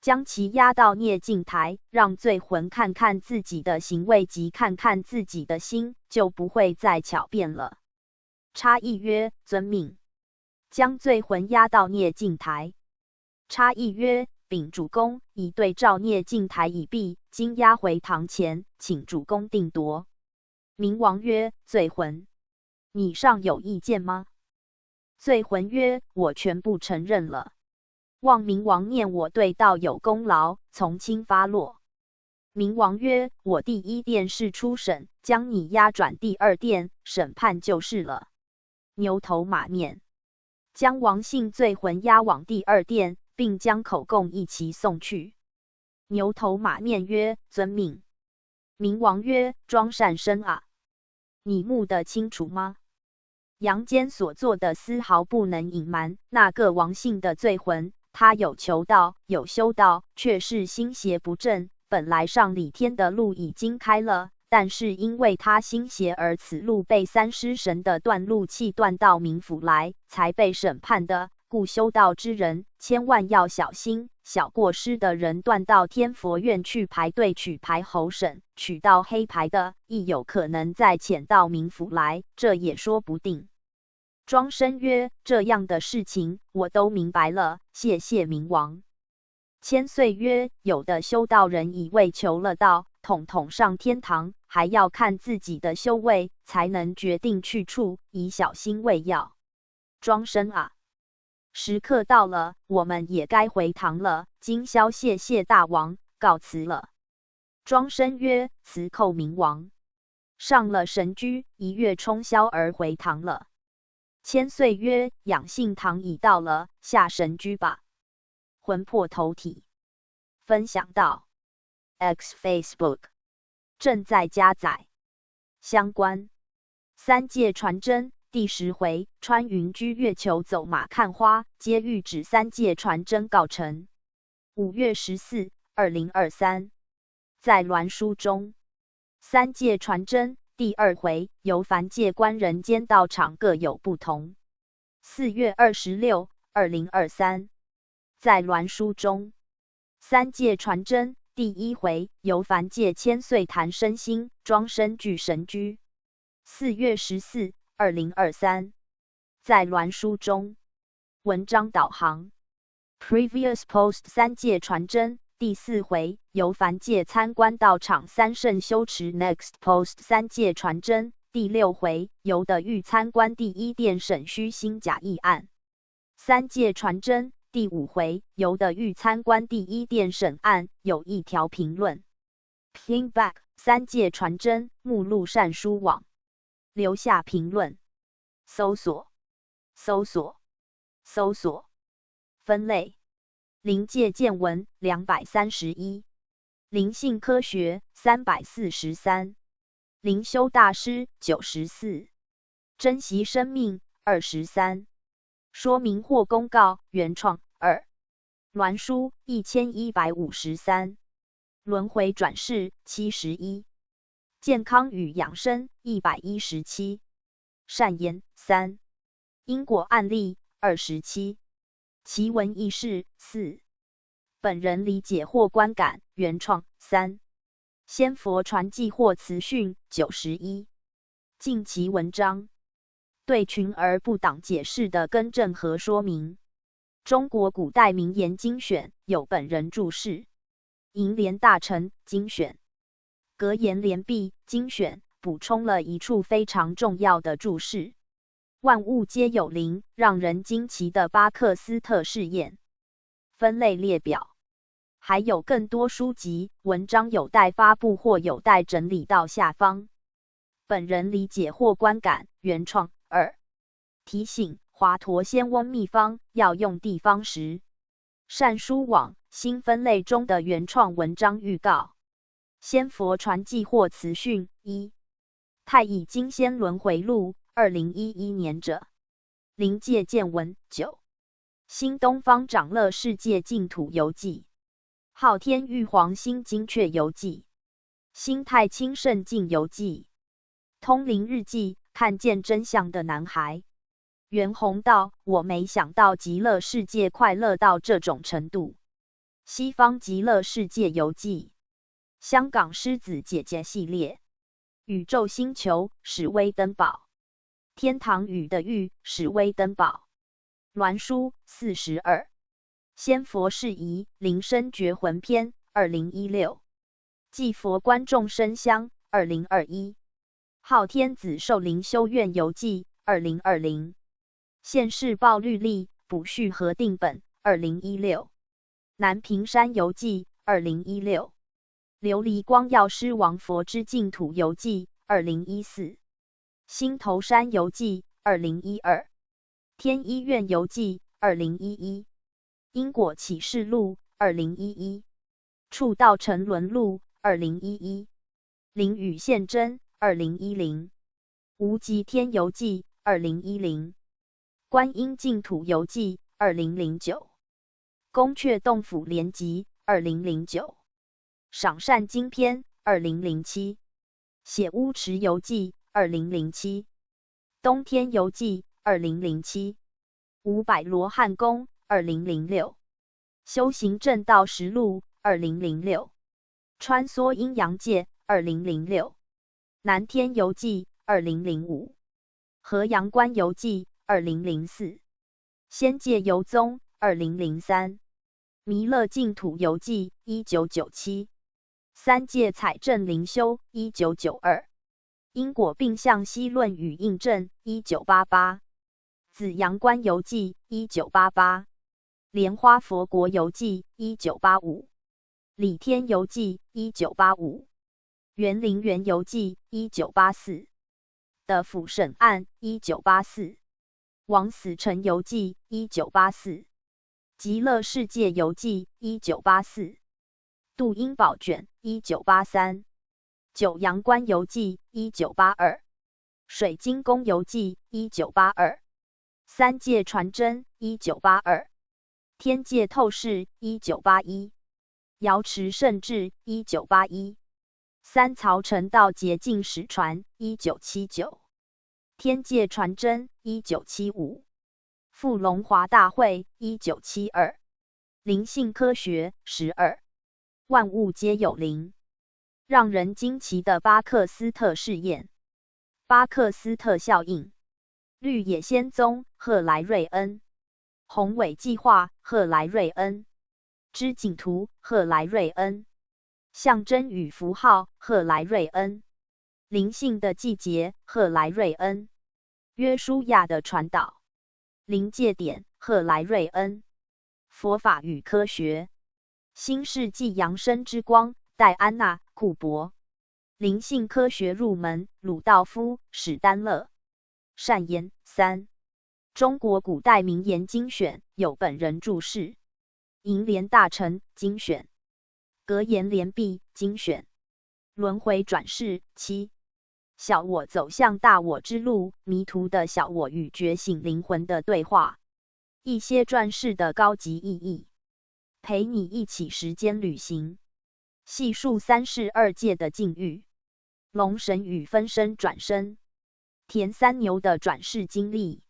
将其押到孽镜台，让罪魂看看自己的行为及看看自己的心，就不会再巧辩了。差异曰：遵命。将罪魂押到孽镜台。差异曰：禀主公，已对照孽镜台已毕，今押回堂前，请主公定夺。明王曰：罪魂，你尚有意见吗？罪魂曰：我全部承认了。望明王念我对道有功劳，从轻发落。明王曰：我第1殿是初审，将你押转第2殿审判就是了。牛头马面。将王姓罪魂押往第2殿，并将口供一齐送去。牛头马面曰：遵命。明王曰：庄善生啊，你目得清楚吗？阳间所做的丝毫不能隐瞒，那个王姓的罪魂，他有求道，有修道，却是心邪不正。本来上李天的路已经开了，但是因为他心邪，而此路被3尸神的断路器断到冥府来，才被审判的。故修道之人千万要小心，小过失的人断到天佛院去排队取牌候审，取到黑牌的，亦有可能再潜到冥府来，这也说不定。庄生曰：这样的事情我都明白了，谢谢明王。千岁曰：有的修道人以为求了道，统统上天堂，还要看自己的修为，才能决定去处，以小心为要。庄生啊，时刻到了，我们也该回堂了。今宵谢谢大王，告辞了。庄生曰：辞叩明王。上了神居，1月冲霄而回堂了。千岁曰：养性堂已到了，下神居吧。魂魄投体。分享到 X Facebook 正在加载。相关三界传真第10回，穿云居月球走马看花，皆欲指三界传真告成。5月14、2023。在鸾书中，三界传真第2回，由凡界观人间道场各有不同。4月26、2023。在鸾书中，三界传真第1回，由凡界千岁坛身心庄生具神居。4月14、2023。在鸾书中，文章导航 Previous Post 三界传真第4回，由凡界参观道场三圣修持 Next Post 三界传真第6回，由的欲参观第1殿审虚心假意案。三界传真第5回，由的欲参观第1殿审案，有一条评论 Pingback 三界传真目录善书网，留下评论。搜索分类灵界见闻231，灵性科学343，灵修大师94，珍惜生命23，说明或公告原创2，鸾书1153，轮回转世71，健康与养生117，善言3，因果案例27，奇闻异事4，本人理解或观感原创3，仙佛传记或词训91，近期文章对群而不党解释的更正和说明。中国古代名言精选有本人注释。楹联大成精选。格言联璧精选补充了一处非常重要的注释。万物皆有灵，让人惊奇的巴克斯特试验。分类列表还有更多书籍、文章有待发布或有待整理到下方。本人理解或观感，原创。2. 提醒：华佗仙翁秘方要用地方时。善书网新分类中的原创文章预告。仙佛传记或词讯。1. 太乙金仙轮回录2011年者。灵界见闻。9. 新东方长乐世界净土游记。昊天玉皇新精确游记。新太清圣境游记。通灵日记，看见真相的男孩。袁弘道：我没想到极乐世界快乐到这种程度。西方极乐世界游记。香港狮子姐姐系列。宇宙星球，史威登堡。天堂宇的宇，史威登堡。鸾书42。仙佛事宜，灵身觉魂篇2016。祭佛观众生香2021。昊天子寿灵修院游记2020。县市报律例补序核定本2016。南屏山游记2016。琉璃光药师王佛之净土游记2014。新头山游记2012。天医院游记2011。因果启示录2011。触道沉沦录2011。灵雨现真2010。无极天游记2010。观音净土游记2009。宫阙洞府联集2009。赏善经篇2007。写乌池游记2007。东天游记2007。五百罗汉宫2006。修行正道实录2006。穿梭阴阳界2006。南天游记2005。河阳关游记2004。仙界游踪2003。弥勒净土游记1997。三界采证灵修1992。因果并向析论与印证1988。紫阳关游记1988。莲花佛国游记1985。礼天游记1985。园林园游记1984。的府审案1984。枉死城游记1984。极乐世界游记1984。杜英宝卷1983。九阳关游记1982。水晶宫游记1982。三界传真1982。天界透视1981。瑶池圣智1981。三曹成道捷径史传1979。天界传真1975。富龙华大会1972。灵性科学12。万物皆有灵。让人惊奇的巴克斯特试验。巴克斯特效应。绿野仙踪赫莱瑞恩。宏伟计划赫莱瑞恩。织锦图赫莱瑞恩。象征与符号赫莱瑞恩。灵性的季节赫莱瑞恩。约书亚的传导。临界点赫莱瑞恩。佛法与科学。新世纪扬升之光戴安娜库珀。灵性科学入门鲁道夫史丹勒。善言3。中国古代名言精选有本人注释。银莲大臣精选。格言联璧精选。轮回转世7。小我走向大我之路，迷途的小我与觉醒灵魂的对话。一些转世的高级意义。陪你一起时间旅行。细数三世二界的境遇。龙神与分身转生。田三牛的转世经历。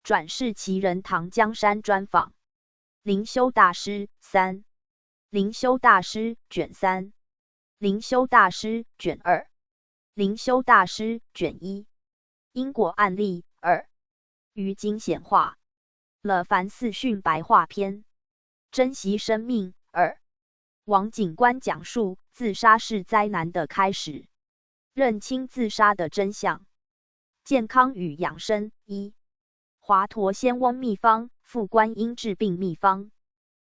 转世奇人唐江山专访。灵修大师3。灵修大师卷3。灵修大师卷2。灵修大师卷1。因果案例2。于经显化。了凡四训白话篇。珍惜生命2。王警官讲述自杀是灾难的开始。认清自杀的真相。健康与养生1。华佗仙翁秘方，副观音治病秘方。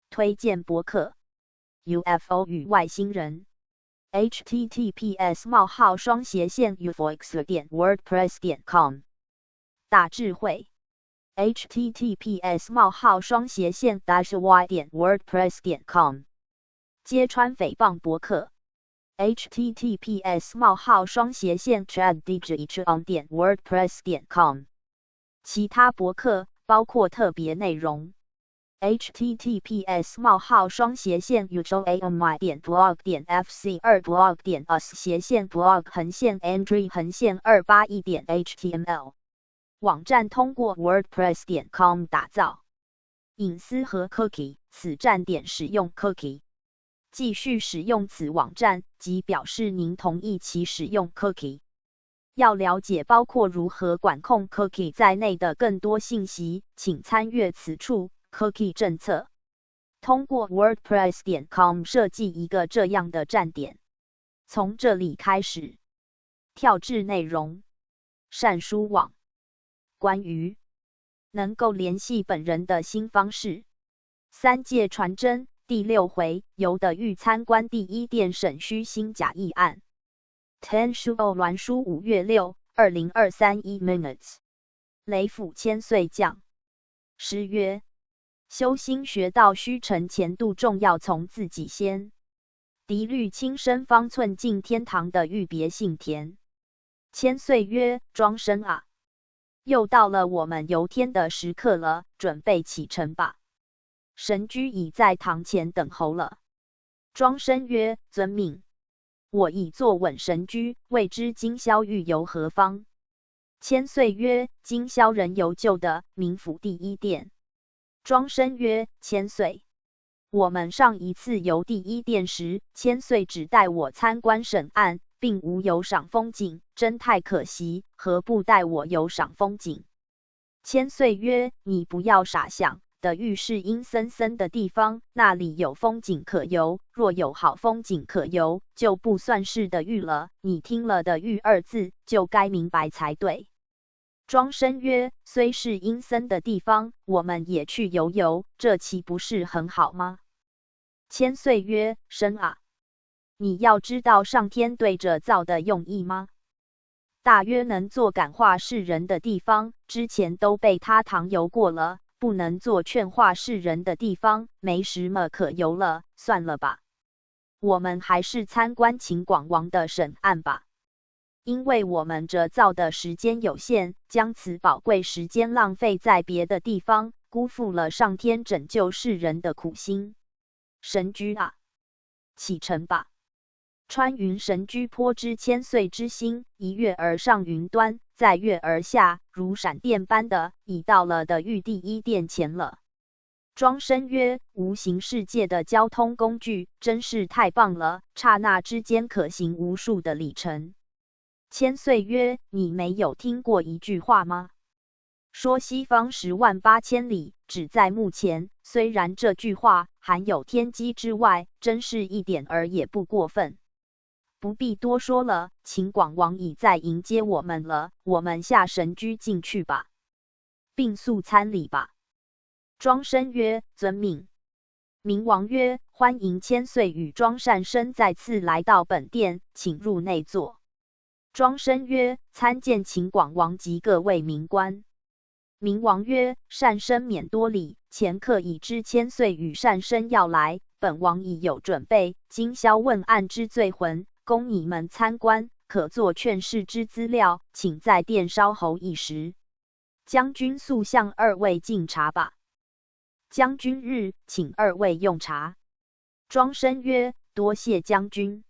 推荐博客。UFO 与外星人。https://ufox.wordpress.com 大智慧。https://y.wordpress.com 揭穿诽谤博客。https://chaddigit.wordpress.com 其他博客包括特别内容。https://uami.blog.fc2blog.android_281.html 网站通过 wordpress.com 打造。隐私和 cookie 此站点使用 cookie。继续使用此网站，即表示您同意其使用 cookie。要了解包括如何管控 cookie 在内的更多信息，请参阅此处 cookie 政策。通过 wordpress.com 设计一个这样的站点。从这里开始，跳至内容。善书网。关于能够联系本人的新方式。三界传真。第6回，游的狱参观第一殿审虚心假意案。Ten Shu O 栾书5月6、2023 1 minutes。雷府千岁将。诗曰：修心学道须诚前度重要从自己先。涤虑轻身方寸进天堂的欲别性田。千岁曰：庄生啊，又到了我们游天的时刻了，准备启程吧。神居已在堂前等候了。庄生曰：遵命。我已坐稳神居，未知今宵欲游何方？千岁曰：今宵人游旧的冥府第一殿。庄生曰：千岁，我们上一次游第一殿时，千岁只带我参观审案，并无游赏风景，真太可惜，何不带我游赏风景？千岁曰：你不要傻想。的狱是阴森森的地方，那里有风景可游，若有好风景可游，就不算是的狱了。你听了的狱二字，就该明白才对。庄生曰：虽是阴森的地方，我们也去游游，这岂不是很好吗？千岁曰：生啊，你要知道上天对着造的用意吗？大约能做感化世人的地方，之前都被他搪游过了。不能做劝化世人的地方，没什么可游了，算了吧。我们还是参观秦广王的审案吧。因为我们这造的时间有限，将此宝贵时间浪费在别的地方，辜负了上天拯救世人的苦心。神居啊，启程吧。穿云神居颇知千岁之心，一跃而上云端，再跃而下，如闪电般的已到了的狱第一殿前了。庄生曰：无形世界的交通工具真是太棒了，刹那之间可行无数的里程。千岁曰：你没有听过一句话吗？说西方10万8千里，只在目前。虽然这句话含有天机之外，真是一点儿也不过分。不必多说了，秦广王已在迎接我们了，我们下神居进去吧，并速参礼吧。庄生曰：遵命。明王曰：欢迎千岁与庄善生再次来到本殿，请入内坐。庄生曰：参见秦广王及各位明官。明王曰：善生免多礼，前客已知千岁与善生要来，本王已有准备，今宵问案之罪魂，供你们参观，可作劝世之资料，请在殿稍候一时。将军速向二位敬茶吧。将军日，请二位用茶。庄生曰：多谢将军。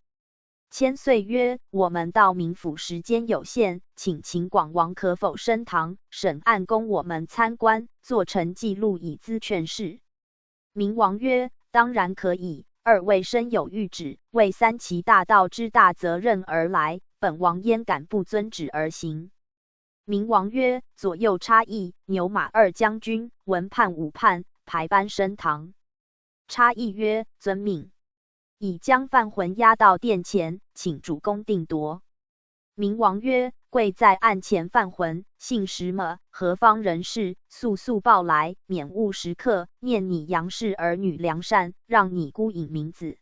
千岁曰：我们到冥府时间有限，请秦广王可否升堂审案，供我们参观，做成记录以资劝世。明王曰：当然可以。二位身有谕旨，为三齐大道之大责任而来，本王焉敢不遵旨而行？明王曰：左右差役、牛马2将军、文判5判，排班升堂。差役曰：遵命。已将犯魂押到殿前，请主公定夺。明王曰：贵在案前犯魂，姓什么？何方人士？速速报来，免误时刻。念你杨氏儿女良善，让你孤隐名字。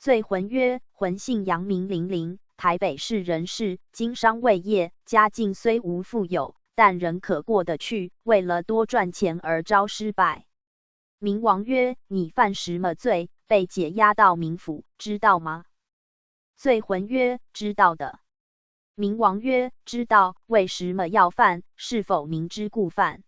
罪浑曰：浑姓杨，名玲玲，台北市人士，经商为业，家境虽无富有，但仍可过得去，为了多赚钱而招失败。明王曰：你犯什么罪，被解押到冥府，知道吗？罪浑曰：知道的。明王曰：知道，为什么要犯？是否明知故犯？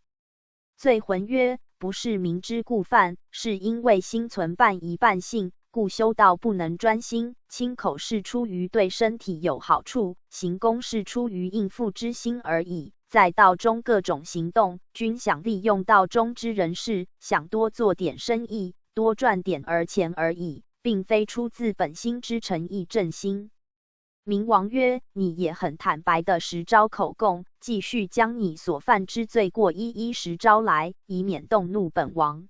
罪浑曰：不是明知故犯，是因为心存半疑半信，故修道不能专心。亲口是出于对身体有好处，行功是出于应付之心而已。在道中各种行动，均想利用道中之人士，想多做点生意，多赚点钱而已，并非出自本心之诚意正心。明王曰：你也很坦白的实招口供，继续将你所犯之罪过一一实招来，以免动怒本王。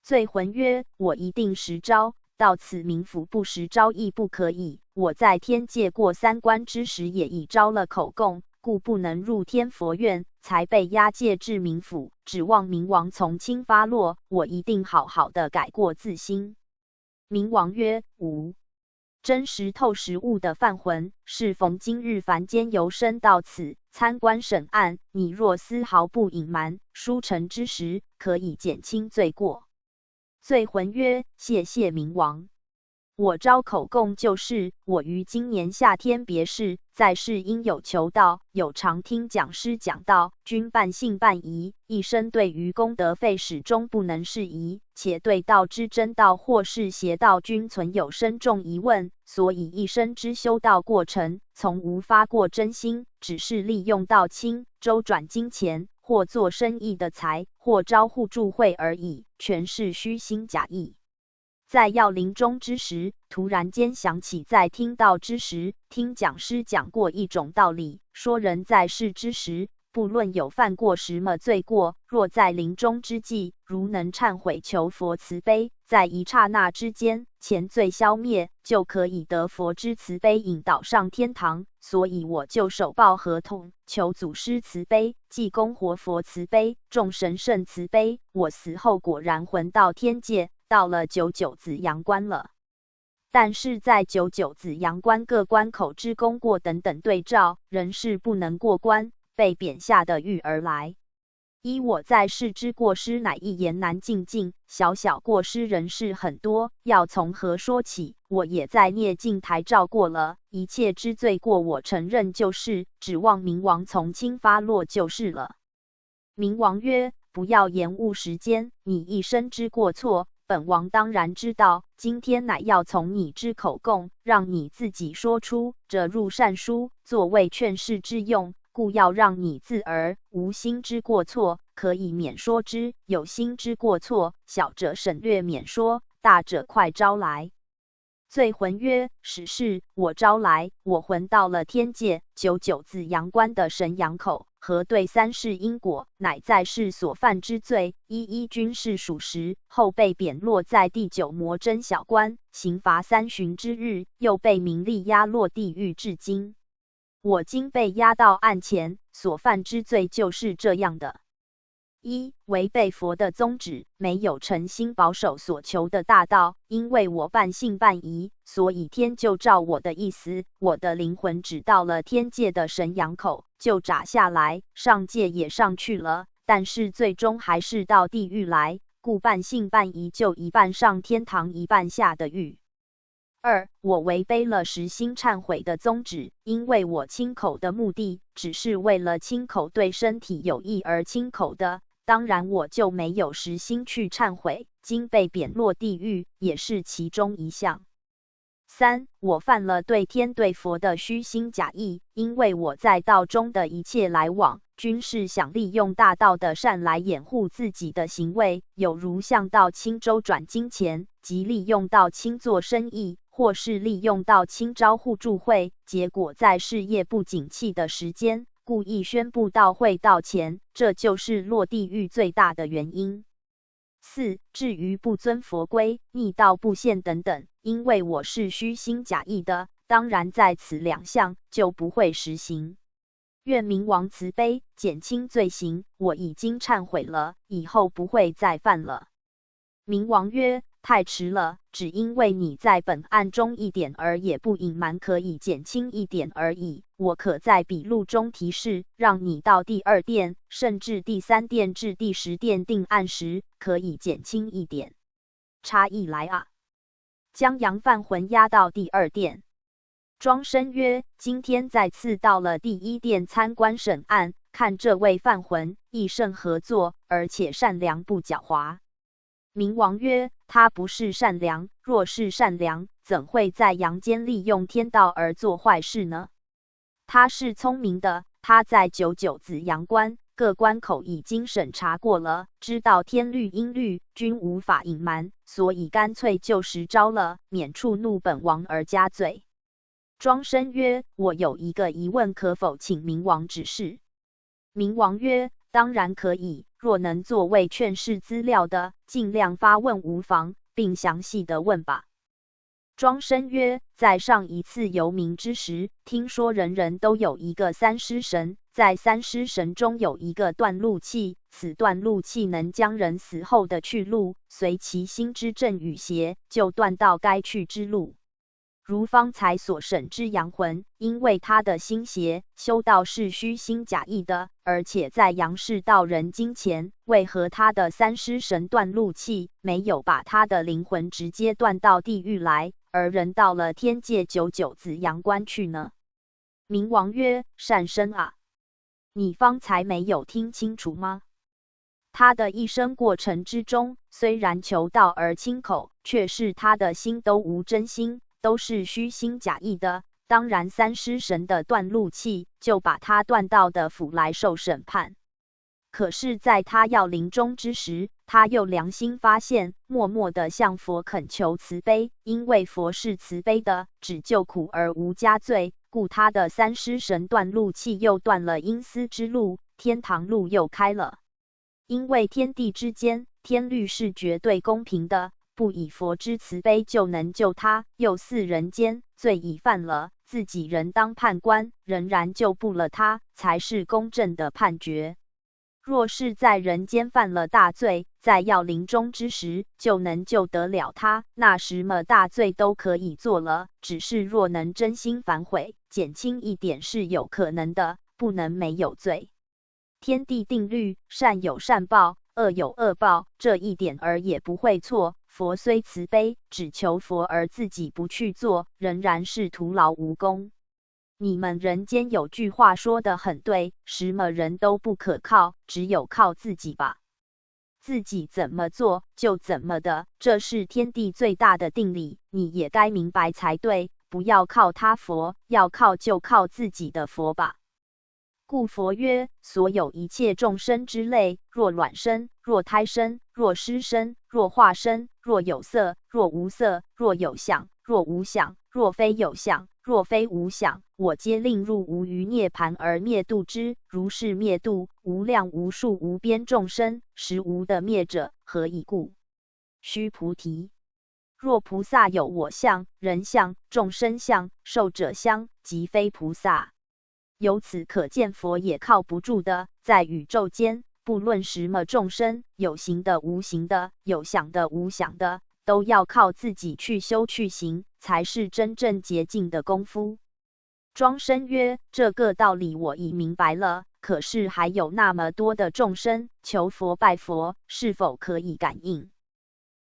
罪浑曰：我一定实招，到此冥府不实招亦不可以。我在天界过3关之时也已招了口供，故不能入天佛院，才被押解至冥府，指望冥王从轻发落，我一定好好的改过自新。冥王曰：吾真实透实物的犯浑，是逢今日凡间由生到此参观审案，你若丝毫不隐瞒，书成之时，可以减轻罪过。罪浑曰：谢谢冥王。我招口供就是，我于今年夏天别世，在世因有求道，有常听讲师讲道，均半信半疑，一生对于功德费始终不能释疑，且对道之真道或是邪道均存有深重疑问，所以一生之修道过程，从无发过真心，只是利用道亲，周转金钱，或做生意的财，或招互助会而已，全是虚心假意。在要临终之时，突然间想起在听道之时，听讲师讲过一种道理，说人在世之时，不论有犯过什么罪过，若在临终之际，如能忏悔求佛慈悲，在一刹那之间，前罪消灭，就可以得佛之慈悲引导上天堂。所以我就手抱合同，求祖师慈悲，济公活佛慈悲，众神圣慈悲，我死后果然魂到天界，到了99子阳关了。但是在99子阳关各关口之功过等等对照，仍是不能过关，被贬下的狱而来。依我在世之过失，乃一言难尽尽，小小过失仍是很多，要从何说起？我也在孽镜台照过了，一切之罪过我承认就是，指望冥王从轻发落就是了。冥王曰：不要延误时间，你一生之过错，本王当然知道，今天乃要从你之口供，让你自己说出，这入善书，作为劝示之用，故要让你自儿无心之过错，可以免说之；有心之过错，小者省略免说，大者快招来。罪浑曰：实是，我招来。我魂到了天界99子阳关的神阳口，核对3世因果，乃在世所犯之罪，一一均是属实。后被贬落在第9魔真小关，刑罚3旬之日，又被明力压落地狱至今。我今被押到案前，所犯之罪就是这样的。1. 违背佛的宗旨，没有诚心保守所求的大道，因为我半信半疑，所以天就照我的意思，我的灵魂只到了天界的神阳口，就炸下来，上界也上去了，但是最终还是到地狱来，故半信半疑，就一半上天堂，一半下的狱。2. 我违背了实心忏悔的宗旨，因为我亲口的目的只是为了亲口对身体有益而亲口的，当然我就没有实心去忏悔，今被贬落地狱也是其中一项。3. 我犯了对天对佛的虚心假意，因为我在道中的一切来往，均是想利用大道的善来掩护自己的行为，有如向道亲周转金钱，即利用道亲做生意，或是利用道亲招互助会，结果在事业不景气的时间，故意宣布道会道钱，这就是落地狱最大的原因。4. 至于不遵佛规、逆道不宪等等，因为我是虚心假意的，当然在此2项就不会实行。愿冥王慈悲，减轻罪行，我已经忏悔了，以后不会再犯了。冥王曰：太迟了，只因为你在本案中一点儿也不隐瞒，可以减轻一点而已。我可在笔录中提示，让你到第2殿，甚至第3殿至第10殿定案时，可以减轻一点。差异来啊！将杨犯魂押到第2殿。庄生曰：今天再次到了第1殿参观审案，看这位犯魂亦甚合作，而且善良不狡猾。明王曰：他不是善良，若是善良，怎会在阳间利用天道而做坏事呢？他是聪明的，他在99子阳关各关口已经审查过了，知道天律阴律均无法隐瞒，所以干脆就实招了，免触怒本王而加罪。庄生曰：我有一个疑问，可否请明王指示？明王曰：当然可以，若能作为劝世资料的，尽量发问无妨，并详细的问吧。庄生曰：在上一次游冥之时，听说人人都有一个三尸神，在三尸神中有一个断路器，此断路器能将人死后的去路随其心之正与邪，就断到该去之路。如方才所审之阳魂，因为他的心邪，修道是虚心假意的，而且在阳世到人金前，为何他的三尸神断路器没有把他的灵魂直接断到地狱来，而人到了天界99子阳关去呢？明王曰：善生啊，你方才没有听清楚吗？他的一生过程之中，虽然求道而亲口，却是他的心都无真心，都是虚心假意的。当然三尸神的断路器就把他断到的府来受审判。可是在他要临终之时，他又良心发现，默默地向佛恳求慈悲，因为佛是慈悲的，只救苦而无加罪，故他的三尸神断路器又断了阴司之路，天堂路又开了。因为天地之间，天律是绝对公平的，不以佛之慈悲就能救他，又似人间罪已犯了，自己人当判官，仍然救不了他，才是公正的判决。若是在人间犯了大罪，在要临终之时就能救得了他，那什么大罪都可以做了，只是若能真心反悔，减轻一点是有可能的，不能没有罪。天地定律，善有善报，恶有恶报，这一点儿也不会错。佛虽慈悲，只求佛而自己不去做，仍然是徒劳无功。你们人间有句话说得很对，什么人都不可靠，只有靠自己吧。自己怎么做就怎么的，这是天地最大的定理，你也该明白才对，不要靠他佛，要靠就靠自己的佛吧。故佛曰：所有一切众生之类，若卵生，若胎生，若湿生，若化生，若有色，若无色，若有想，若无想，若非有想，若非无想，我皆令入无余涅槃而灭度之。如是灭度无量无数无边众生，实无的灭者，何以故？须菩提，若菩萨有我相、人相、众生相、寿者相，即非菩萨。由此可见，佛也靠不住的，在宇宙间，不论什么众生，有形的、无形的，有想的、无想的，都要靠自己去修去行，才是真正洁净的功夫。庄生曰：这个道理我已明白了，可是还有那么多的众生求佛拜佛，是否可以感应？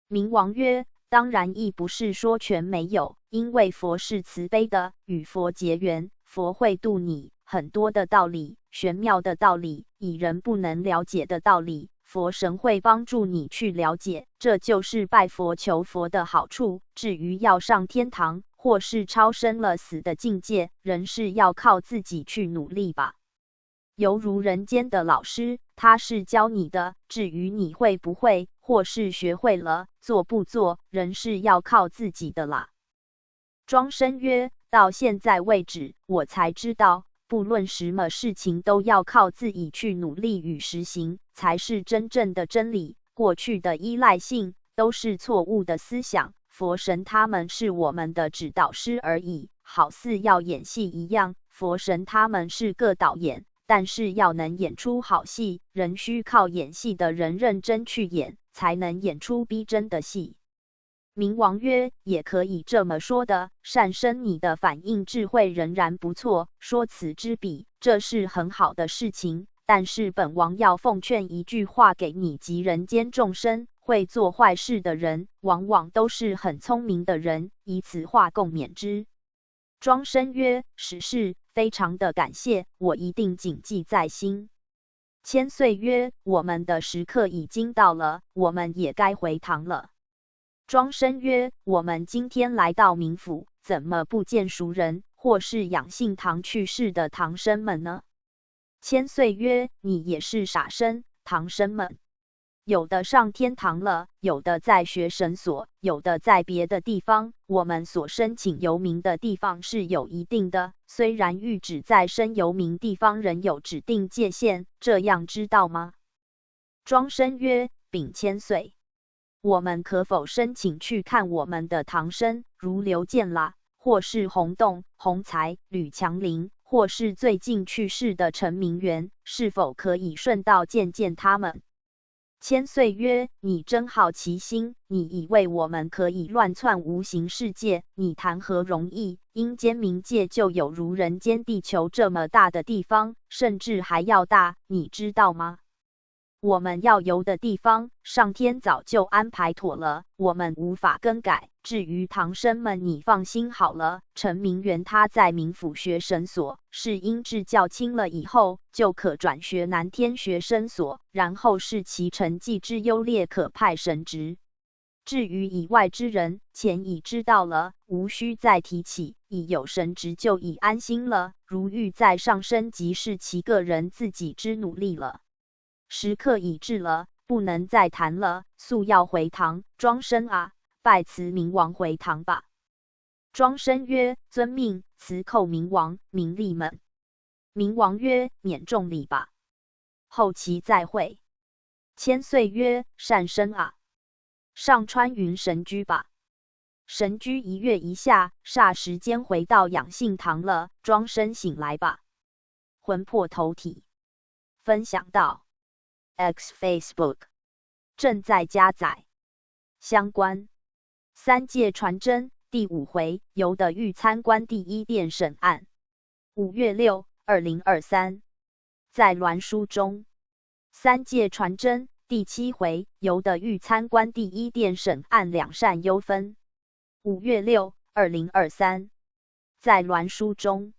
明王曰：当然亦不是说全没有，因为佛是慈悲的，与佛结缘，佛会度你。很多的道理，玄妙的道理，以人不能了解的道理，佛神会帮助你去了解，这就是拜佛求佛的好处。至于要上天堂，或是超生了死的境界，仍是要靠自己去努力吧。犹如人间的老师，他是教你的，至于你会不会，或是学会了，做不做，仍是要靠自己的啦。庄生曰：到现在为止，我才知道，不论什么事情都要靠自己去努力与实行，才是真正的真理。过去的依赖性都是错误的思想，佛神他们是我们的指导师而已，好似要演戏一样，佛神他们是个导演，但是要能演出好戏，仍需靠演戏的人认真去演，才能演出逼真的戏。明王曰：也可以这么说的，善生你的反应智慧仍然不错，说辞之笔，这是很好的事情。但是本王要奉劝一句话给你及人间众生，会做坏事的人，往往都是很聪明的人，以此话共勉之。庄生曰：实是，非常的感谢，我一定谨记在心。千岁曰：我们的时刻已经到了，我们也该回堂了。庄生曰：我们今天来到冥府，怎么不见熟人，或是养性堂去世的堂生们呢？千岁曰：你也是傻生，堂生们有的上天堂了，有的在学神所，有的在别的地方。我们所申请游民的地方是有一定的，虽然谕旨在申游民地方仍有指定界限，这样知道吗？庄生曰：禀千岁，我们可否申请去看我们的堂生，如刘建啦，或是洪栋、洪才、吕强林，或是最近去世的陈明元，是否可以顺道见见他们？千岁曰：你真好奇心，你以为我们可以乱窜无形世界？你谈何容易？阴间冥界就有如人间地球这么大的地方，甚至还要大，你知道吗？我们要游的地方，上天早就安排妥了，我们无法更改。至于堂生们，你放心好了。陈明元他在冥府学神所，是因制教清了以后，就可转学南天学生所，然后是其成绩之优劣，可派神职。至于以外之人，前已知道了，无需再提起。已有神职，就已安心了。如欲再上升，即是其个人自己之努力了。时刻已至了，不能再谈了，速要回堂。庄生啊，拜辞明王回堂吧。庄生曰：遵命，辞叩明王、明吏们。明王曰：免重礼吧，后期再会。千岁曰：善生啊，上穿云神居吧。神居一跃一下，霎时间回到养性堂了。庄生醒来吧，魂魄投体。分享到X Facebook 正在加载相关三界传真第5回游的狱参观第1殿审案5月6、2023在栾书中三界传真第7回游的狱参观第1殿审案两善忧分5月6、2023在栾书中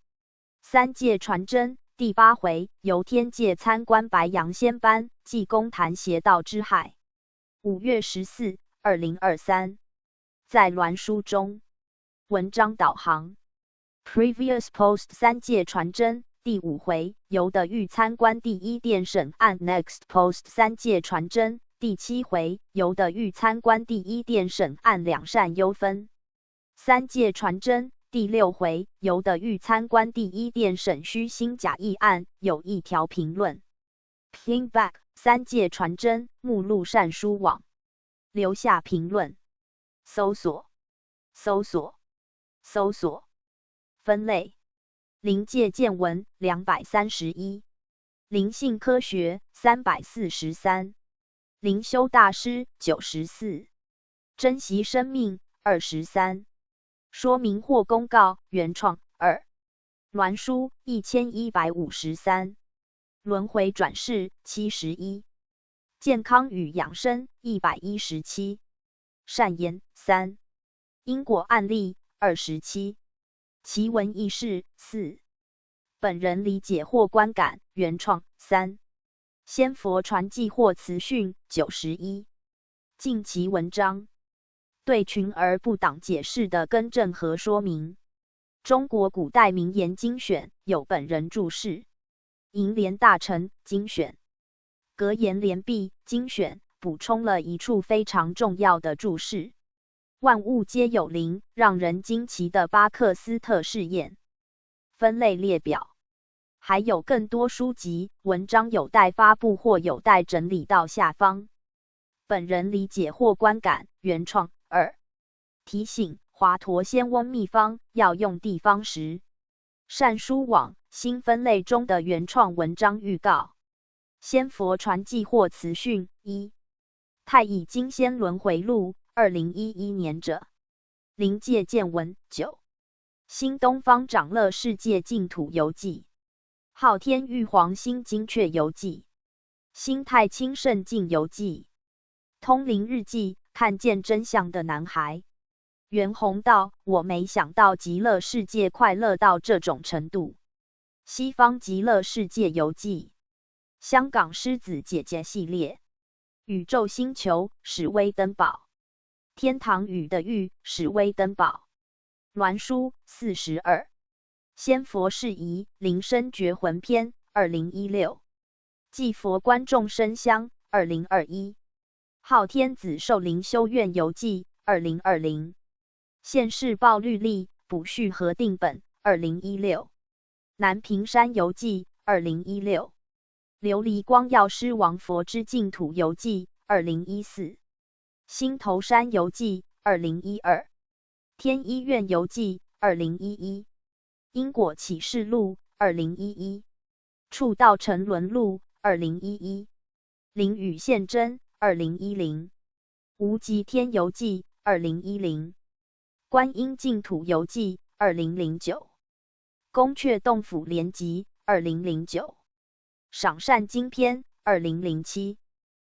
三界传真第8回游天界参观白羊仙班济公坛邪道之害5月14、2023在栾书中文章导航 Previous Post 三界传真第5回游的狱参观第1殿审案 Next Post 三界传真第7回游的狱参观第1殿审案两善忧分三界传真第6回游的狱参观第1殿审虚心假意案有一条评论 Ping back 三界传真目录善书网留下评论搜索分类灵界见闻231灵性科学343灵修大师94珍惜生命23说明或公告原创2栾书1153轮回转世71健康与养生117善言3因果案例27奇闻异事4本人理解或观感原创3仙佛传记或词训91近期文章对群而不党解释的更正和说明中国古代名言精选有本人注释银莲大臣精选格言联璧精选补充了一处非常重要的注释万物皆有灵让人惊奇的巴克斯特试验分类列表还有更多书籍文章有待发布或有待整理到下方本人理解或观感原创2提醒华佗仙翁秘方要用地方时善书网新分类中的原创文章预告仙佛传记或词训1太乙金仙轮回录2011年者。临界见闻9。新东方长乐世界净土游记。昊天玉皇新精确游记。新太清圣境游记。通灵日记，看见真相的男孩。袁弘道，我没想到极乐世界快乐到这种程度。西方极乐世界游记。香港狮子姐姐系列。宇宙星球，史威登堡。天堂雨的雨，史威登堡。鸾书42。仙佛事宜，灵身觉魂篇2016。祭佛观众生香2021。昊天子寿灵修院游记2020。现世报律例补序核定本2016。南屏山游记2016。琉璃光药师王佛之净土游记2014。新头山游记2012。天医院游记2011。因果启示录2011。触道沉沦录2011。灵雨现真2010。无极天游记2010。观音净土游记2009。宫阙洞府莲集2009。赏善经篇2007。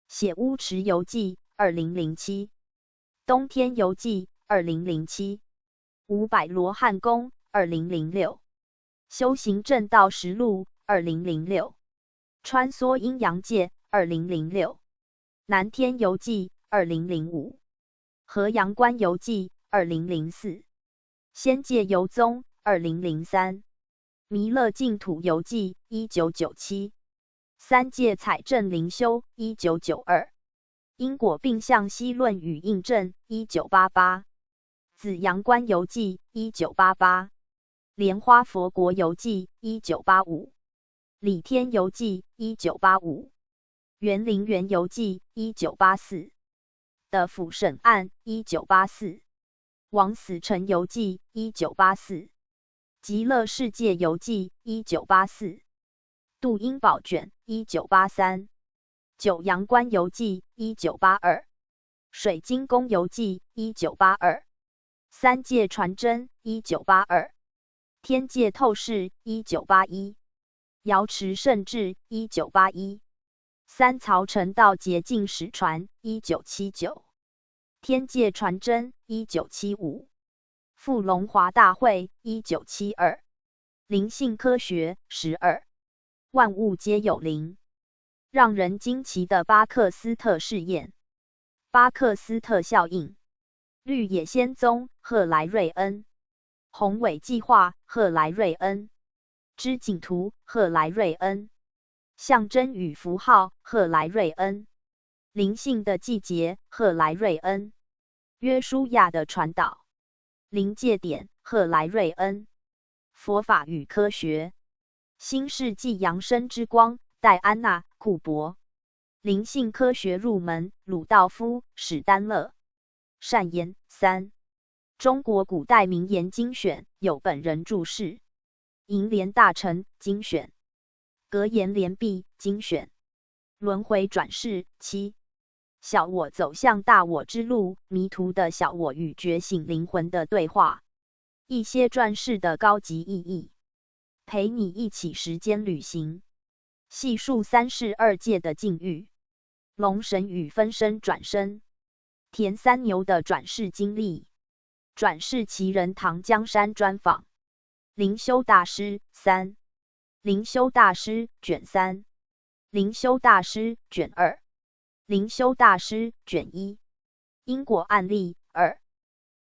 血污池游记2007。东天游记2007。五百罗汉宫2006。修行正道实录2006。穿梭阴阳界2006。南天游记2005。河阳关游记2004。仙界游踪2003。弥勒净土游记1997。三界采证灵修1992。因果并向析论与印证1988。紫阳关游记1988。莲花佛国游记1985。理天游记1985。园林园游记1984。的府审案1984。王死城游记1984。极乐世界游记1984。度阴宝卷1983。九阳关游记1982。水晶宫游记1982。三界传真1982。天界透视1981。瑶池圣智1981。三曹成道捷径史传1979。天界传真1975。富龙华大会1972。灵性科学12。万物皆有灵。让人惊奇的巴克斯特试验。巴克斯特效应。绿野仙踪赫莱瑞恩。宏伟计划赫莱瑞恩。织锦图赫莱瑞恩。象征与符号赫莱瑞恩。灵性的季节赫莱瑞恩。约书亚的传导。临界点赫莱瑞恩。佛法与科学。新世纪扬升之光戴安娜库珀。灵性科学入门鲁道夫史丹勒。善言3。中国古代名言精选有本人注释。银莲大臣精选。格言联璧精选。轮回转世7。小我走向大我之路，迷途的小我与觉醒灵魂的对话。一些转世的高级意义。陪你一起时间旅行。细数三世二界的境遇。龙神与分身转生。田三牛的转世经历。转世奇人唐江山专访。灵修大师3。灵修大师卷3。灵修大师卷2。灵修大师卷1。因果案例2。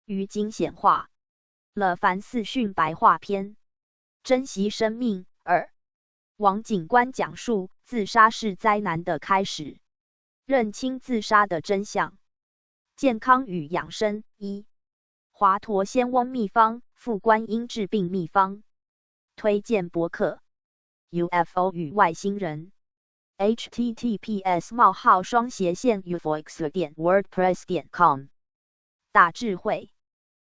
于经显化。了凡四训白话篇。珍惜生命2。王警官讲述自杀是灾难的开始。认清自杀的真相。健康与养生1。华佗仙翁秘方副观音治病秘方。推荐博客。UFO 与外星人。https://ufox.wordpress.com 大智慧。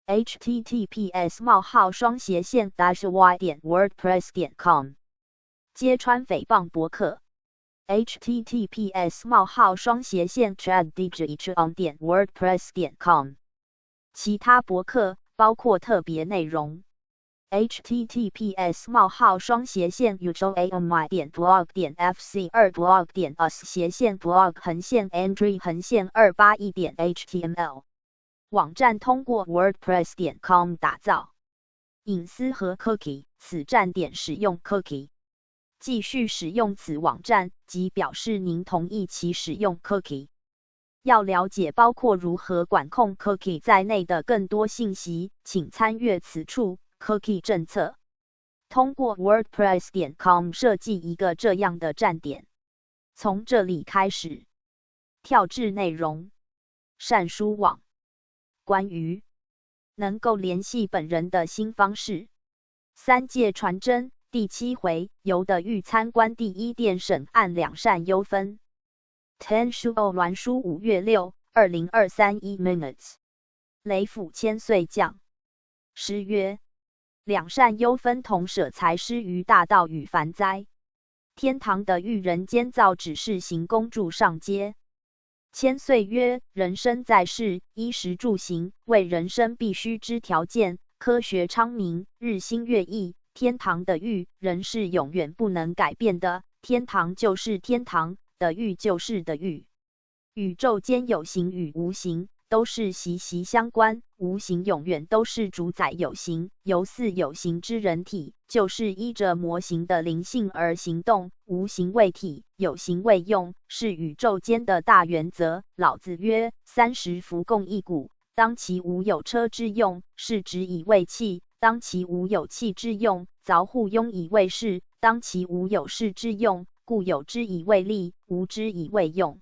https://y.wordpress.com 揭穿诽谤博客。https://traddigi.wordpress.com 其他博客包括特别内容。https://mutual.blog.fc2blog.android_281.html 网站通过 WordPress.com 打造。隐私和 cookie 此站点使用 cookie。继续使用此网站，即表示您同意其使用 cookie。要了解包括如何管控 cookie 在内的更多信息，请参阅此处 cookie 政策。通过 WordPress.com 设计一个这样的站点。从这里开始，跳至内容。善书网。关于能够联系本人的新方式。三界传真第7回，游的欲参观第一殿审案两善优分。Ten Shu O 栾书5月6、2023 1 minutes。雷府千岁将。诗曰：两善优分，同舍才施于大道与凡哉。天堂的欲，人间造只是行功助上阶。千岁曰：人生在世，衣食住行为人生必须之条件，科学昌明，日新月异。天堂的欲，人是永远不能改变的，天堂就是天堂，的欲就是的欲。宇宙间有形与无形都是息息相关，无形永远都是主宰有形，由似有形之人体，就是依着模型的灵性而行动，无形为体，有形为用，是宇宙间的大原则。老子曰：30服共一毂，当其无有车之用，是指以为器；当其无有器之用，凿户庸以为室；当其无有室之用，故有之以为利，无之以为用。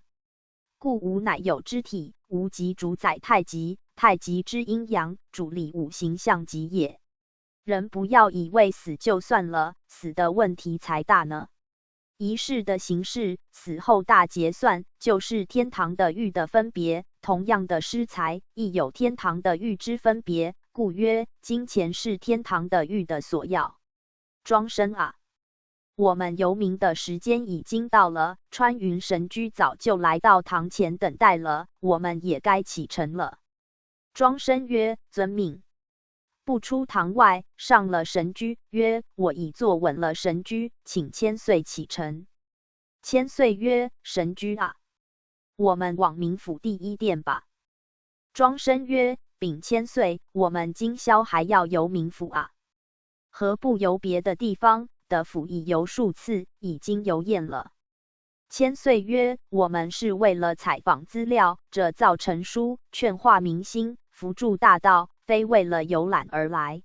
故无乃有之体，无即主宰太极，太极之阴阳，主理五行象极也。人不要以为死就算了，死的问题才大呢。一世的形式，死后大结算，就是天堂的欲的分别。同样的施财，亦有天堂的欲之分别，故曰金钱是天堂的欲的所要。庄生啊！我们游民的时间已经到了，穿云神驹早就来到堂前等待了，我们也该启程了。庄生曰：遵命。不出堂外，上了神驹，曰：我已坐稳了神驹，请千岁启程。千岁曰：神驹啊，我们往冥府第一殿吧。庄生曰：禀千岁，我们今宵还要游冥府啊，何不游别的地方？的府已游数次，已经游厌了。千岁曰：我们是为了采访资料，这造成书，劝化民心，扶助大道，非为了游览而来。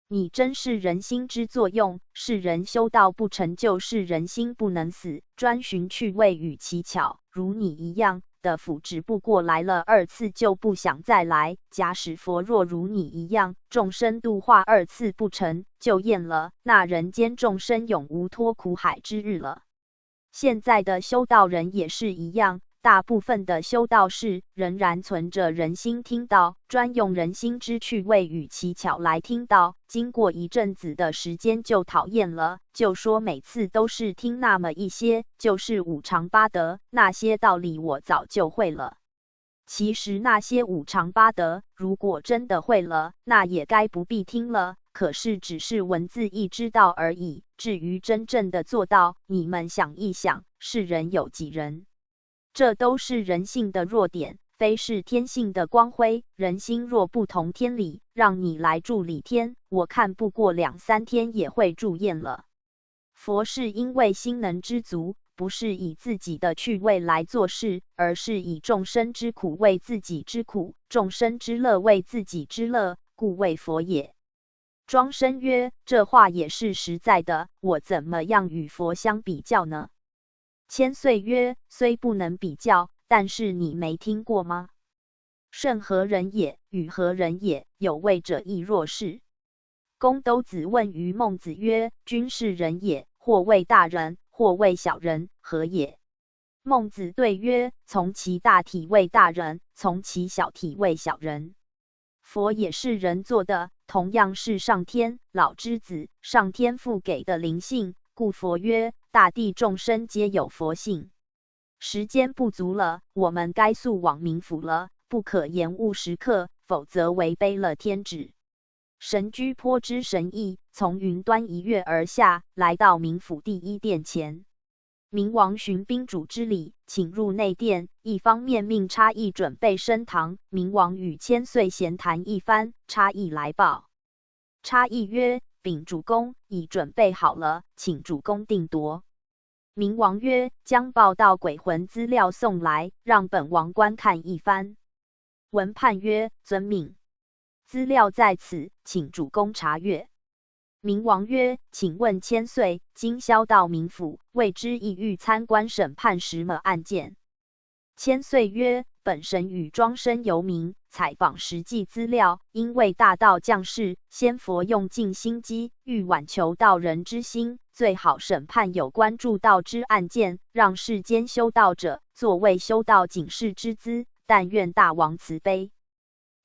你真是人心之作用，是人修道不成就是人心不能死，专寻趣味与奇巧，如你一样的府只不过来了2次就不想再来。假使佛若如你一样，众生度化2次不成就厌了，那人间众生永无脱苦海之日了。现在的修道人也是一样，大部分的修道士仍然存着人心听道，专用人心之趣味与奇巧来听道，经过一阵子的时间就讨厌了，就说每次都是听那么一些，就是五常八德，那些道理我早就会了。其实那些五常八德，如果真的会了，那也该不必听了，可是只是文字一知道而已，至于真正的做到，你们想一想，世人有几人？这都是人性的弱点，非是天性的光辉。人心若不同天理，让你来助理天，我看不过2、3天也会住厌了。佛是因为心能知足，不是以自己的趣味来做事，而是以众生之苦为自己之苦，众生之乐为自己之乐，故为佛也。庄生曰：这话也是实在的，我怎么样与佛相比较呢？千岁曰：虽不能比较，但是你没听过吗？圣何人也？与何人也？有位者亦若是。公兜子问于孟子曰：君是人也，或谓大人，或谓小人，何也？孟子对曰：从其大体为大人，从其小体为小人。佛也是人做的，同样是上天老之子，上天赋给的灵性，故佛曰：大地众生皆有佛性。时间不足了，我们该速往冥府了，不可延误时刻，否则违背了天旨。神居颇知神意，从云端一跃而下，来到冥府第一殿前。冥王循宾主之礼，请入内殿，一方面命差役准备升堂。冥王与千岁闲谈一番，差役来报。差役曰：禀主公，已准备好了，请主公定夺。冥王曰：将报道鬼魂资料送来，让本王观看一番。文判曰：遵命。资料在此，请主公查阅。冥王曰：请问千岁，今宵到冥府，未知意欲参观审判什么案件？千岁曰：本神与庄生游冥，采访实际资料，因为大道降世，仙佛用尽心机，欲挽求道人之心，最好审判有关助道之案件，让世间修道者作为修道警示之资，但愿大王慈悲。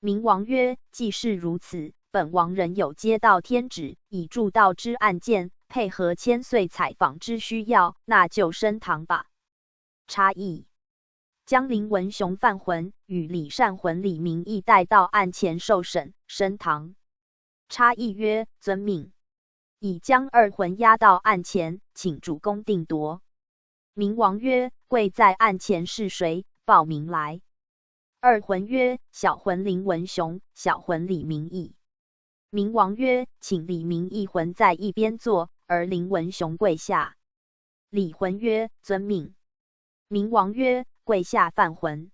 冥王曰：既是如此，本王仍有接到天旨，以助道之案件，配合千岁采访之需要，那就升堂吧。差役将林文雄犯魂与李善魂李明义带到案前受审，升堂。差役曰：遵命。已将二魂押到案前，请主公定夺。冥王曰：贵在案前是谁？报名来。二魂曰：小魂林文雄，小魂李明义。冥王曰：请李明义魂在一边坐，而林文雄跪下。李魂曰：遵命。冥王曰：跪下犯魂，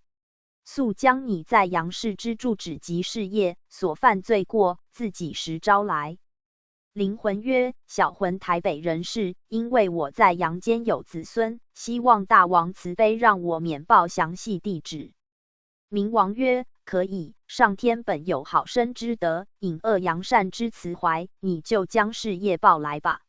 速将你在阳世之住址及事业所犯罪过，自己实招来。灵魂曰：小魂台北人士，因为我在阳间有子孙，希望大王慈悲，让我免报详细地址。冥王曰：可以，上天本有好生之德，引恶扬善之慈怀，你就将事业报来吧。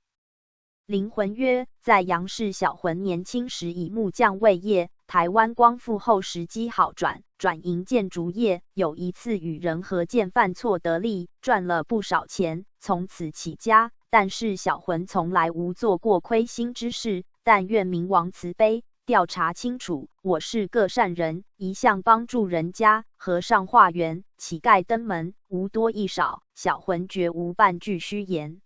灵魂曰：在阳世小魂年轻时以木匠为业，台湾光复后时机好转，转营建筑业，有一次与人合建犯错得利，赚了不少钱，从此起家。但是小魂从来无做过亏心之事，但愿冥王慈悲，调查清楚，我是个善人，一向帮助人家，和尚化缘，乞丐登门，无多亦少，小魂绝无半句虚言。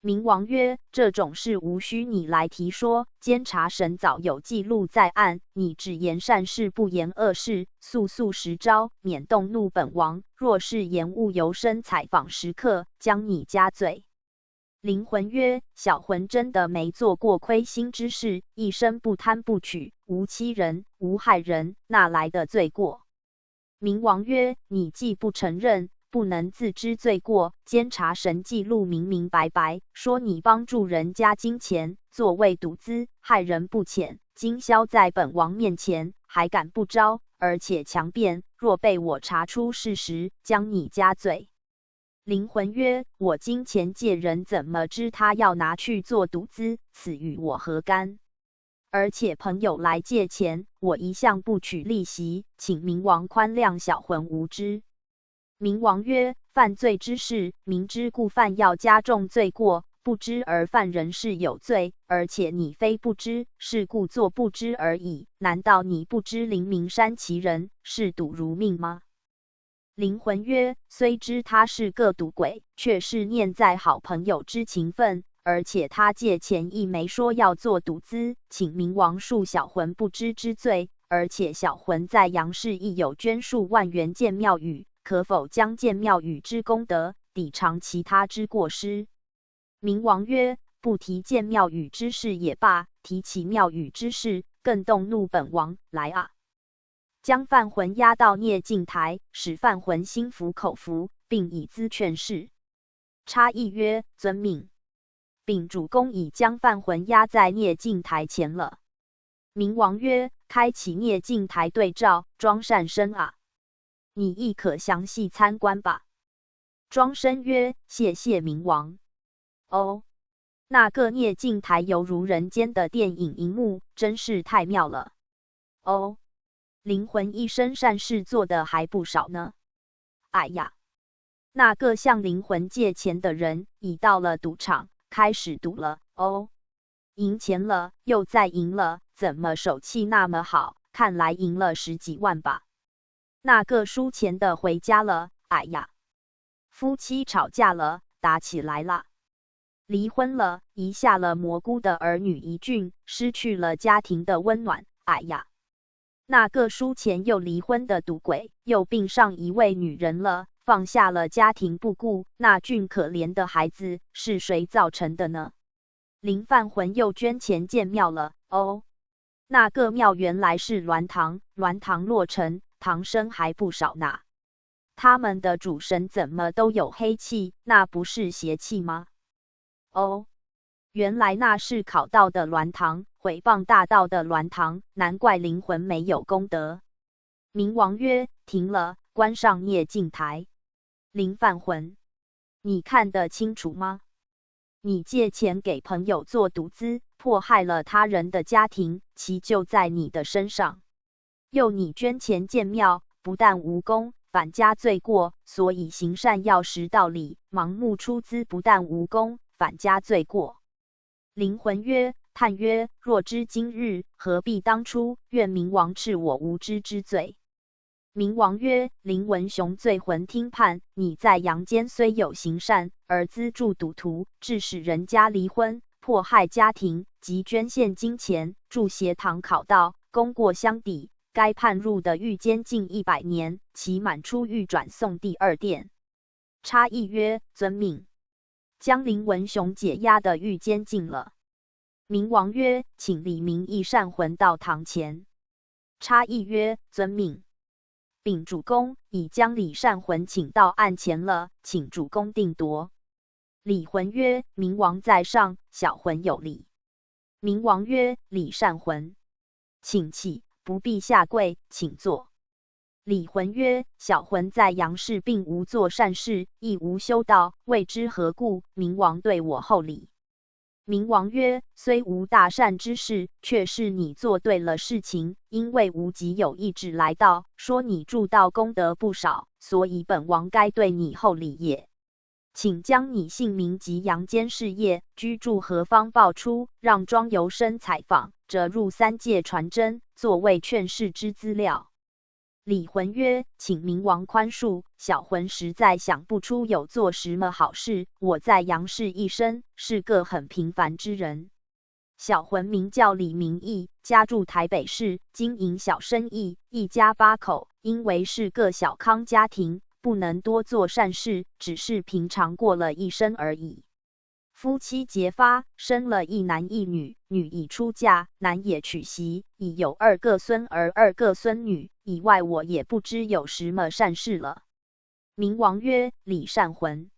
冥王曰：这种事无需你来提说，监察神早有记录在案，你只言善事不言恶事，速速实招，免动怒本王。若是延误游生采访时刻，将你加罪。灵魂曰：小魂真的没做过亏心之事，一生不贪不取，无欺人，无害人，哪来的罪过？冥王曰：你既不承认，不能自知罪过，监察神记录明明白白，说你帮助人家金钱，作为赌资，害人不浅，今宵在本王面前，还敢不招，而且强辩，若被我查出事实，将你加罪。灵魂曰：我金钱借人，怎么知他要拿去做赌资？此与我何干？而且朋友来借钱，我一向不取利息，请冥王宽谅小魂无知。冥王曰：犯罪之事，明知故犯，要加重罪过，不知而犯人是有罪，而且你非不知，是故作不知而已。难道你不知灵明山其人嗜赌如命吗？灵魂曰：虽知他是个赌鬼，却是念在好朋友之情分，而且他借钱亦没说要做赌资，请冥王恕小魂不知之罪。而且小魂在阳世亦有捐数万元建庙宇，可否将建庙宇之功德抵偿其他之过失？冥王曰：不提建庙宇之事也罢，提起庙宇之事，更动怒本王。来啊！将犯魂押到聂镜台，使犯魂心服口服，并以资劝示。差役曰：遵命。禀主公已将犯魂押在聂镜台前了。冥王曰：开启聂镜台对照，庄善生啊，你亦可详细参观吧。庄生曰：谢谢冥王。哦，那个聂镜台犹如人间的电影荧幕，真是太妙了。哦，灵魂一生善事做的还不少呢。哎呀，那个向灵魂借钱的人已到了赌场，开始赌了。哦，赢钱了，又再赢了，怎么手气那么好？看来赢了10几万吧。那个输钱的回家了，哎呀，夫妻吵架了，打起来了，离婚了，遗下了蘑菇的儿女一俊，失去了家庭的温暖，哎呀。那个输钱又离婚的赌鬼，又病上一位女人了，放下了家庭不顾，那俊可怜的孩子是谁造成的呢？林犯魂又捐钱建庙了，哦，那个庙原来是鸾堂，鸾堂落成，堂生还不少呢。他们的主神怎么都有黑气，那不是邪气吗？哦，原来那是考道的鸾堂，毁谤大道的鸾堂，难怪灵魂没有功德。冥王曰：停了，关上孽镜台。林犯魂，你看得清楚吗？你借钱给朋友做赌资，迫害了他人的家庭，其咎在你的身上。又你捐钱建庙，不但无功，反加罪过，所以行善要识道理，盲目出资不但无功，反加罪过。灵魂曰：叹曰：若知今日，何必当初？愿冥王斥我无知之罪。冥王曰：林文雄罪魂听判，你在阳间虽有行善，而资助赌徒，致使人家离婚，迫害家庭，及捐献金钱，助邪堂考道，功过相抵，该判入的狱监禁100年，期满出狱转送第2殿。差役曰：遵命。将林文雄解押的狱监禁了。冥王曰：请李明义善魂到堂前。差役曰：遵命。禀主公，已将李善魂请到案前了，请主公定夺。李魂曰：冥王在上，小魂有礼。冥王曰：李善魂，请起，不必下跪，请坐。李魂曰：小魂在阳世并无做善事，亦无修道，未知何故？冥王对我厚礼。冥王曰：虽无大善之事，却是你做对了事情，因为无极有意志来到，说你助道功德不少，所以本王该对你厚礼也。请将你姓名及阳间事业、居住何方报出，让庄游生采访，折入3界传真，作为劝世之资料。李魂曰：请冥王宽恕，小魂实在想不出有做什么好事。我在阳世一生，是个很平凡之人。小魂名叫李明义，家住台北市，经营小生意，一家8口。因为是个小康家庭，不能多做善事，只是平常过了一生而已。夫妻结发，生了1男1女，女已出嫁，男也娶媳，已有2个孙儿2个孙女，以外我也不知有什么善事了。冥王曰：李善魂，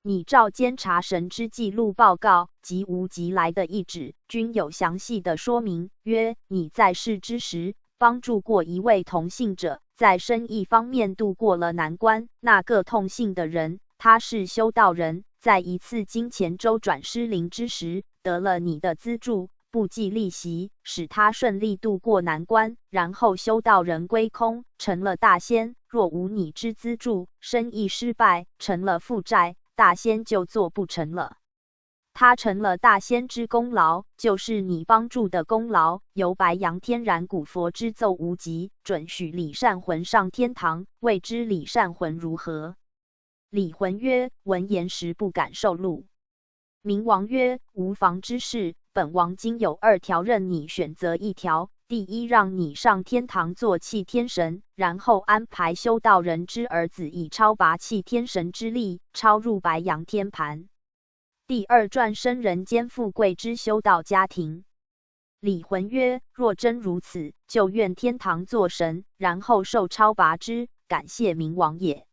你照监察神之记录报告及无极来的懿旨，均有详细的说明，曰你在世之时，帮助过一位同姓者，在生意方面度过了难关。那个同姓的人，他是修道人，在一次金钱周转失灵之时，得了你的资助，不计利息，使他顺利度过难关，然后修道人归空，成了大仙。若无你之资助，生意失败，成了负债，大仙就做不成了。他成了大仙之功劳，就是你帮助的功劳。由白羊天然古佛之奏无极，准许李善魂上天堂，未知李善魂如何？李魂曰：闻言时不敢受禄。冥王曰：无妨之事，本王今有2条，任你选择1条。第一，让你上天堂做气天神，然后安排修道人之儿子以超拔气天神之力，超入白羊天盘。第二，转生人间富贵之修道家庭。李魂曰：若真如此，就愿天堂做神，然后受超拔之，感谢冥王也。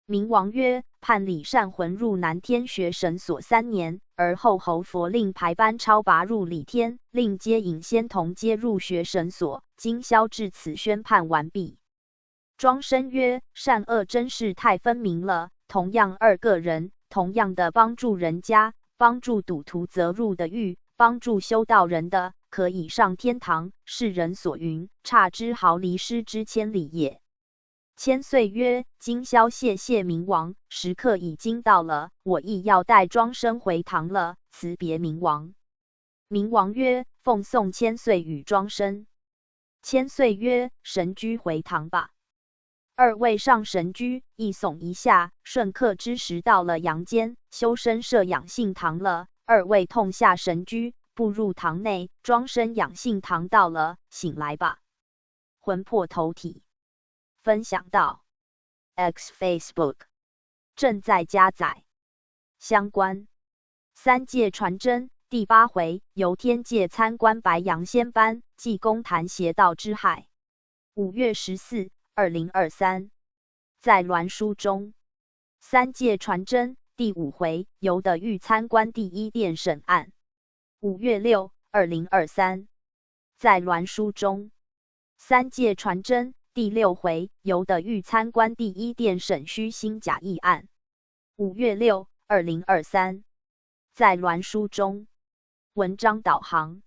冥王曰：判李善魂入南天学神所3年，而后侯佛令排班超拔入理天，令接引仙童皆入学神所。今宵至此宣判完毕。庄生曰：善恶真是太分明了，同样2个人，同样的帮助人家，帮助赌徒则入的狱，帮助修道人的可以上天堂。世人所云，差之毫厘，失之千里也。千岁曰：今宵谢谢冥王，时刻已经到了，我亦要带庄生回堂了，辞别冥王。明王曰：奉送千岁与庄生。千岁曰：神居回堂吧。二位上神居，一耸一下，顺客之时到了阳间，修身设养性堂了。二位痛下神居，步入堂内，庄生养性堂到了，醒来吧。魂魄投体。分享到 X Facebook 正在加载。相关三界传真第8回，由天界参观白羊仙班，济公谈邪道之害。5月14、2023，在鸾书中，三界传真第5回，由德裕参观第一殿审案。5月6、2023，在鸾书中，三界传真第6回，由德裕参观第一殿审虚心假意案。5月6、2023，在鸾书中，文章导航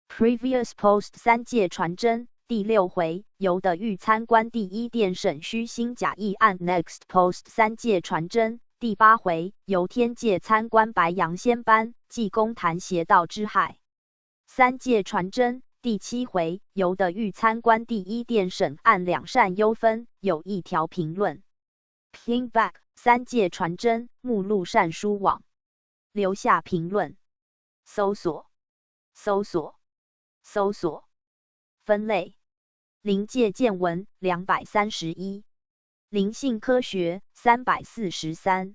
Previous Post 三界传真第6回，由德裕参观第一殿审虚心假意案。 Next Post 三界传真第8回，由天界参观白羊仙班，济公谈邪道之害。三界传真第7回，由德裕参观第一殿审案，两善优分，有一条评论。Ping back 三界传真目录善书网，留下评论。搜索分类灵界见闻231，灵性科学343，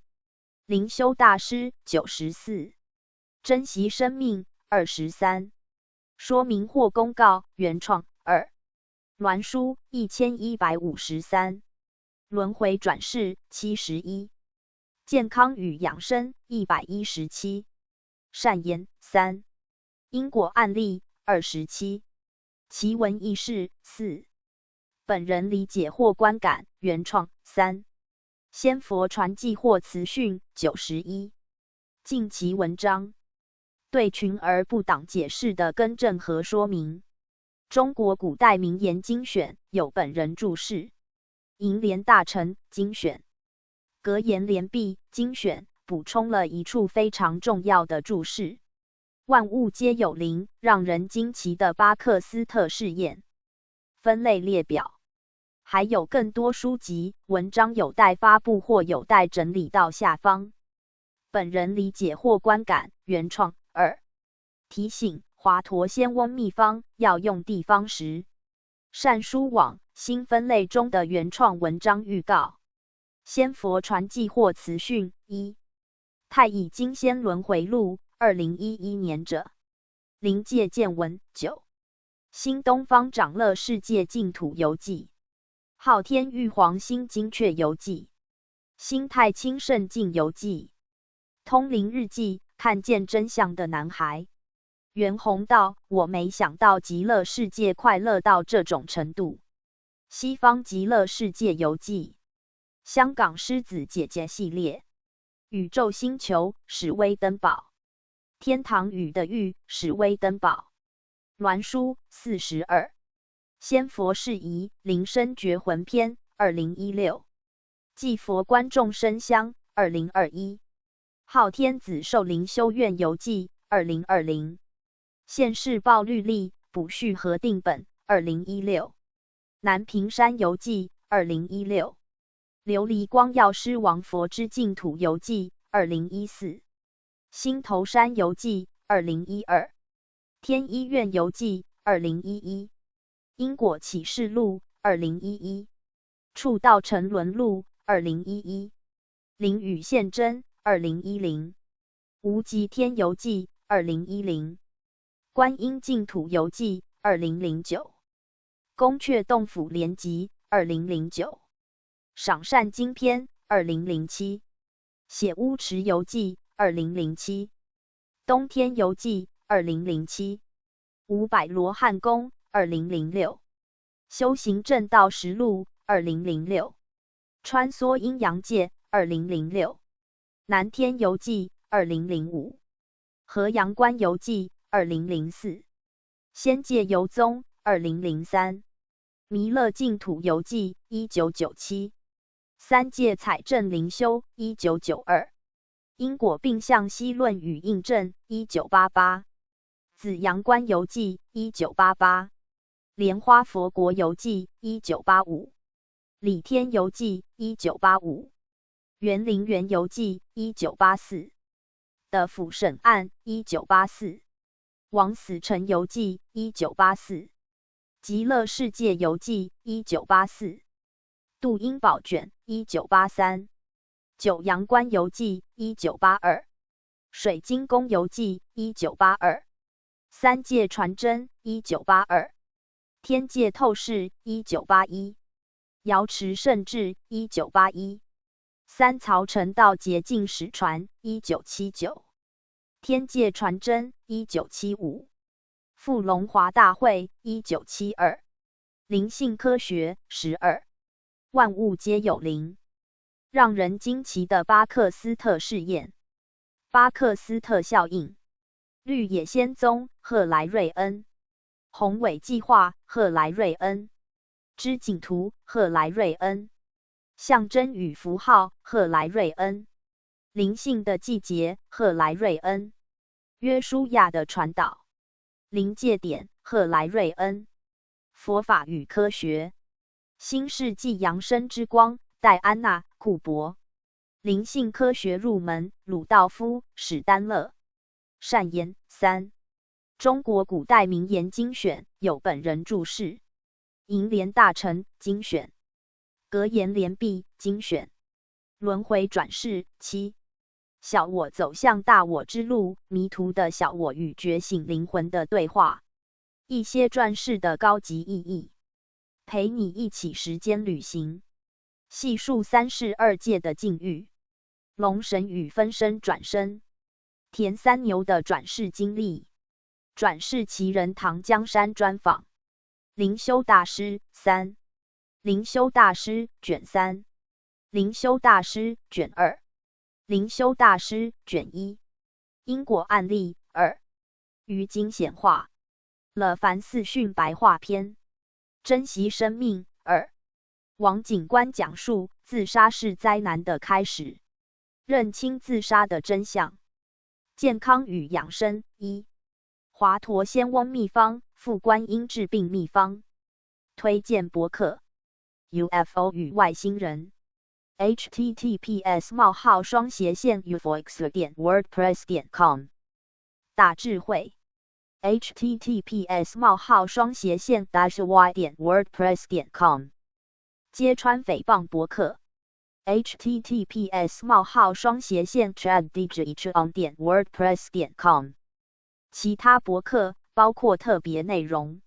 灵修大师94，珍惜生命23，说明或公告原创2，鸾书1153，轮回转世71，健康与养生117，善言3，因果案例27，奇闻异事4，本人理解或观感原创3，仙佛传记或词训91，近期文章对群而不党解释的更正和说明。中国古代名言精选有本人注释。楹联大成精选。格言联璧精选补充了一处非常重要的注释。万物皆有灵，让人惊奇的巴克斯特试验。分类列表。还有更多书籍、文章有待发布或有待整理到下方。本人理解或观感原创2。提醒：华佗仙翁秘方要用地方时。善书网新分类中的原创文章预告。仙佛传记或词训1。太乙金仙轮回录2011年者。灵界见闻9。新东方长乐世界净土游记。昊天玉皇新精确游记。新太清圣境游记。通灵日记，看见真相的男孩。袁弘道：我没想到极乐世界快乐到这种程度。西方极乐世界游记。香港狮子姐姐系列。宇宙星球史威登堡。天堂宇的玉史威登堡。鸾书42。仙佛事宜灵身觉魂篇2016。祭佛观众生香2021。昊天子寿灵修院游记2020。现世报律例补序核定本2016。南屏山游记2016。琉璃光药师王佛之净土游记2014。新头山游记2012。天医院游记2011。因果启示录2011。触道沉沦录2011。灵与现真2010。无极天游记2010。观音净土游记2009。宫阙洞府联集2009。赏善经篇2007。写乌池游记2007。东天游记2007。五百罗汉宫2006。修行正道实录2006。穿梭阴阳界2006。南天游记2005。河阳关游记2004。仙界游踪2003。弥勒净土游记1997。三界采证灵修1992。因果并向析论与印证1988。紫阳关游记1988，莲花佛国游记1985，李天游记1985，园林园游记1984，的府审案1984，王死城游记1984，极乐世界游记1984，杜英宝卷1983，九阳关游记1982，水晶宫游记1982，三界传真1982，天界透视1981，瑶池圣智1981，三曹成道捷径实传1979，天界传真1975，富龙华大会1972，灵性科学12，万物皆有灵，让人惊奇的巴克斯特试验，巴克斯特效应，绿野仙踪赫莱瑞恩，宏伟计划赫莱瑞恩，织锦图赫莱瑞恩，象征与符号赫莱瑞恩，灵性的季节赫莱瑞恩，约书亚的传导，临界点赫莱瑞恩，佛法与科学，新世纪扬升之光戴安娜库珀，灵性科学入门鲁道夫史丹勒，善言3，中国古代名言精选有本人注释，银莲大臣精选，格言联璧精选，轮回转世7，小我走向大我之路，迷途的小我与觉醒灵魂的对话，一些转世的高级意义，陪你一起时间旅行，细数三世二界的境遇，龙神与分身转生，田三牛的转世经历，转世奇人唐江山专访，灵修大师3，灵修大师卷3，灵修大师卷2，灵修大师卷1，因果案例2，于经显化了凡四训白话篇，珍惜生命2，王警官讲述自杀是灾难的开始，认清自杀的真相，健康与养生1，华佗仙翁秘方副观音治病秘方，推荐博客 UFO 与外星人https://ufox.wordpress.com 大智慧 https://y.wordpress.com 揭穿诽谤博客 https://chaddigitron.wordpress.com 其他博客包括特别内容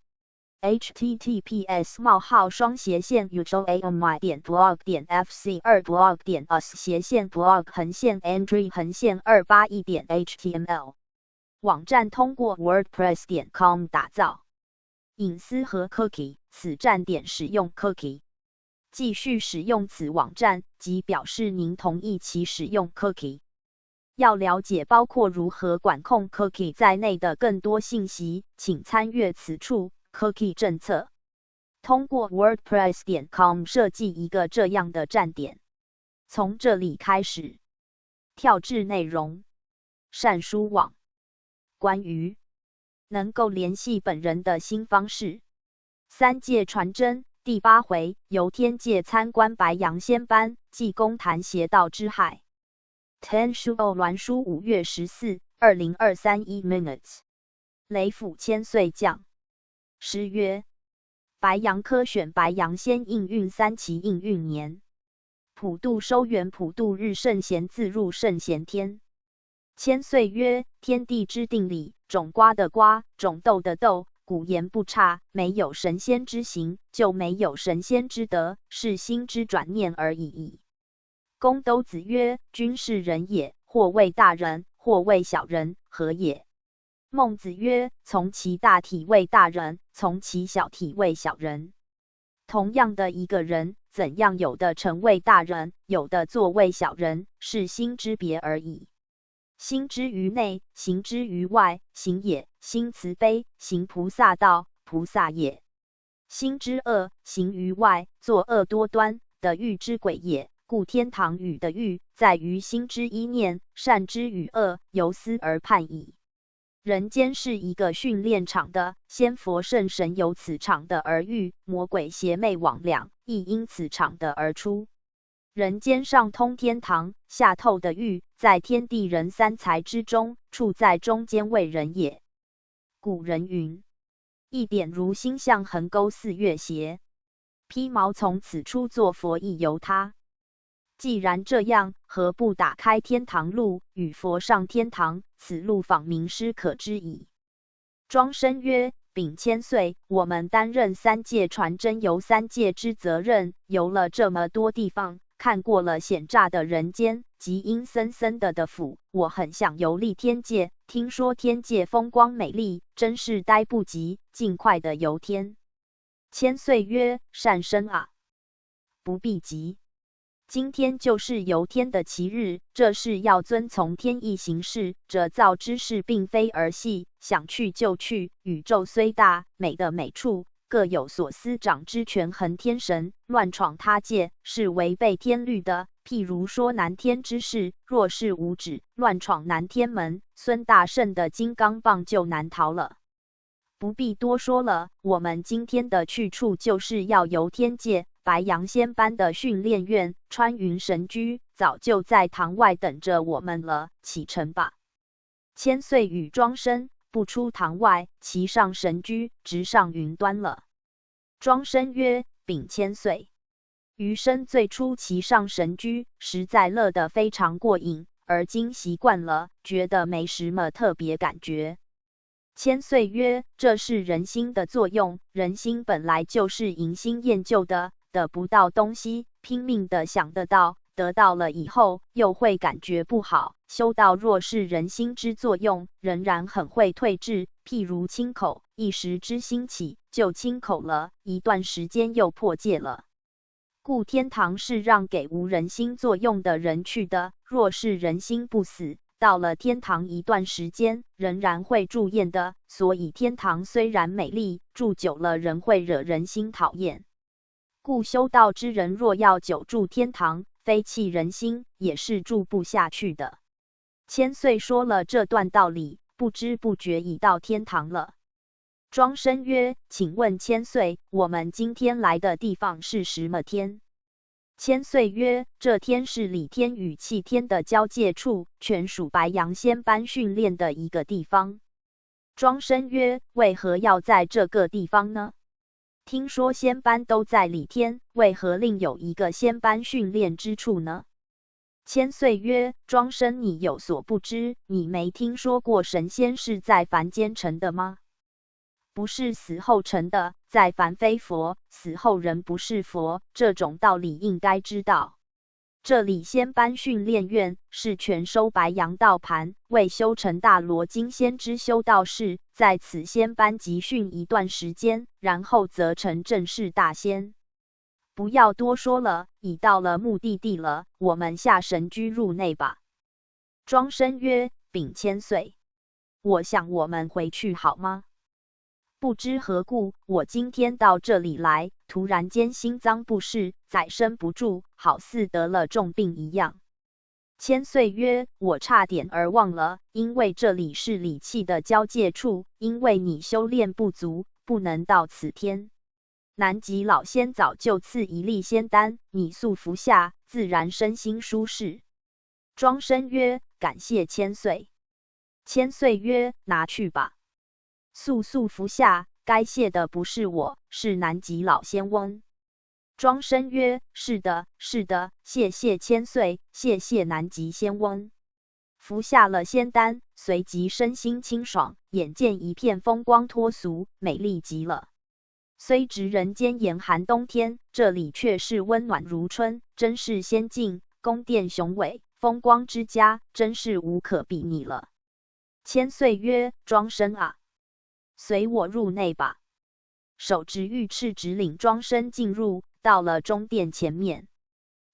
https://ujoaimi.blog.fc2blog.android_281.html 网站通过 wordpress.com 打造，隐私和 cookie 此站点使用 cookie， 继续使用此网站即表示您同意其使用 cookie。要了解包括如何管控 cookie 在内的更多信息，请参阅此处 cookie 政策。通过 wordpress.com 设计一个这样的站点，从这里开始，跳至内容，善书网。关于能够联系本人的新方式，三界传真第8回，由天界参观白羊仙班，济公谈邪道之害。Ten Shuo鸾书5月14、2023 1 minutes。雷府千岁将。诗曰：白羊科选白羊仙应运3期应运年。普度收元普度日圣贤自入圣贤天。千岁曰：天地之定理，种瓜的瓜，种豆的豆，古言不差，没有神仙之行，就没有神仙之德，是心之转念而已矣。公兜子曰：君是人也，或谓大人，或谓小人，何也？孟子曰：从其大体谓大人，从其小体谓小人。同样的一个人，怎样有的成为大人，有的作为小人，是心之别而已。心之于内，行之于外，行也；心慈悲，行菩萨道，菩萨也。心之恶，行于外，作恶多端的欲之鬼也。故天堂与的欲，在于心之一念，善之与恶，由思而判矣。人间是一个训练场的，仙佛圣神由此场的而遇，魔鬼邪魅魍魉亦因此场的而出。人间上通天堂，下透的狱，在天地人三才之中，处在中间为人也。古人云：一点如星象，横沟似月斜。披毛从此出，作佛亦由他。既然这样，何不打开天堂路，与佛上天堂？此路访名师可知矣。庄生曰：秉千岁，我们担任三界传真游三界之责任，游了这么多地方，看过了险诈的人间及阴森森的府，我很想游历天界。听说天界风光美丽，真是待不及，尽快的游天。千岁曰：善生啊，不必急。今天就是游天的期日，这是要遵从天意行事。者造之事并非儿戏，想去就去。宇宙虽大，美的美处各有所思，掌之权衡天神，乱闯他界是违背天律的。譬如说南天之事，若是无止，乱闯南天门，孙大圣的金刚棒就难逃了。不必多说了，我们今天的去处就是要游天界。白羊仙班的训练院，穿云神驹早就在堂外等着我们了，启程吧。千岁与庄生不出堂外，骑上神驹，直上云端了。庄生曰：禀千岁，余生最初骑上神驹，实在乐得非常过瘾，而今习惯了，觉得没什么特别感觉。千岁曰：这是人心的作用，人心本来就是迎新厌旧的，得不到东西，拼命的想得到，得到了以后又会感觉不好。修道若是人心之作用，仍然很会退滞。譬如清口，一时之兴起就清口了，一段时间又破戒了。故天堂是让给无人心作用的人去的，若是人心不死，到了天堂一段时间仍然会住厌的。所以天堂虽然美丽，住久了仍会惹人心讨厌。故修道之人若要久住天堂，非弃人心，也是住不下去的。千岁说了这段道理，不知不觉已到天堂了。庄生曰：请问千岁，我们今天来的地方是什么天？千岁曰：这天是理天与气天的交界处，全属白羊仙班训练的一个地方。庄生曰：为何要在这个地方呢？听说仙班都在理天，为何另有一个仙班训练之处呢？千岁曰：庄生，你有所不知，你没听说过神仙是在凡间成的吗？不是死后成的，在凡非佛，死后人不是佛，这种道理应该知道。这里仙班训练院是全收白羊道盘，为修成大罗金仙之修道士，在此仙班集训一段时间，然后则成正式大仙。不要多说了，已到了目的地了，我们下神驹入内吧。庄生曰：禀千岁，我想我们回去好吗？不知何故，我今天到这里来，突然间心脏不适，载身不住，好似得了重病一样。千岁曰：我差点儿忘了，因为这里是理气的交界处，因为你修炼不足，不能到此天。南极老仙早就赐一粒仙丹，你速服下，自然身心舒适。庄生曰：感谢千岁。千岁曰：拿去吧。速服下，该谢的不是我，是南极老仙翁。庄生曰：是的，是的，谢谢千岁，谢谢南极仙翁。服下了仙丹，随即身心清爽，眼见一片风光脱俗，美丽极了。虽值人间严寒冬天，这里却是温暖如春，真是仙境，宫殿雄伟，风光之佳，真是无可比拟了。千岁曰：庄生啊，随我入内吧。手执玉翅指领庄生进入，到了中殿前面。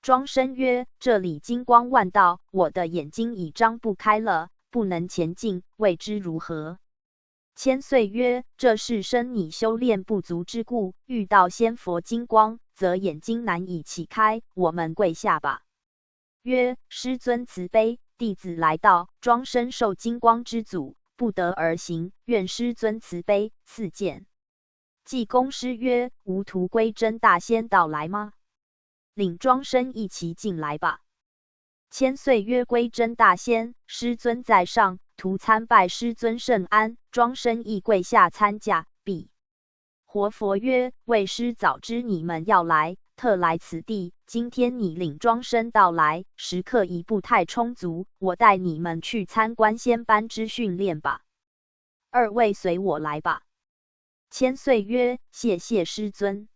庄生曰：这里金光万道，我的眼睛已张不开了，不能前进，未知如何？千岁曰：这是生你修炼不足之故，遇到仙佛金光，则眼睛难以启开，我们跪下吧。曰：师尊慈悲，弟子来到。庄生受金光之阻，不得而行，愿师尊慈悲赐见。济公师曰：无图归真大仙到来吗？领庄生一齐进来吧。千岁曰：归真大仙，师尊在上，徒参拜师尊圣安。庄生亦跪下参驾，毕。活佛曰：为师早知你们要来，特来此地。今天你领庄生到来，时刻已不太充足，我带你们去参观仙班之训练吧。二位随我来吧。千岁曰：谢谢师尊。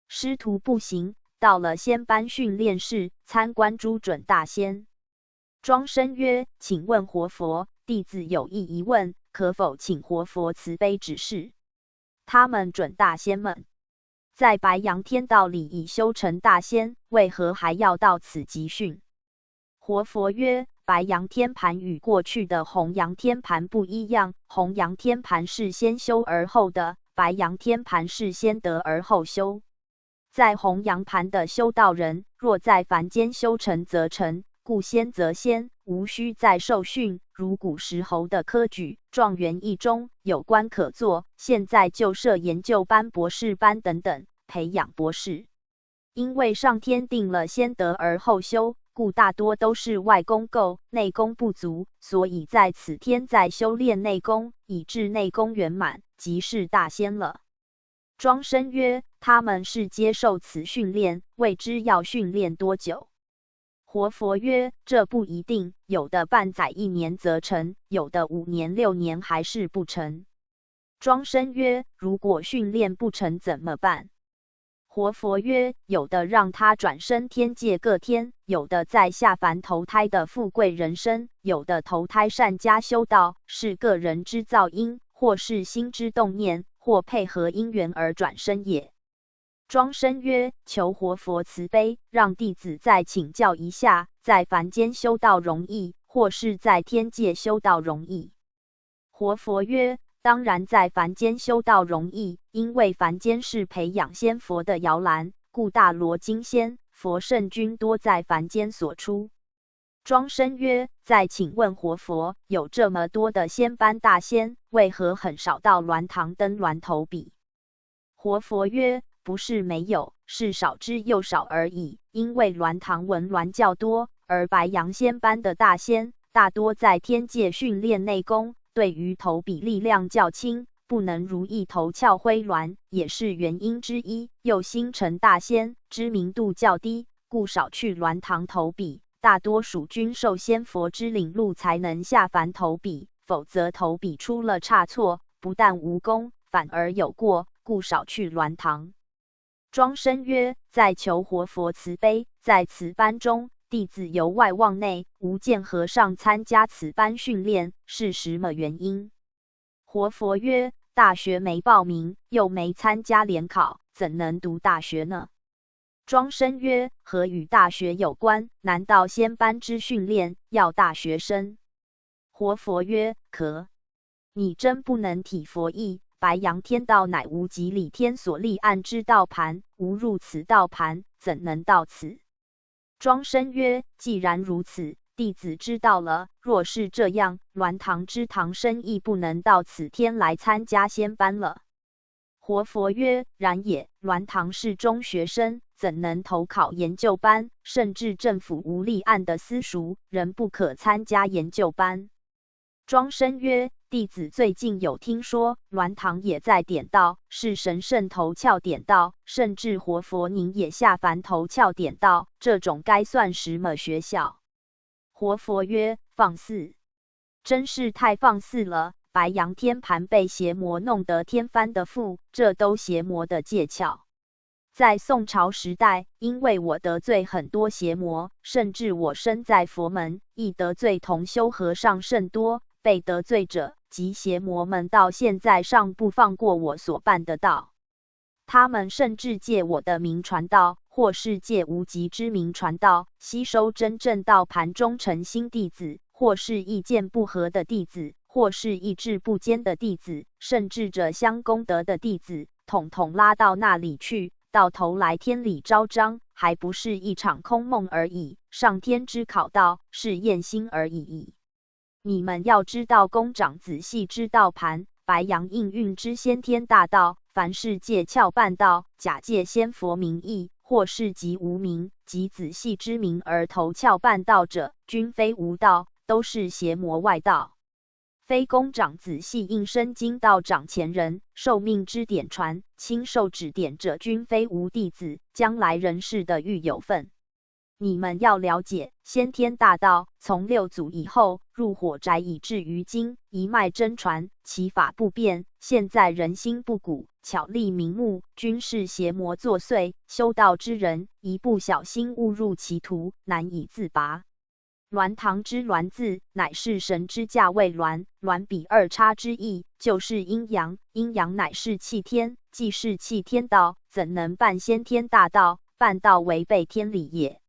师徒步行，到了仙班训练室，参观诸准大仙。庄生曰：请问活佛，弟子有一疑问，可否请活佛慈悲指示？他们准大仙们在白羊天道里已修成大仙，为何还要到此集训？活佛曰：白羊天盘与过去的红羊天盘不一样，红羊天盘是先修而后的，白羊天盘是先得而后修。在红羊盘的修道人，若在凡间修成则成，故先则先，无需再受训。如古时侯的科举、状元一中，有官可做，现在就设研究班、博士班等等，培养博士。因为上天定了先得而后修，故大多都是外功够，内功不足，所以在此天再修炼内功，以致内功圆满，即是大仙了。庄生曰：他们是接受此训练，未知要训练多久？活佛曰：这不一定，有的半载1年则成，有的5年6年还是不成。庄生曰：如果训练不成怎么办？活佛曰：有的让他转生天界各天，有的在下凡投胎的富贵人生，有的投胎善加修道，是个人之造因，或是心之动念，或配合因缘而转生也。庄生曰：求活佛慈悲，让弟子再请教一下，在凡间修道容易，或是在天界修道容易？活佛曰：当然在凡间修道容易，因为凡间是培养仙佛的摇篮，故大罗金仙、佛圣君多在凡间所出。庄生曰：再请问活佛，有这么多的仙班大仙，为何很少到鸾堂登鸾头比？活佛曰：不是没有，是少之又少而已。因为鸾堂文鸾较多，而白羊仙班的大仙大多在天界训练内功，对于头比力量较轻，不能如意头翘挥鸾，也是原因之一。又星辰大仙知名度较低，故少去鸾堂头比，大多属君受仙佛之领路才能下凡投笔，否则投笔出了差错，不但无功，反而有过，故少去鸾堂。庄生曰：在求活佛慈悲，在此班中，弟子由外往内，无见和尚参加此班训练，是什么原因？活佛曰：大学没报名，又没参加联考，怎能读大学呢？庄生曰：何与大学有关？难道仙班之训练要大学生？活佛曰：可。你真不能体佛意。白羊天道乃无极理天所立案之道盘，无入此道盘，怎能到此？庄生曰：既然如此，弟子知道了。若是这样，鸾堂之堂生亦不能到此天来参加仙班了。活佛曰：然也，鸾堂是中学生，怎能投考研究班？甚至政府无立案的私塾，仍不可参加研究班。庄生曰：弟子最近有听说，鸾堂也在点道，是神圣头窍点道，甚至活佛您也下凡头窍点道，这种该算什么学校？活佛曰：放肆！真是太放肆了！白羊天盘被邪魔弄得天翻的覆，这都邪魔的借窍。在宋朝时代，因为我得罪很多邪魔，甚至我身在佛门，亦得罪同修和尚甚多，被得罪者及邪魔们到现在尚不放过我所办的道。他们甚至借我的名传道，或是借无极之名传道，吸收真正道盘中诚心弟子，或是意见不合的弟子，或是意志不坚的弟子，甚至者相功德的弟子，统统拉到那里去，到头来天理昭彰，还不是一场空梦而已。上天之考道，是验心而已矣。你们要知道公长仔细知道盘，白羊应运之先天大道，凡是借窍办道，假借仙佛名义，或是极无名，及仔细之名而投窍办道者，均非无道，都是邪魔外道。非公长仔细应身经道长前人受命之典传，亲受指点者，均非无弟子，将来人世的欲有份。你们要了解，先天大道从六祖以后入火宅，以至于今一脉真传，其法不变。现在人心不古，巧立名目，均是邪魔作祟。修道之人一不小心误入歧途，难以自拔。鸾堂之鸾字，乃是神之价位鸾，鸾比二叉之意，就是阴阳，阴阳乃是气天，既是气天道，怎能办先天大道？办道违背天理也。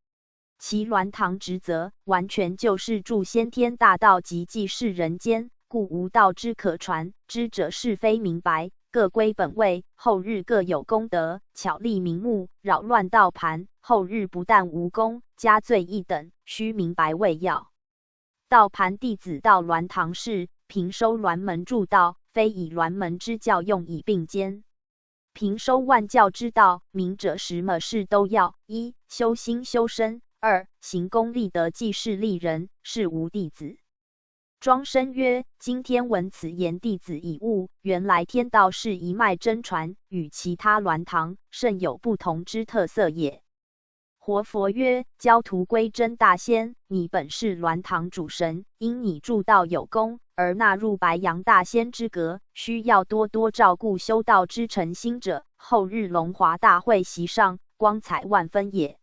其鸾堂职责，完全就是助先天大道及济世人间，故无道之可传，知者是非明白，各归本位，后日各有功德。巧立名目，扰乱道盘，后日不但无功，加罪一等，须明白为要。道盘弟子到鸾堂事，平收鸾门助道，非以鸾门之教用以并兼。平收万教之道，明者什么事都要：一、修心修身；二、行功立德济世利人，是无弟子。庄生曰：今天闻此言，弟子已悟，原来天道是一脉真传，与其他鸾堂甚有不同之特色也。活佛曰：教徒归真大仙，你本是鸾堂主神，因你助道有功，而纳入白羊大仙之格，需要多多照顾修道之诚心者，后日龙华大会席上，光彩万分也。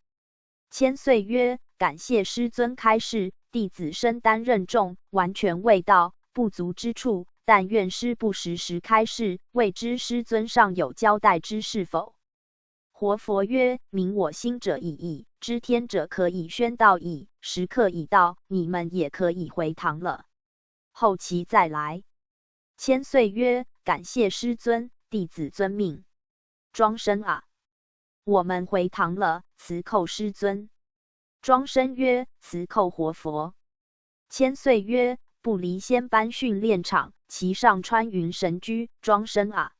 千岁曰：感谢师尊开示，弟子身担任重，完全未到，不足之处，但愿师不时时开示，未知师尊尚有交代之是否？活佛曰：明我心者已矣，知天者可以宣道矣，时刻已到，你们也可以回堂了，后期再来。千岁曰：感谢师尊，弟子遵命。庄生啊，我们回堂了，辞叩师尊。庄生曰：辞叩活佛。千岁曰：不离仙班训练场，其上穿云神驹。庄生啊，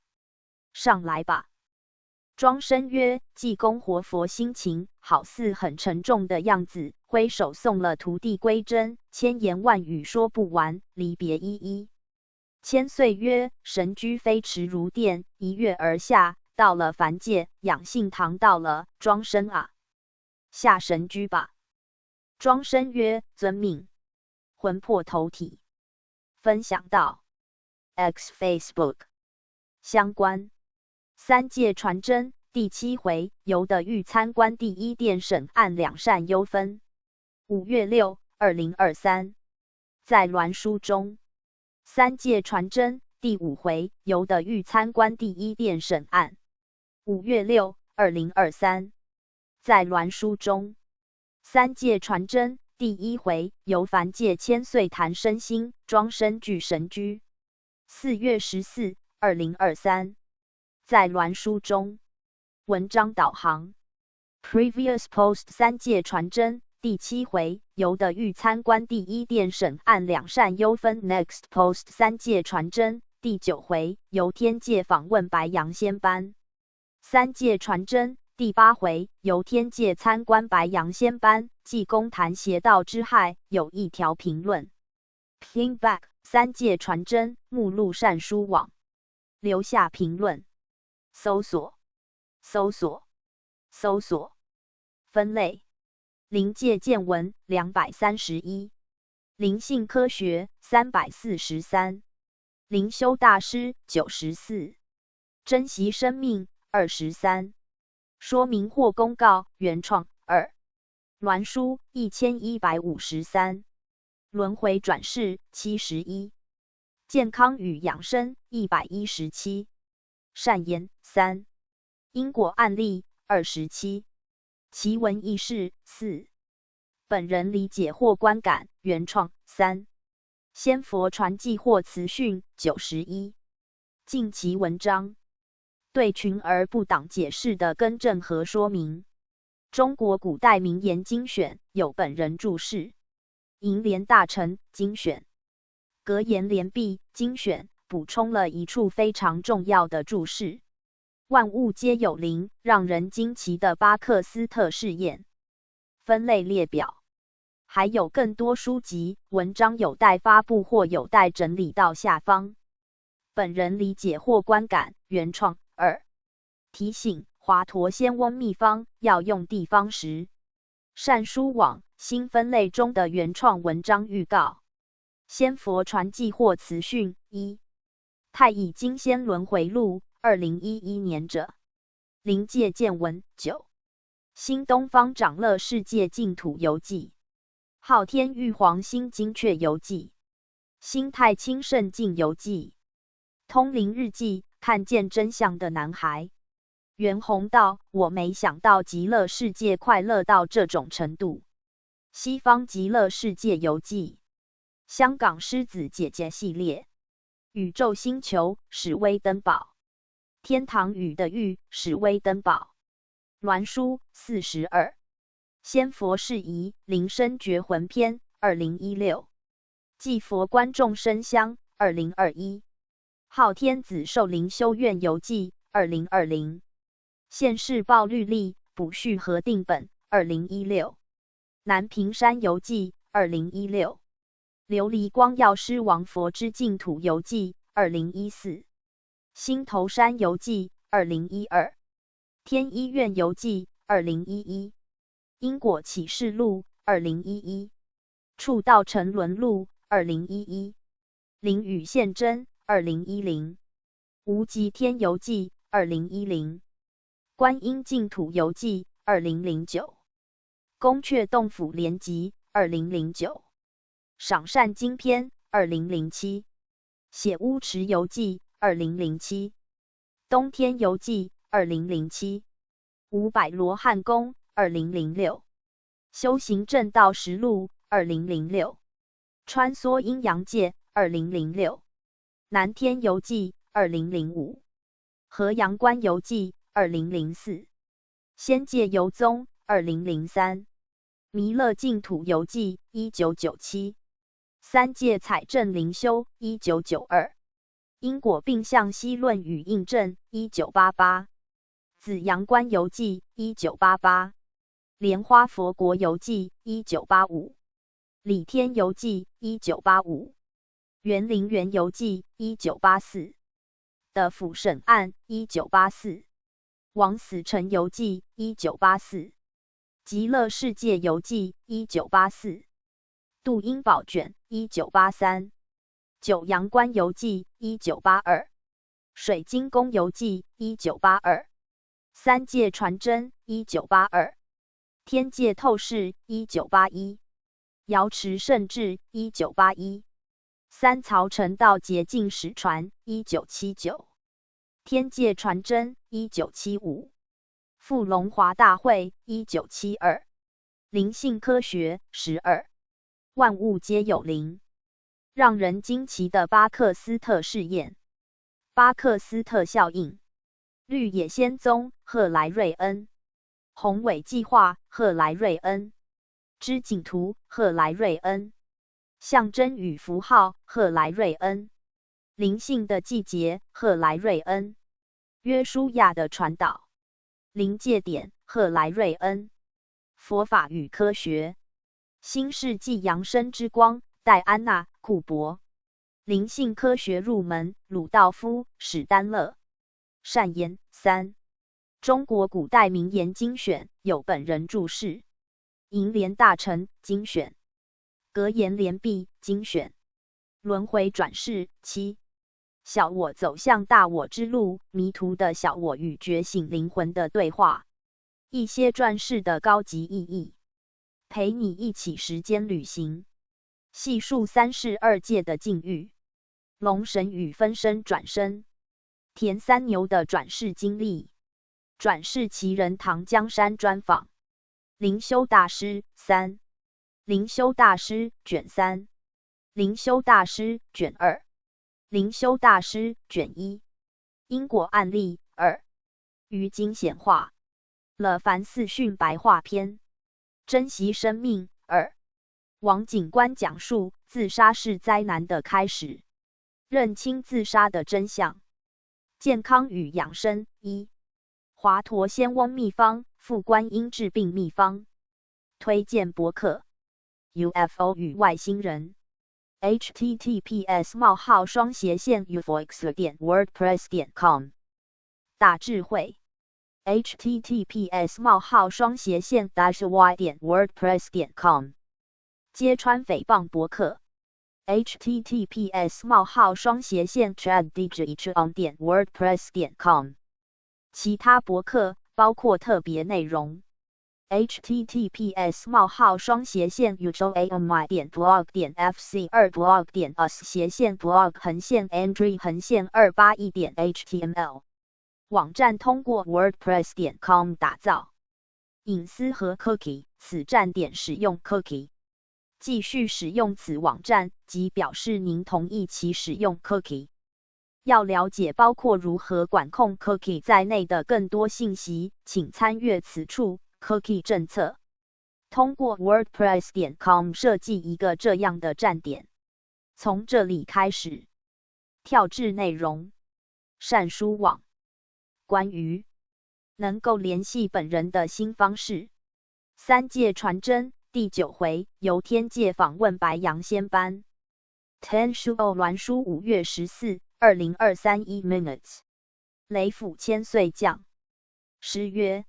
上来吧。庄生曰：济公活佛心情好似很沉重的样子，挥手送了徒弟归真，千言万语说不完，离别依依。千岁曰：神驹飞驰如电，一跃而下，到了凡界，养性堂到了。庄生啊，下神驹吧。庄生曰：遵命。魂魄投体。分享到 X Facebook 相关。三界传真第7回，游的狱参观第一殿审案两善忧分。5月6、2023，在鸾书中，三界传真第5回，游的狱参观第一殿审案。5月6、2023，在鸾书中，三界传真第1回，游凡界千岁谈身心，庄生具神驹。4月14、2023，在鸾书中，文章导航 Previous Post 三界传真第7回，游的狱参观第一殿审案两善忧分。 Next Post 三界传真第9回，游天界访问白羊仙班。三界传真第8回，游天界参观白羊仙班，济公谈邪道之害，有一条评论。Ping back 三界传真目录善书网，留下评论。搜索分类：灵界见闻231，灵性科学343，灵修大师94，珍惜生命23，说明或公告原创2，鸾书1153，轮回转世71，健康与养生117，善言3，因果案例27，奇闻异事4，本人理解或观感原创3，仙佛传记或词训91，近期文章对群而不党解释的更正和说明。中国古代名言精选有本人注释，银莲大臣精选。格言联璧精选补充了一处非常重要的注释：万物皆有灵，让人惊奇的巴克斯特试验分类列表。还有更多书籍、文章有待发布或有待整理到下方。本人理解或观感原创。2. 提醒：华佗仙翁秘方要用地方时。善书网新分类中的原创文章预告。仙佛传记或词讯。1. 太乙金仙轮回录2011年者。灵界见闻。9. 新东方长乐世界净土游记。昊天玉皇新精确游记。新太清圣境游记。通灵日记，看见真相的男孩。袁弘道：我没想到极乐世界快乐到这种程度。西方极乐世界游记。香港狮子姐姐系列。宇宙星球，史威登堡。天堂雨的玉，史威登堡。鸾书42。仙佛事宜，灵身觉魂篇2016。祭佛观众生香2021。昊天子寿灵修院游记2020。现世报律历补序核定本2016。南屏山游记2016。琉璃光药师王佛之净土游记2014。新头山游记2012。天医院游记2011。因果启示录2011。触道沉沦录2011。灵雨现真2010。无极天游记2010。观音净土游记2009。宫阙洞府联集2009。赏善经篇2007。写乌池游记2007。东天游记2007。五百罗汉宫2006。修行正道实录2006。穿梭阴阳界2006。南天游记2005。河阳关游记2004。仙界游踪2003。弥勒净土游记1997。三界采证灵修1992。因果并向析论与印证1988。紫阳关游记1988。莲花佛国游记1985。礼天游记1985。园林园游记1984。的府审案1984。枉死城游记1984。极乐世界游记1984。度阴宝卷1983。九阳关游记1982。水晶宫游记1982。三界传真1982。天界透视1981。瑶池圣智1981。三曹成道捷径史传1979。天界传真1975。富龙华大会1972。灵性科学12。万物皆有灵，让人惊奇的巴克斯特试验。巴克斯特效应。绿野仙踪赫莱瑞恩。宏伟计划赫莱瑞恩。织锦图赫莱瑞恩。象征与符号赫莱瑞恩。灵性的季节赫莱瑞恩。约书亚的传导。临界点赫莱瑞恩。佛法与科学。新世纪扬升之光戴安娜库珀。灵性科学入门鲁道夫史丹勒。善言3。中国古代名言精选有本人注释。银莲大臣精选。格言联璧精选。轮回转世7。小我走向大我之路，迷途的小我与觉醒灵魂的对话。一些转世的高级意义。陪你一起时间旅行。细数三世二界的境遇。龙神与分身转生。田三牛的转世经历。转世奇人唐江山专访。灵修大师3。灵修大师卷3。灵修大师卷2。灵修大师卷1。因果案例2。于经显化了凡四训白话篇。珍惜生命2。王警官讲述，自杀是灾难的开始，认清自杀的真相。健康与养生一，华佗仙翁秘方，副观音治病秘方。推荐博客 UFO 与外星人 https://ufox.wordpress.com 大智慧 https://y.wordpress.com 揭穿诽谤博客 https://traddigitron.wordpress.com 其他博客包括特别内容 https://uami.blog.fc2blog.android_281.html 网站通过 wordpress.com 打造。隐私和 cookie 此站点使用 cookie。继续使用此网站，即表示您同意其使用 cookie。要了解包括如何管控 cookie 在内的更多信息，请参阅此处 cookie 政策。通过 wordpress.com 设计一个这样的站点。从这里开始，跳至内容。善书网。关于能够联系本人的新方式。三界传真第9回，由天界访问白羊仙班。天书鸾书5月14、2023 1 minutes。雷府千岁将。诗曰：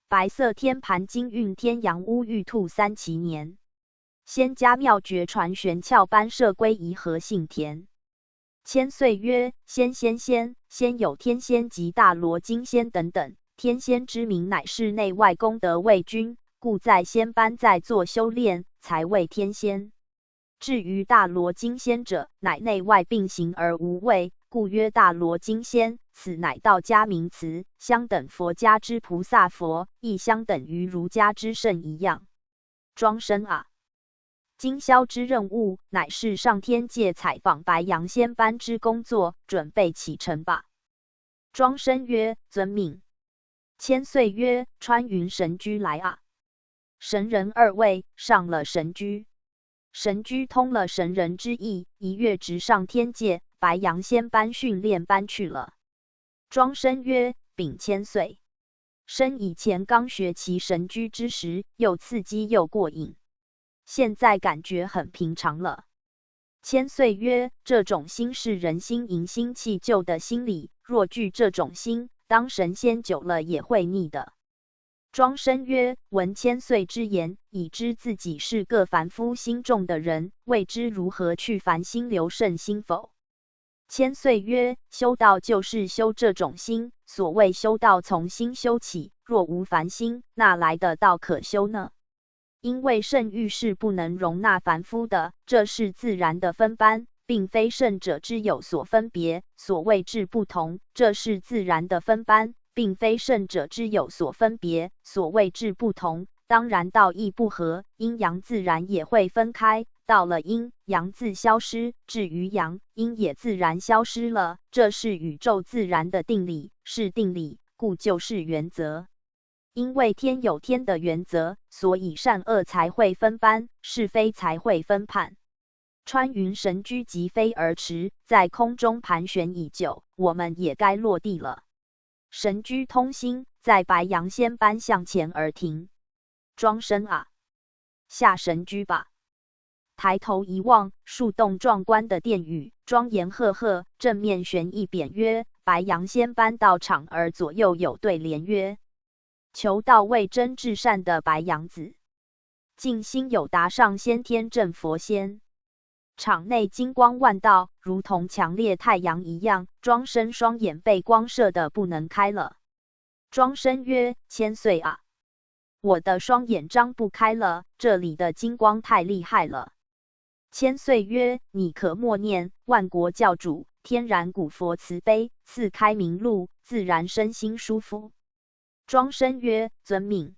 白色天盘金运天阳乌玉兔3祈年。仙家妙诀传玄窍班设归宜和姓田。千岁曰：仙有天仙及大罗金仙等等，天仙之名乃是内外功德为均，故在仙班在作修炼，才为天仙。至于大罗金仙者，乃内外并行而无畏，故曰大罗金仙。此乃道家名词，相等佛家之菩萨佛，亦相等于儒家之圣一样。庄生啊！今宵之任务，乃是上天界采访白羊仙班之工作，准备启程吧。庄生曰：遵命。千岁曰：穿云神驹来啊！神人2位上了神驹。神驹通了神人之意，一跃直上天界，白羊仙班训练班去了。庄生曰：禀千岁，生以前刚学骑神驹之时，又刺激又过瘾，现在感觉很平常了。千岁曰：这种心是人心迎心气旧的心理，若具这种心，当神仙久了也会腻的。庄生曰：闻千岁之言，已知自己是个凡夫心重的人，未知如何去凡心留圣心否？千岁曰：修道就是修这种心，所谓修道从心修起，若无凡心，哪来的道可修呢？因为圣域是不能容纳凡夫的，这是自然的分班，并非圣者之有所分别。所谓志不同，这是自然的分班，并非圣者之有所分别。所谓志不同，当然道义不合，阴阳自然也会分开。到了阴，阳自消失；至于阳，阴也自然消失了。这是宇宙自然的定理，是定理，故就是原则。因为天有天的原则，所以善恶才会分班，是非才会分判。穿云神驹即飞而驰，在空中盘旋已久，我们也该落地了。神驹通心，在白羊仙班向前而停。庄生啊，下神驹吧。抬头一望，数栋壮观的殿宇，庄严赫赫，正面悬一匾曰：白羊仙班道场，而左右有对联曰：求道为真至善的白羊子，尽心有达上先天正佛仙。场内金光万道，如同强烈太阳一样。庄生双眼被光射得不能开了。庄生曰：千岁啊，我的双眼张不开了，这里的金光太厉害了。千岁曰：你可默念万国教主天然古佛慈悲，赐开明路，自然身心舒服。庄生曰：遵命。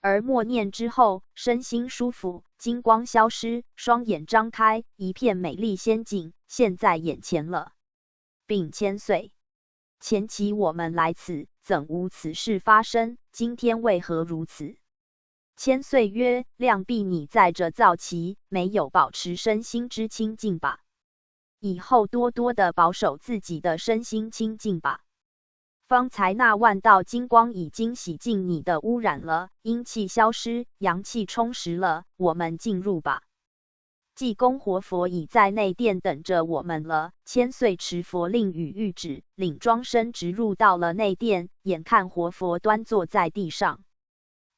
而默念之后，身心舒服，金光消失，双眼张开，一片美丽仙境现在眼前了。禀千岁，前期我们来此，怎无此事发生？今天为何如此？千岁曰：量必你在这造期没有保持身心之清净吧？以后多多的保守自己的身心清净吧。方才那万道金光已经洗净你的污染了，阴气消失，阳气充实了，我们进入吧。济公活佛已在内殿等着我们了。千岁持佛令与谕旨，领庄生直入到了内殿，眼看活佛端坐在地上，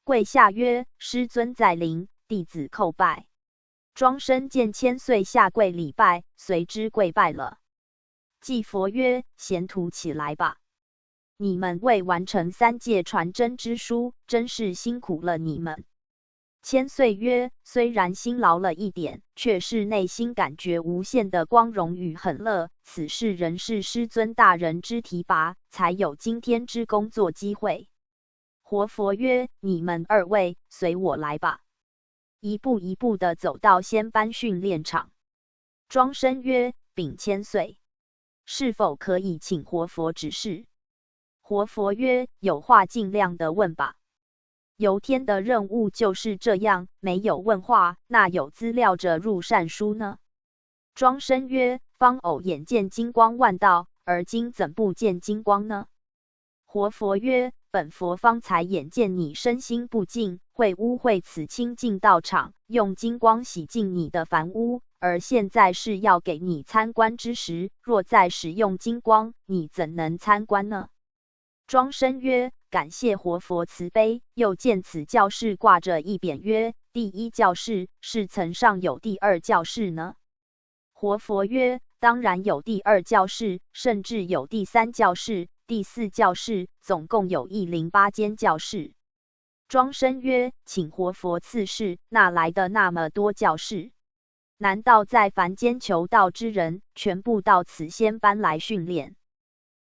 跪下曰：师尊在临，弟子叩拜。庄生见千岁下跪礼拜，随之跪拜了。济佛曰：贤徒起来吧。你们为完成3界传真之书，真是辛苦了你们。千岁曰：虽然辛劳了一点，却是内心感觉无限的光荣与很乐，此事仍是师尊大人之提拔，才有今天之工作机会。活佛曰：你们2位随我来吧。一步一步地走到仙班训练场。庄生曰：禀千岁，是否可以请活佛指示？活佛曰：有话尽量的问吧。游天的任务就是这样，没有问话，那有资料着入善书呢？庄生曰：方偶眼见金光万道，而今怎不见金光呢？活佛曰：本佛方才眼见你身心不净，会污秽此清净道场，用金光洗净你的凡污，而现在是要给你参观之时，若再使用金光，你怎能参观呢？庄生曰：感谢活佛慈悲。又见此教室挂着一匾曰：第1教室，是曾上有第2教室呢？活佛曰：当然有第2教室，甚至有第3教室、第4教室，总共有108间教室。庄生曰：请活佛赐示，哪来的那么多教室？难道在凡间求道之人，全部到此仙班来训练？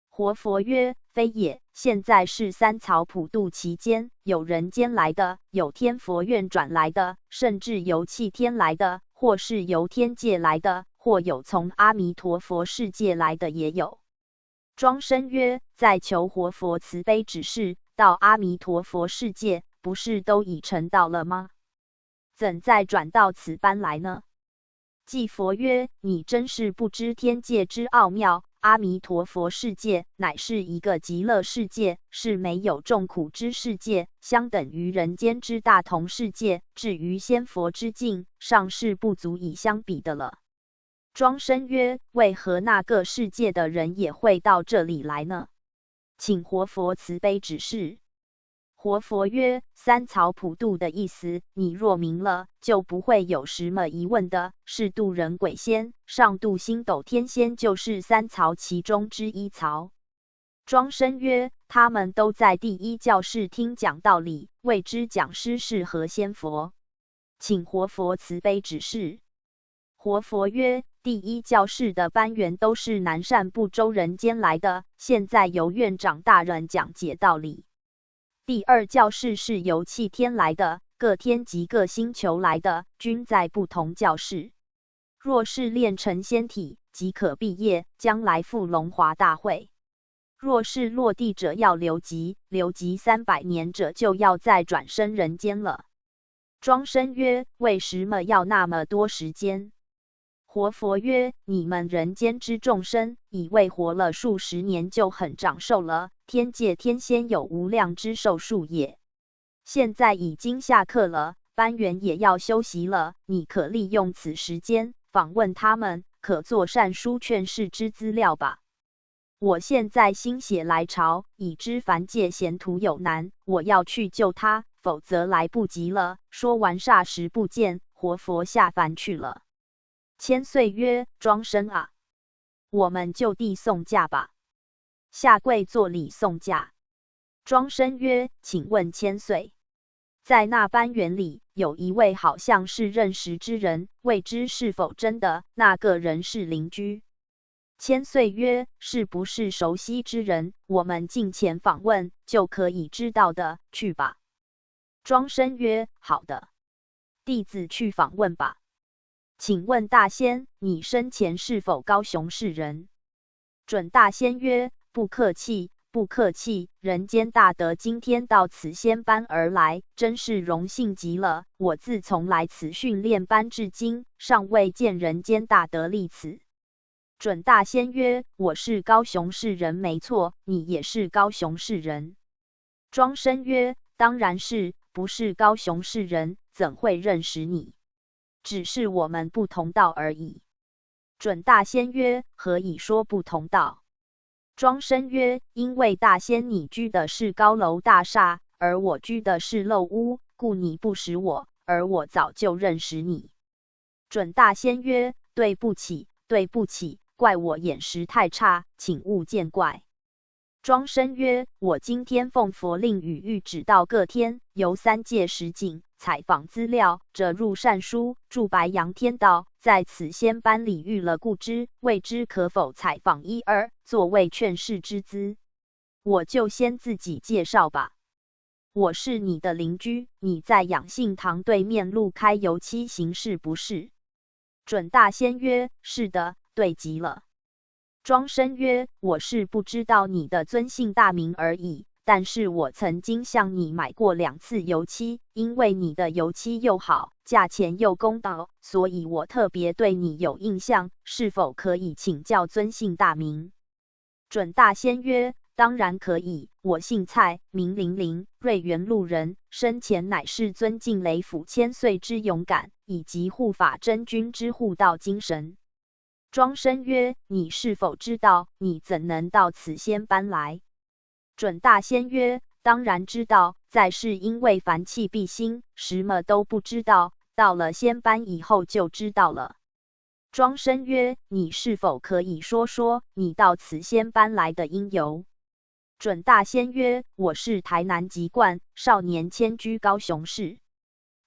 活佛曰：非也，现在是3曹普渡期间，有人间来的，有天佛院转来的，甚至由气天来的，或是由天界来的，或有从阿弥陀佛世界来的也有。庄生曰：在求活佛慈悲指示，到阿弥陀佛世界，不是都已成道了吗？怎再转到此班来呢？济佛曰：你真是不知天界之奥妙。阿弥陀佛世界乃是一个极乐世界，是没有众苦之世界，相等于人间之大同世界。至于仙佛之境，尚是不足以相比的了。庄生曰：为何那个世界的人也会到这里来呢？请活佛慈悲指示。活佛曰：3曹普渡的意思，你若明了，就不会有什么疑问的。是渡人鬼仙，上渡星斗天仙，就是3曹其中之1曹。庄生曰：他们都在第1教室听讲道理，未知讲师是何仙佛？请活佛慈悲指示。活佛曰：第1教室的班员都是南赡部洲人间来的，现在由院长大人讲解道理。第2教室是由气天来的，各天及各星球来的，均在不同教室。若是练成仙体，即可毕业，将来赴龙华大会。若是落地者要留级300年者就要再转生人间了。庄生曰：为什么要那么多时间？活佛曰：你们人间之众生，以为活了数十年就很长寿了，天界天仙有无量之寿数也。现在已经下课了，班员也要休息了，你可利用此时间访问他们，可做善书劝世之资料吧。我现在心血来潮，已知凡界贤徒有难，我要去救他，否则来不及了。说完霎时不见，活佛下凡去了。千岁曰：庄生啊，我们就地送驾吧。下跪作礼送驾。庄生曰：请问千岁，在那班员里有一位好像是认识之人，未知是否真的？那个人是邻居。千岁曰：是不是熟悉之人？我们近前访问就可以知道的，去吧。庄生曰：好的，弟子去访问吧。请问大仙，你生前是否高雄市人？准大仙曰：不客气，不客气，人间大德今天到此仙班而来，真是荣幸极了。我自从来此训练班至今，尚未见人间大德立此。准大仙曰：我是高雄市人没错，你也是高雄市人。庄生曰：当然是，不是高雄市人，怎会认识你？只是我们不同道而已。准大仙曰：何以说不同道？庄生曰：因为大仙你居的是高楼大厦，而我居的是陋屋，故你不识我，而我早就认识你。准大仙曰：对不起，对不起，怪我眼识太差，请勿见怪。庄生曰：我今天奉佛令与玉指到各天，游三界十境，采访资料，折入善书，驻白杨天道，在此仙班里遇了故知，未知可否采访一二，作为劝世之资。我就先自己介绍吧。我是你的邻居，你在养性堂对面路开油漆行是不是？准大仙曰：是的，对极了。庄生曰：我是不知道你的尊姓大名而已，但是我曾经向你买过2次油漆，因为你的油漆又好，价钱又公道，所以我特别对你有印象，是否可以请教尊姓大名？准大仙曰：当然可以，我姓蔡，名玲玲，瑞元路人，生前乃是尊敬雷府千岁之勇敢，以及护法真君之护道精神。庄生曰：你是否知道，你怎能到此仙班来？准大仙曰：当然知道，在世因为烦气蔽心，什么都不知道，到了仙班以后就知道了。庄生曰：你是否可以说说你到此仙班来的因由？准大仙曰：我是台南籍贯，少年迁居高雄市，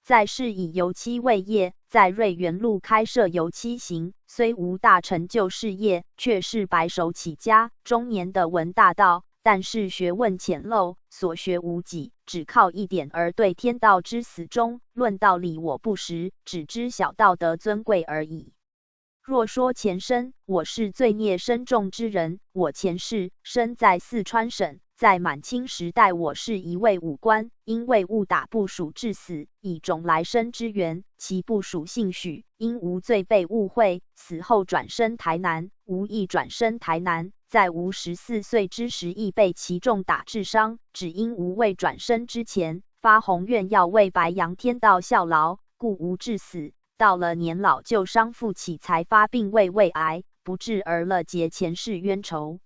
在世以油漆为业，在瑞元路开设油漆行，虽无大成就事业，却是白手起家，中年的文大道，但是学问浅陋，所学无几，只靠一点而对天道之死忠，论道理我不识，只知小道德尊贵而已。若说前身，我是罪孽深重之人。我前世生在四川省，在满清时代，我是一位武官，因为误打部属致死，以种来生之缘，其部属姓许，因无罪被误会，死后转生台南，无意转生台南，在无14岁之时亦被其众打致伤，只因无未转生之前发宏愿要为白杨天道效劳，故无致死。到了年老旧伤复起，才发病为胃癌，不治而了结前世冤仇。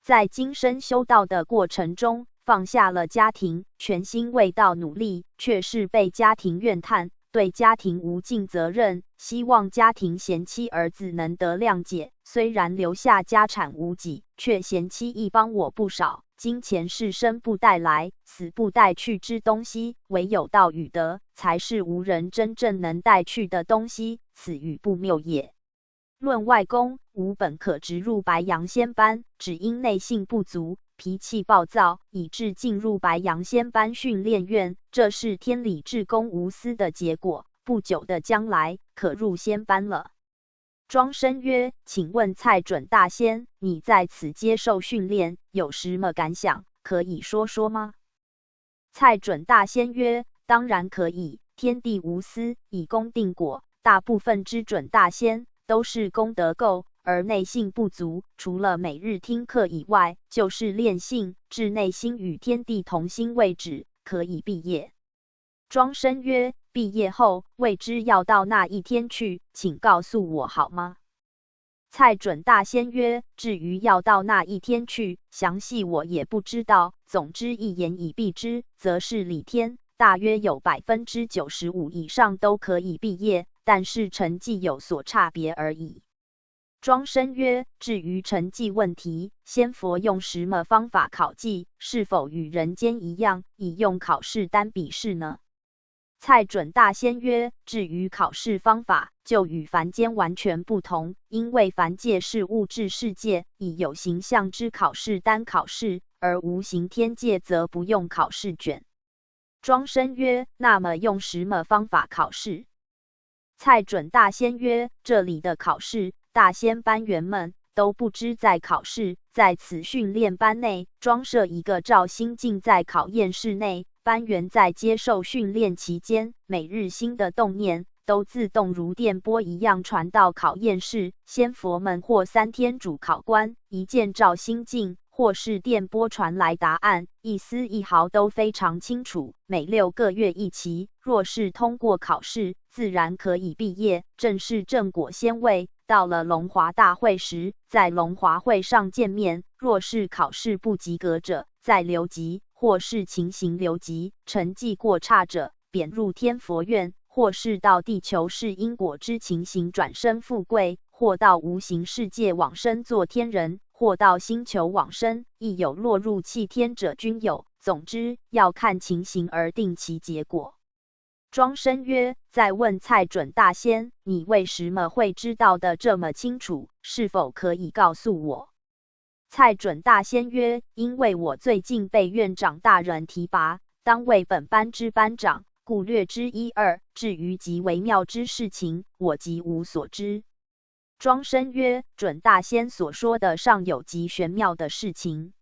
在今生修道的过程中，放下了家庭，全心为道努力，却是被家庭怨叹，对家庭无尽责任，希望家庭贤妻儿子能得谅解。虽然留下家产无几，却贤妻亦帮我不少。金钱是生不带来，死不带去之东西，唯有道与德，才是无人真正能带去的东西，此与不谬也。论外功，吾本可直入白杨仙班，只因内性不足，脾气暴躁，以致进入白杨仙班训练院，这是天理至公无私的结果。不久的将来，可入仙班了。庄生曰：请问蔡准大仙，你在此接受训练，有什么感想？可以说说吗？蔡准大仙曰：当然可以，天地无私，以功定果，大部分之准大仙都是功德够，而内性不足，除了每日听课以外，就是练性，至内心与天地同心为止，可以毕业。庄生曰：毕业后未知要到那一天去，请告诉我好吗？蔡准大仙曰：至于要到那一天去，详细我也不知道，总之一言以蔽之，则是理天，大约有95%以上都可以毕业，但是成绩有所差别而已。庄生曰：至于成绩问题，仙佛用什么方法考绩？是否与人间一样，以用考试单笔试呢？蔡准大仙曰：至于考试方法，就与凡间完全不同，因为凡界是物质世界，以有形象之考试单考试，而无形天界则不用考试卷。庄生曰：那么用什么方法考试？蔡准大仙曰：这里的考试，大仙班员们都不知在考试。在此训练班内，装设一个照心镜，在考验室内，班员在接受训练期间，每日新的动念都自动如电波一样传到考验室。仙佛们或3天主考官一见照心镜，或是电波传来答案，一丝一毫都非常清楚。每6个月一期，若是通过考试，自然可以毕业，正是正果先位。到了龙华大会时，在龙华会上见面。若是考试不及格者，再留级，或是情形留级；成绩过差者，贬入天佛院，或是到地球是因果之情形转生富贵，或到无形世界往生做天人，或到星球往生，亦有落入弃天者均有。总之，要看情形而定其结果。庄生曰：再问蔡准大仙，你为什么会知道的这么清楚？是否可以告诉我？蔡准大仙曰：因为我最近被院长大人提拔，当为本班之班长，故略知一二。至于极微妙之事情，我极无所知。庄生曰：准大仙所说的尚有极玄妙的事情。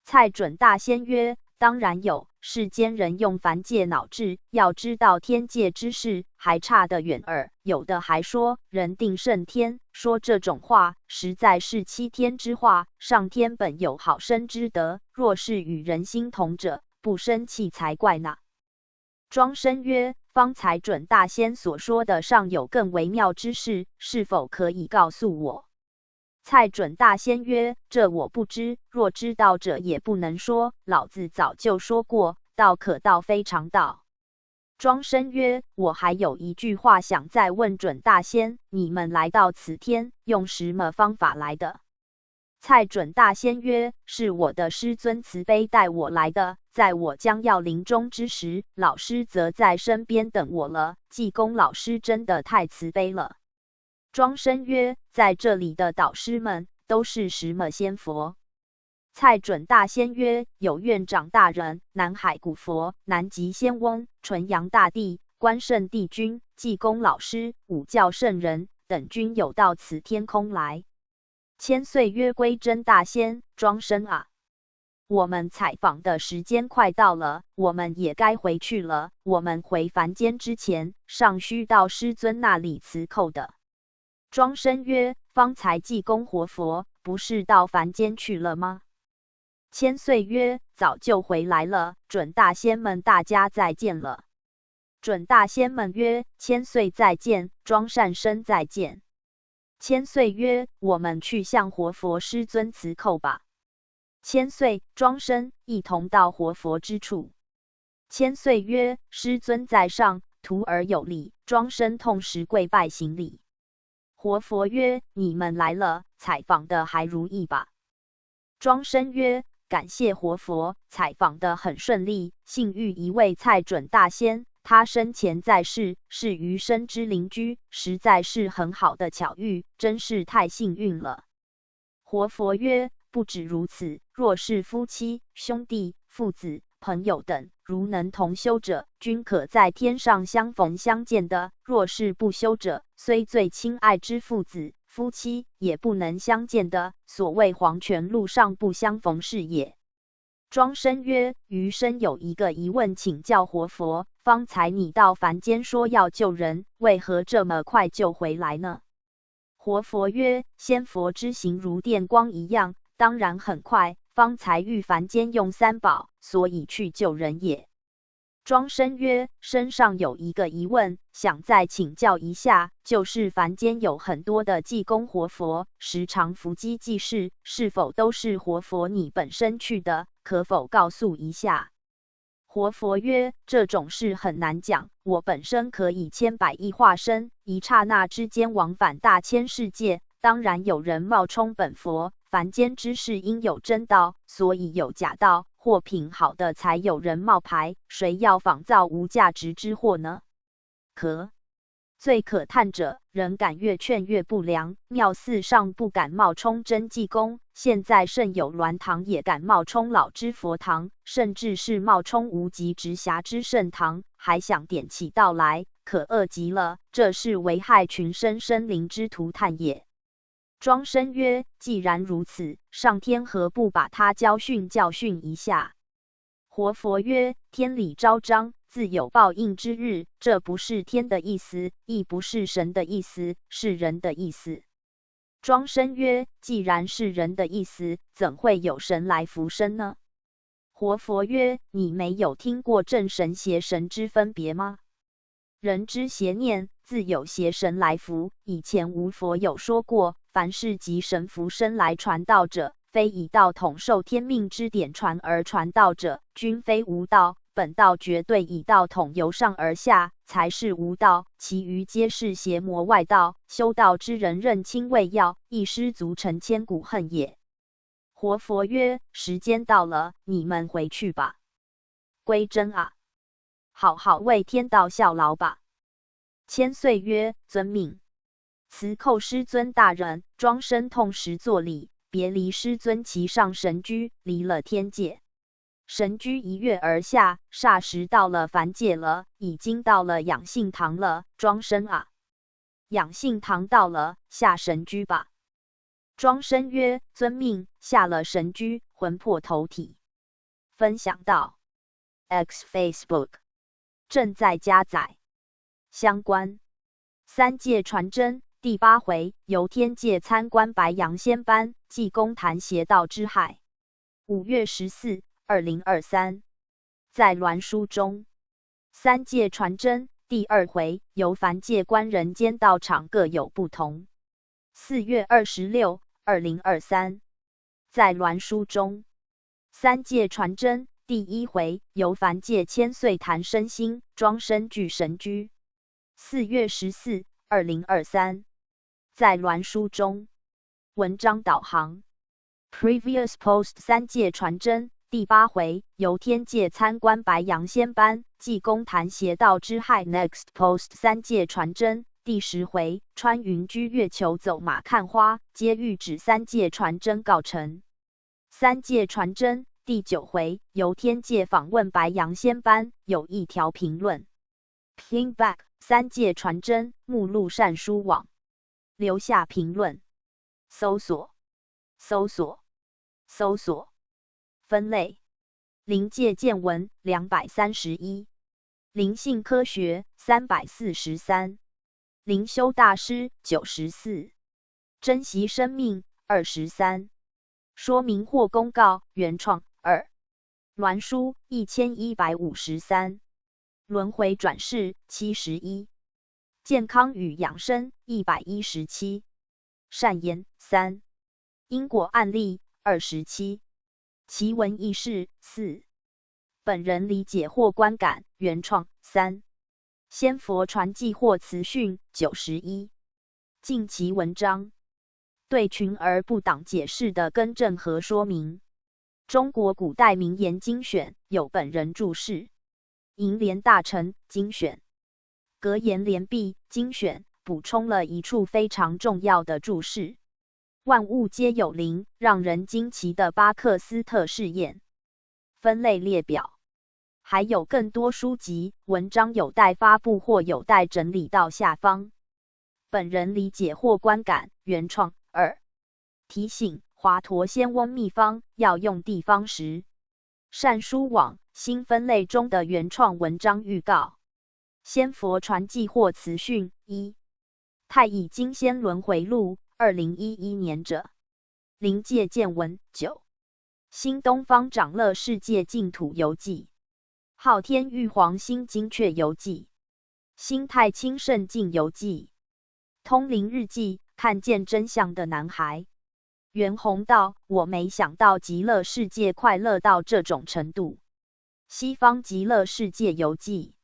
蔡准大仙曰：当然有，世间人用凡界脑智，要知道天界之事，还差得远耳。有的还说人定胜天，说这种话实在是欺天之话。上天本有好生之德，若是与人心同者，不生气才怪呢。庄生曰：方才准大仙所说的尚有更微妙之事，是否可以告诉我？蔡准大仙曰：这我不知，若知道者也不能说，老子早就说过，道可道非常道。庄生曰：我还有一句话想再问准大仙，你们来到此天，用什么方法来的？蔡准大仙曰：是我的师尊慈悲带我来的，在我将要临终之时，老师则在身边等我了。济公老师真的太慈悲了。庄生曰：在这里的导师们都是什么仙佛？蔡准大仙曰：有院长大人、南海古佛、南极仙翁、纯阳大帝、关圣帝君、济公老师、五教圣人等均有到此天空来。千岁曰：归真大仙，庄生啊，我们采访的时间快到了，我们也该回去了。我们回凡间之前，尚需到师尊那里辞叩的。庄生曰：方才济公活佛不是到凡间去了吗？千岁曰：早就回来了。准大仙们大家再见了。准大仙们曰：千岁再见，庄善生再见。千岁曰：我们去向活佛师尊辞叩吧。千岁、庄生一同到活佛之处。千岁曰：师尊在上，徒儿有礼。庄生痛时跪拜行礼。活佛曰：你们来了，采访的还如意吧？庄生曰：感谢活佛，采访的很顺利，幸遇一位蔡准大仙，他生前在世，是余生之邻居，实在是很好的巧遇，真是太幸运了。活佛曰：不止如此，若是夫妻、兄弟、父子、朋友等，如能同修者，均可在天上相逢相见的；若是不修者，虽最亲爱之父子、夫妻，也不能相见的。所谓黄泉路上不相逢是也。庄生曰：余生有一个疑问请教活佛，方才你到凡间说要救人，为何这么快就回来呢？活佛曰：仙佛之行如电光一样，当然很快，方才遇凡间用三宝，所以去救人也。庄生曰：身上有一个疑问，想再请教一下，就是凡间有很多的济公活佛，时常伏击济世，是否都是活佛你本身去的？可否告诉一下？活佛曰：这种事很难讲，我本身可以千百亿化身，一刹那之间往返大千世界，当然有人冒充本佛。凡间之事应有真道，所以有假道，货品好的才有人冒牌，谁要仿造无价值之货呢？最可叹者，人敢越劝越不良，庙寺上不敢冒充真济公，现在甚有鸾堂也敢冒充老之佛堂，甚至是冒充无极直辖之圣堂，还想点起道来，可恶极了，这是危害群生生灵之涂炭也。庄生曰：既然如此，上天何不把他教训一下？活佛曰：天理昭彰，自有报应之日，这不是天的意思，亦不是神的意思，是人的意思。庄生曰：既然是人的意思，怎会有神来伏身呢？活佛曰：你没有听过正神邪神之分别吗？人之邪念，自有邪神来伏。以前无佛有说过，凡是即神伏身来传道者，非以道统受天命之典传而传道者，均非无道。本道绝对以道统由上而下，才是无道，其余皆是邪魔外道。修道之人认清为要，亦失足成千古恨也。活佛曰：时间到了，你们回去吧。归真啊，好好为天道效劳吧。千岁曰：遵命。辞叩师尊大人，庄生痛时作礼，别离师尊其上神居，离了天界。神居一跃而下，霎时到了凡界了，已经到了养性堂了。庄生啊，养性堂到了，下神居吧。庄生曰：遵命。下了神居，魂魄投体。分享到 X Facebook 正在加载。相关三界传真第8回，由天界参观白羊仙班，济公谈邪道之害。5月14、2023，在鸾书中，三界传真第2回，由凡界观人间道场各有不同。4月26、2023，在鸾书中，三界传真第1回，由凡界千岁谈身心，庄生具神居。4月14、2023，在鸾书中，文章导航。Previous post 三界传真第8回，由天界参观白羊仙班，济公谈邪道之害。Next post 三界传真第10回，穿云居月球走马看花，皆欲指三界传真告成。三界传真第9回，由天界访问白羊仙班，有一条评论。Ping back 三界传真目录善书网，留下评论。搜索分类：灵界见闻231，灵性科学343，灵修大师94，珍惜生命23，说明或公告原创2，鸾书1153，轮回转世71，健康与养生117，善言3，因果案例27，奇闻异事4，本人理解或观感原创3，仙佛传记或词训91，近期文章对群而不党解释的更正和说明。中国古代名言精选有本人注释。楹联大成精选，格言联璧精选补充了一处非常重要的注释：万物皆有灵，让人惊奇的巴克斯特试验。分类列表还有更多书籍文章有待发布或有待整理到下方。本人理解或观感原创2。提醒：华佗仙翁秘方要用地方时。善书网新分类中的原创文章预告。仙佛传记或词训1。太乙金仙轮回录2011年者。灵界见闻9。新东方长乐世界净土游记。昊天玉皇新精确游记。新太清圣境游记。通灵日记，看见真相的男孩。袁弘道：我没想到极乐世界快乐到这种程度。西方极乐世界游记。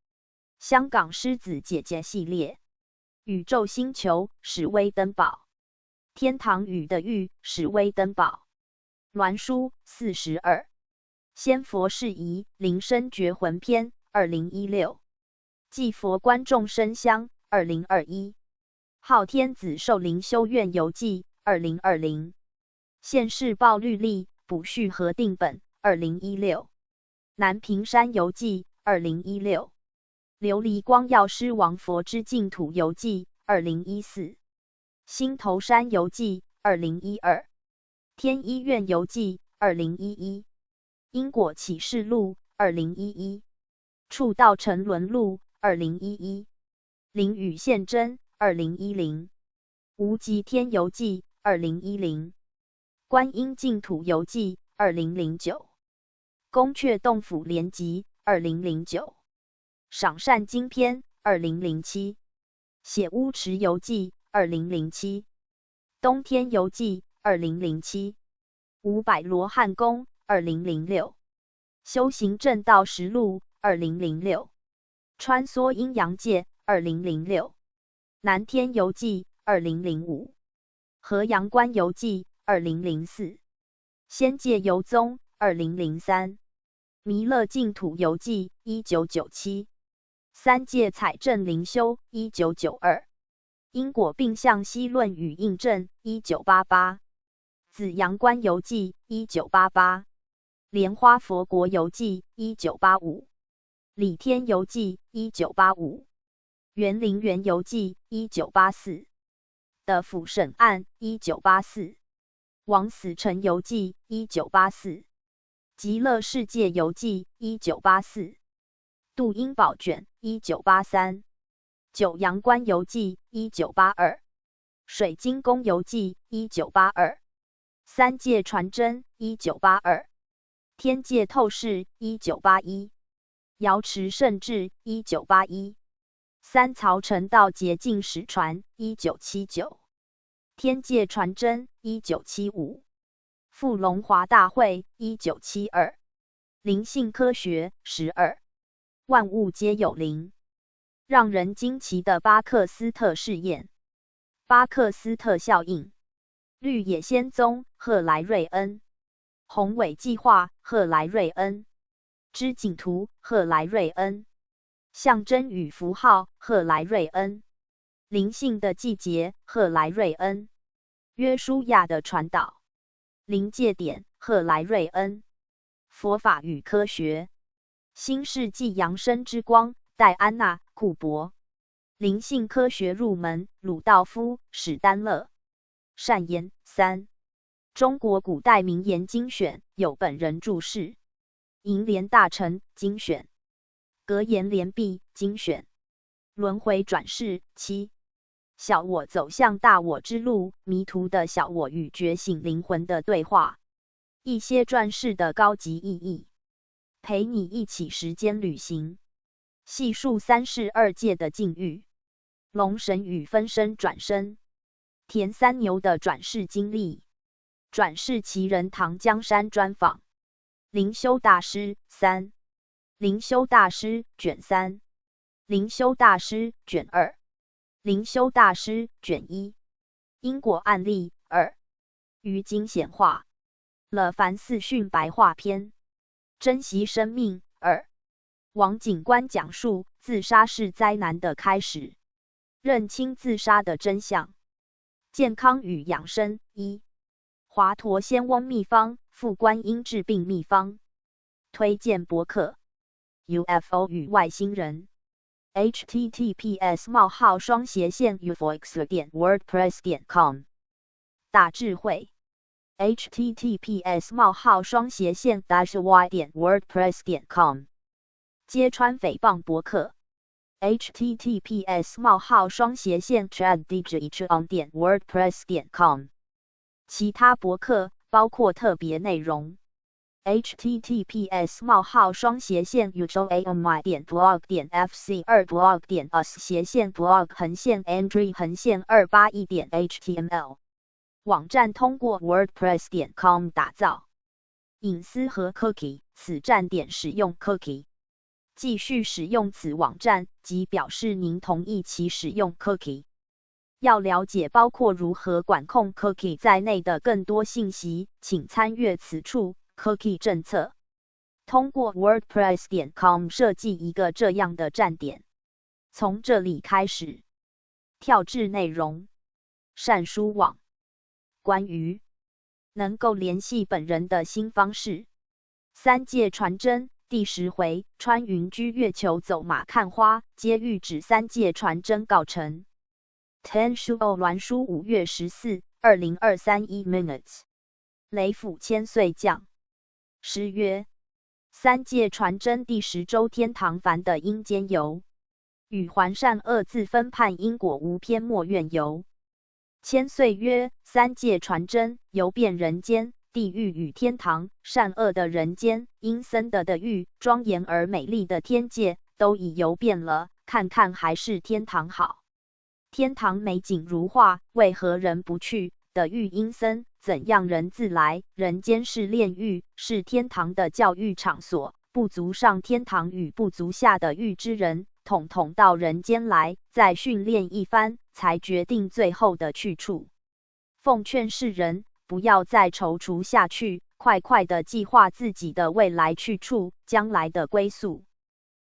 香港狮子姐姐系列。宇宙星球史威登堡。天堂雨的玉史威登堡。鸾书42。仙佛事宜灵身觉魂篇2016。祭佛观众生香2021。昊天子寿灵修院游记2020。现世报律历补序核定本2016。南屏山游记2016。琉璃光药师王佛之净土游记2014。新头山游记2012天医院游记2011因果启示录2011触道沉沦录2011灵雨现真2010无极天游记2010观音净土游记2009宫阙洞府联集2009赏善经篇2007血污池游记2007东天游记2007五百罗汉宫2006修行正道实录2006穿梭阴阳界2006南天游记2005河阳关游记2004仙界游踪2003弥勒净土游记1997三界采证灵修1992因果并相析论与印证1988紫阳关游记1988莲花佛国游记1985礼天游记1985园林园游记1984的府审案1984王死城游记1984极乐世界游记1984杜英宝卷1983九阳关游记1982水晶宫游记1982三界传真1982天界透视1981瑶池圣智1981三曹成道捷径史传1979天界传真1975富龙华大会1972灵性科学12万物皆有灵让人惊奇的巴克斯特试验巴克斯特效应绿野仙踪赫莱瑞恩宏伟计划赫莱瑞恩织锦图赫莱瑞恩象征与符号赫莱瑞恩灵性的季节赫莱瑞恩约书亚的传导临界点赫莱瑞恩佛法与科学新世纪扬升之光戴安娜库珀灵性科学入门鲁道夫史丹勒善言3中国古代名言精选有本人注释银莲大臣精选格言联璧精选轮回转世7小我走向大我之路迷途的小我与觉醒灵魂的对话一些转世的高级意义陪你一起时间旅行细数三世二界的境遇龙神与分身转生田三牛的转世经历转世奇人唐江山专访灵修大师3灵修大师卷3灵修大师卷2灵修大师卷1因果案例2于经显化了凡四训白话篇珍惜生命2王警官讲述自杀是灾难的开始认清自杀的真相健康与养生1华佗仙翁秘方副观音治病秘方推荐博客 UFO 与外星人 https://ufox.wordpress.com 大智慧 https://y.wordpress.com 揭穿诽谤博客 https://traddigitron.wordpress.com 其他博客包括特别内容 https://ujoami.blog.fc2blog.android_281.html 网站通过 wordpress.com 打造隐私和 cookie 此站点使用 cookie继续使用此网站即表示您同意其使用 cookie 要了解包括如何管控 cookie 在内的更多信息请参阅此处 cookie 政策通过 wordpress.com 设计一个这样的站点从这里开始跳至内容善书网关于能够联系本人的新方式三界传真第10回穿云居月球走马看花皆喻指三界传真告成天书偶鸾书5月14 2023 雷府千岁降。诗曰：三界传真第10周天堂凡的阴间游，与还善恶自分判因果无偏莫怨尤。千岁曰：三界传真，游遍人间，地狱与天堂，善恶的人间，阴森的地狱，庄严而美丽的天界，都已游遍了，看看还是天堂好。天堂美景如画，为何人不去？地狱阴森，怎样人自来？人间是炼狱，是天堂的教育场所，不足上天堂与不足下的狱之人，统统到人间来，再训练一番，才决定最后的去处。奉劝世人，不要再踌躇下去，快快的计划自己的未来去处，将来的归宿。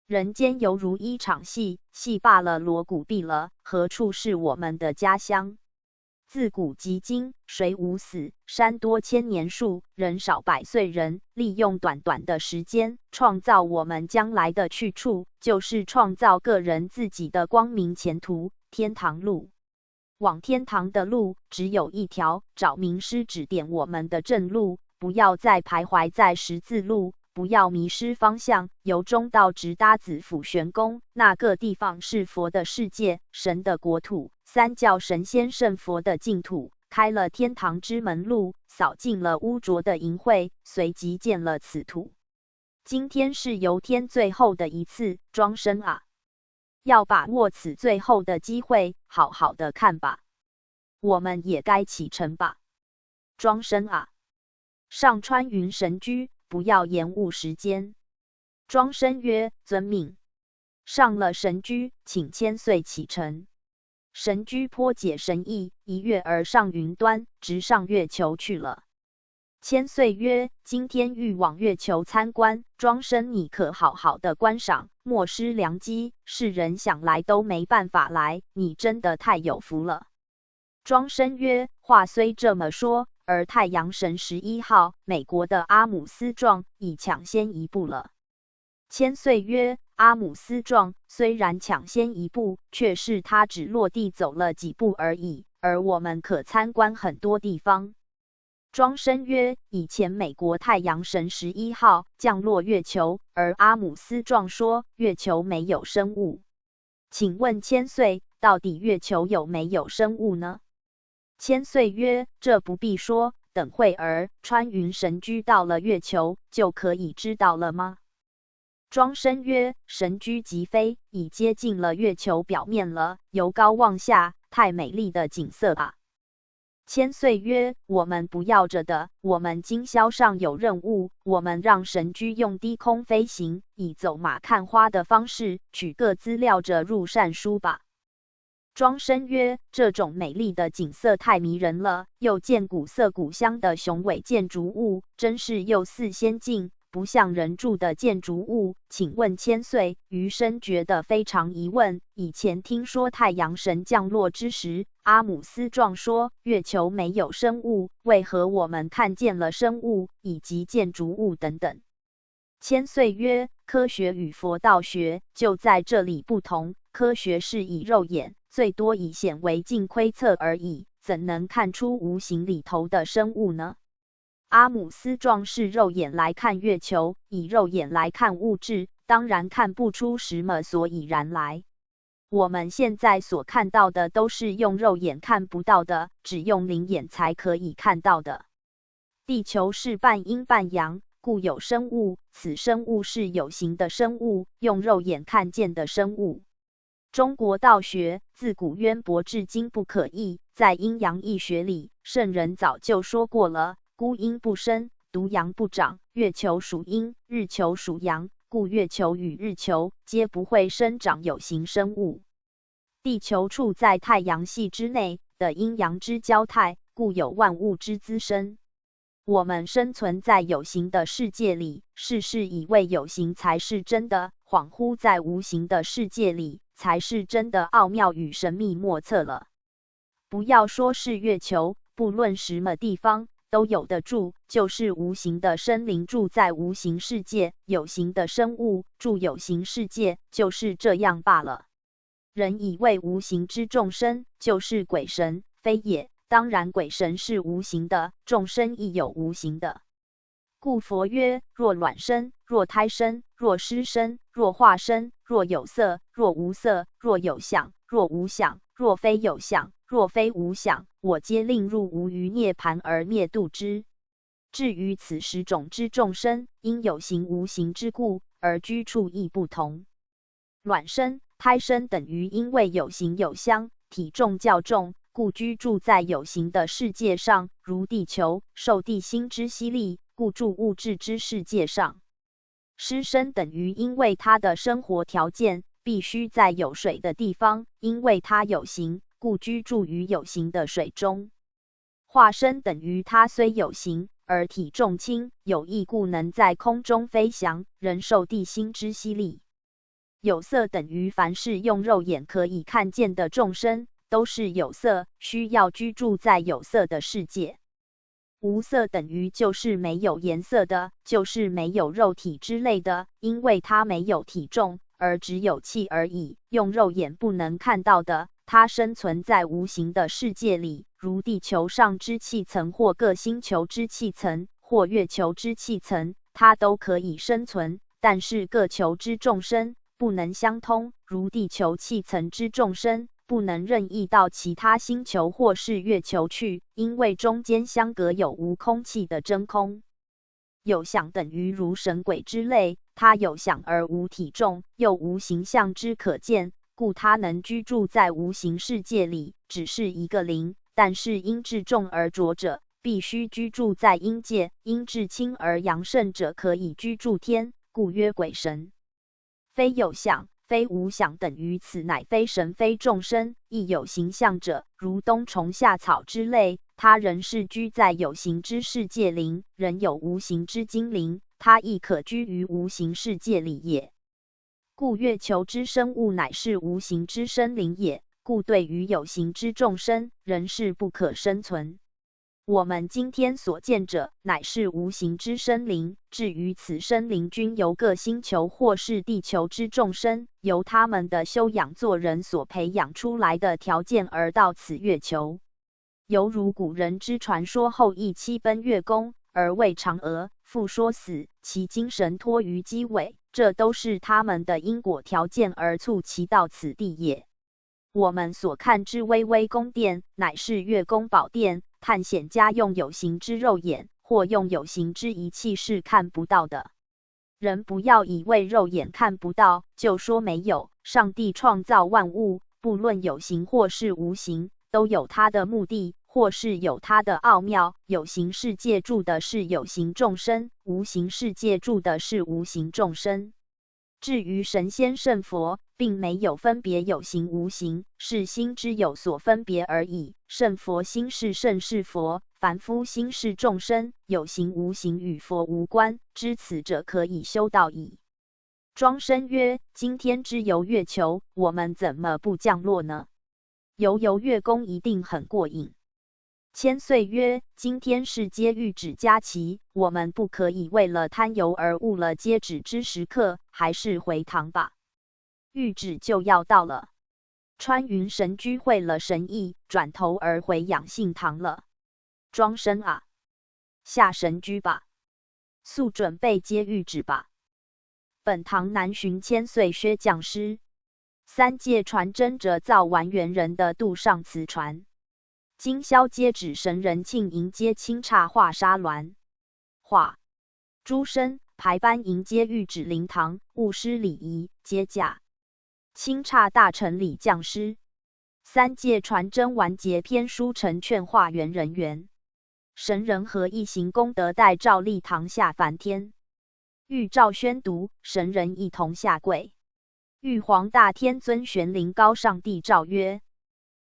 人间犹如一场戏，戏罢了，锣鼓闭了，何处是我们的家乡？自古及今，谁无死？山多千年树，人少百岁人。利用短短的时间，创造我们将来的去处，就是创造个人自己的光明前途——天堂路。往天堂的路只有一条，找名师指点我们的正路，不要再徘徊在十字路，不要迷失方向。由中到直达子府玄宫，那个地方是佛的世界，神的国土。三教神仙圣佛的净土，开了天堂之门路，扫尽了污浊的淫秽，随即建了此土。今天是游天最后的一次庄生啊，要把握此最后的机会，好好的看吧。我们也该启程吧。庄生啊，上穿云神居，不要延误时间。庄生曰：遵命。上了神居，请千岁启程。神居颇解神意，一跃而上云端，直上月球去了。千岁曰：今天欲往月球参观，庄生你可好好的观赏，莫失良机。世人想来都没办法来，你真的太有福了。庄生曰：话虽这么说，而太阳神11号，美国的阿姆斯壮已抢先一步了。千岁曰：阿姆斯壮虽然抢先一步，却是他只落地走了几步而已，而我们可参观很多地方。庄生曰：以前美国太阳神11号降落月球，而阿姆斯壮说月球没有生物。请问千岁，到底月球有没有生物呢？千岁曰：这不必说，等会儿穿云神居到了月球，就可以知道了吗？庄生曰：神居即飞，已接近了月球表面了，由高望下，太美丽的景色啊！千岁曰：我们不要着的，我们今宵上有任务，我们让神居用低空飞行，以走马看花的方式，取个资料着入善书吧。庄生曰：这种美丽的景色太迷人了，又见古色古香的雄伟建筑物，真是又似仙境，不像人住的建筑物。请问千岁，余生觉得非常疑问。以前听说太阳神降落之时，阿姆斯壮说月球没有生物，为何我们看见了生物以及建筑物等等？千岁曰：科学与佛道学就在这里不同，科学是以肉眼，最多以显微镜窥测而已，怎能看出无形里头的生物呢？阿姆斯壮是肉眼来看月球，以肉眼来看物质，当然看不出什么所以然来。我们现在所看到的都是用肉眼看不到的，只用灵眼才可以看到的。地球是半阴半阳，故有生物，此生物是有形的生物，用肉眼看见的生物。中国道学自古渊博至今不可议，在阴阳易学里，圣人早就说过了，孤阴不生，独阳不长，月球属阴，日球属阳，故月球与日球皆不会生长有形生物。地球处在太阳系之内的阴阳之交态，故有万物之滋生。我们生存在有形的世界里，事事以为有形才是真的，恍惚在无形的世界里，才是真的奥妙与神秘莫测了。不要说是月球，不论什么地方都有的住，就是无形的生灵住在无形世界，有形的生物住有形世界，就是这样罢了。人以为无形之众生就是鬼神，非也。当然鬼神是无形的，众生亦有无形的。故佛曰：若卵生，若胎生，若湿生，若化生，若有色，若无色，若有想，若无想，若非有想，若非无想，我皆令入无余涅盘而灭度之。至于此10种之众生，因有形无形之故，而居处亦不同。卵生、胎生等于因为有形有相，体重较重，故居住在有形的世界上，如地球，受地心之吸力，故住物质之世界上。湿生等于因为它的生活条件必须在有水的地方，因为它有形，故居住于有形的水中。化生等于它虽有形，而体重轻，有翼故能在空中飞翔，仍受地心之吸力。有色等于凡是用肉眼可以看见的众生，都是有色，需要居住在有色的世界。无色等于就是没有颜色的，就是没有肉体之类的，因为它没有体重，而只有气而已，用肉眼不能看到的，它生存在无形的世界里，如地球上之气层，或各星球之气层，或月球之气层，它都可以生存。但是各球之众生不能相通，如地球气层之众生不能任意到其他星球或是月球去，因为中间相隔有无空气的真空。有想等于如神鬼之类，它有想而无体重，又无形象之可见，故它能居住在无形世界里，只是一个灵。但是因至重而浊者，必须居住在阴界；因至轻而阳盛者，可以居住天，故曰鬼神。非有想，非无想等于此乃非神非众生，亦有形象者，如冬虫夏草之类，他仍是居在有形之世界灵，仍有无形之精灵，他亦可居于无形世界里也。故月球之生物乃是无形之生灵也，故对于有形之众生，仍是不可生存。我们今天所见者，乃是无形之生灵。至于此生灵均由各星球或是地球之众生，由他们的修养做人所培养出来的条件而到此月球。犹如古人之传说后羿7奔月宫，而为嫦娥，复说死，其精神托于机尾，这都是他们的因果条件而促其到此地也。我们所看之巍巍宫殿，乃是月宫宝殿，探险家用有形之肉眼，或用有形之仪器是看不到的。人不要以为肉眼看不到，就说没有。上帝创造万物，不论有形或是无形，都有他的目的，或是有他的奥妙。有形世界住的是有形众生，无形世界住的是无形众生。至于神仙圣佛，并没有分别有形无形，是心之有所分别而已。圣佛心是圣是佛，凡夫心是众生，有形无形与佛无关，知此者可以修道矣。庄生曰：今天之游月球，我们怎么不降落呢？游月宫一定很过瘾。千岁曰：今天是接玉旨佳期，我们不可以为了贪游而误了接旨之时刻，还是回堂吧。玉旨就要到了。穿云神居会了神意，转头而回养性堂了。庄生啊，下神居吧，速准备接玉旨吧。本堂南巡千岁薛将师。三界传真者造完元人的渡上慈传。今宵接旨神人庆迎接清刹化沙鸾。化诸生排班迎接玉旨灵堂，务施礼仪，接驾。清刹大臣李将师。三界传真完结篇书成劝化元人员。神人合一行功德代诏立堂下凡天。玉诏宣读，神人一同下跪。玉皇大天尊玄灵高上帝诏曰：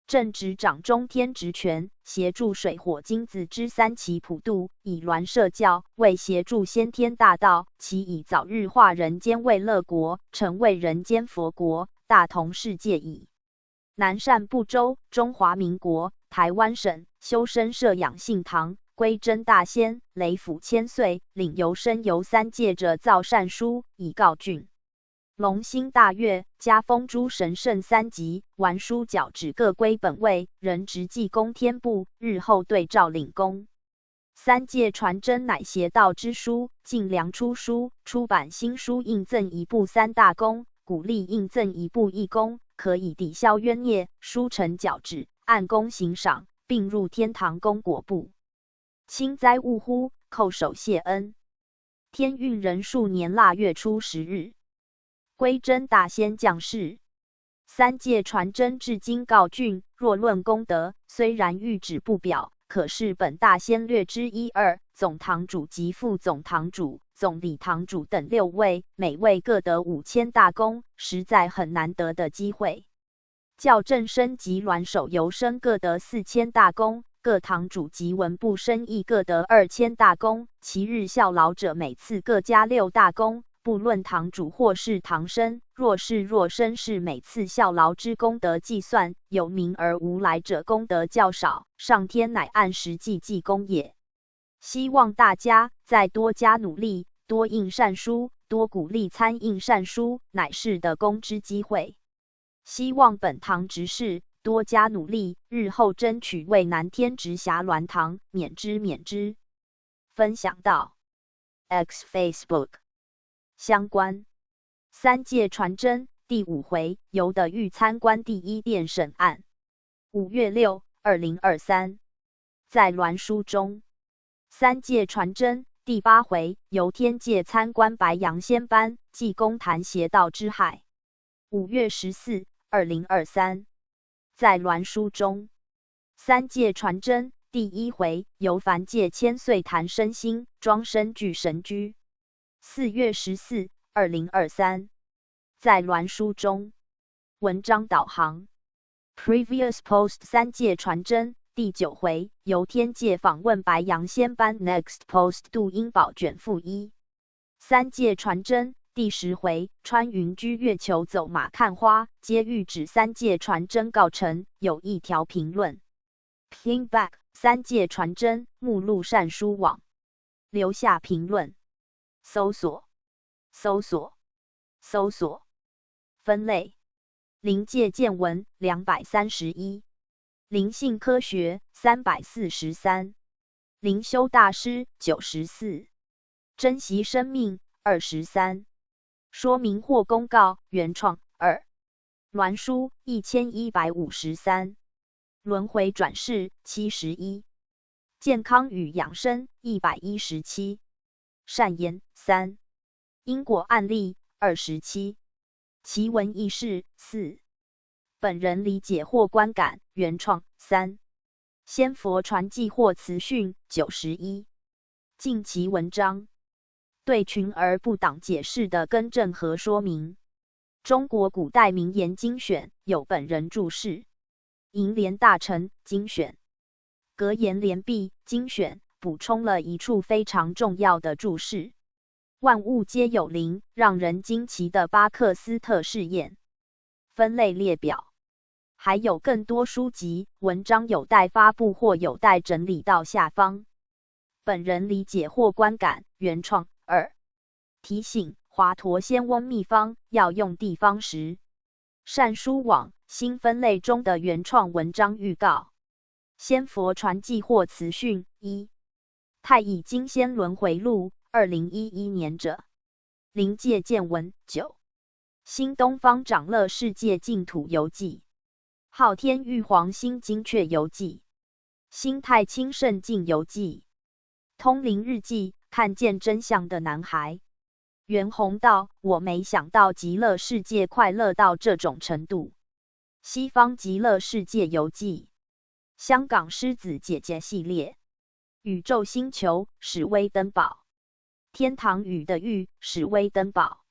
正执掌中天职权，协助水火金子之三奇普渡，以鸾摄教，为协助先天大道，其以早日化人间为乐国，成为人间佛国，大同世界矣。南赡部洲，中华民国台湾省修身摄养性堂，归真大仙雷府千岁，领由生游三界者造善书，以告竣。隆兴大悦，加封诸神圣3级，完书矫旨各归本位，人直记功天部，日后对照领功。3届传真乃邪道之书，尽量出书，出版新书应赠1部3大功，鼓励应赠1部1功，可以抵消冤孽，书成矫旨，按功行赏，并入天堂功果部。轻哉勿乎，叩首谢恩。天运壬戌年腊月初10日。归真大仙降世，3届传真至今告竣。若论功德，虽然谕旨不表，可是本大仙略知1、2。总堂主及副总堂主、总礼堂主等6位，每位各得5000大功，实在很难得的机会。教正生及鸾手游生各得4000大功，各堂主及文部生亦各得2000大功，其日效劳者每次各加6大功。不论堂主或是堂生，若生是每次效劳之功德计算，有名而无来者功德较少，上天乃按实际计功也。希望大家再多加努力，多印善书，多鼓励参印善书，乃是得功之机会。希望本堂执事多加努力，日后争取为南天直辖鸾堂，免之。分享到 X Facebook。相关3届传真第5回由的御参观第1殿审案。5月6、2023，在鸾书中，3届传真第8回由天界参观白羊仙班，济公谈邪道之害。5月14、2023，在鸾书中，3届传真第1回由凡界千岁谈身心，庄身具神居。4月14、2023，在鸾书中，文章导航。Previous post 3届传真第9回由天界访问白羊仙班 Next post 杜英宝卷附1。3届传真第10回穿云居月球走马看花，皆谕旨3届传真告成，有1条评论。Ping back 3届传真目录善书网，留下评论。搜索分类灵界见闻231，灵性科学343，灵修大师94，珍惜生命23，说明或公告原创2，鸾书1153，轮回转世71，健康与养生117，善言3，因果案例27，奇闻异事4，本人理解或观感原创3，仙佛传记或词训91，近期文章对群而不党解释的更正和说明，中国古代名言精选有本人注释，楹联大成精选，格言联璧精选补充了一处非常重要的注释：万物皆有灵，让人惊奇的巴克斯特试验。分类列表还有更多书籍、文章有待发布或有待整理到下方。本人理解或观感原创2。提醒：华佗仙翁秘方要用地方时。善书网新分类中的原创文章预告。仙佛传记或词训1。太乙金仙轮回录2011年者。灵界见闻9。新东方长乐世界净土游记。昊天玉皇新精确游记。新太清圣境游记。通灵日记，看见真相的男孩。袁弘道：我没想到极乐世界快乐到这种程度。西方极乐世界游记。香港狮子姐姐系列。宇宙星球史威登堡。天堂宇的玉史威登堡。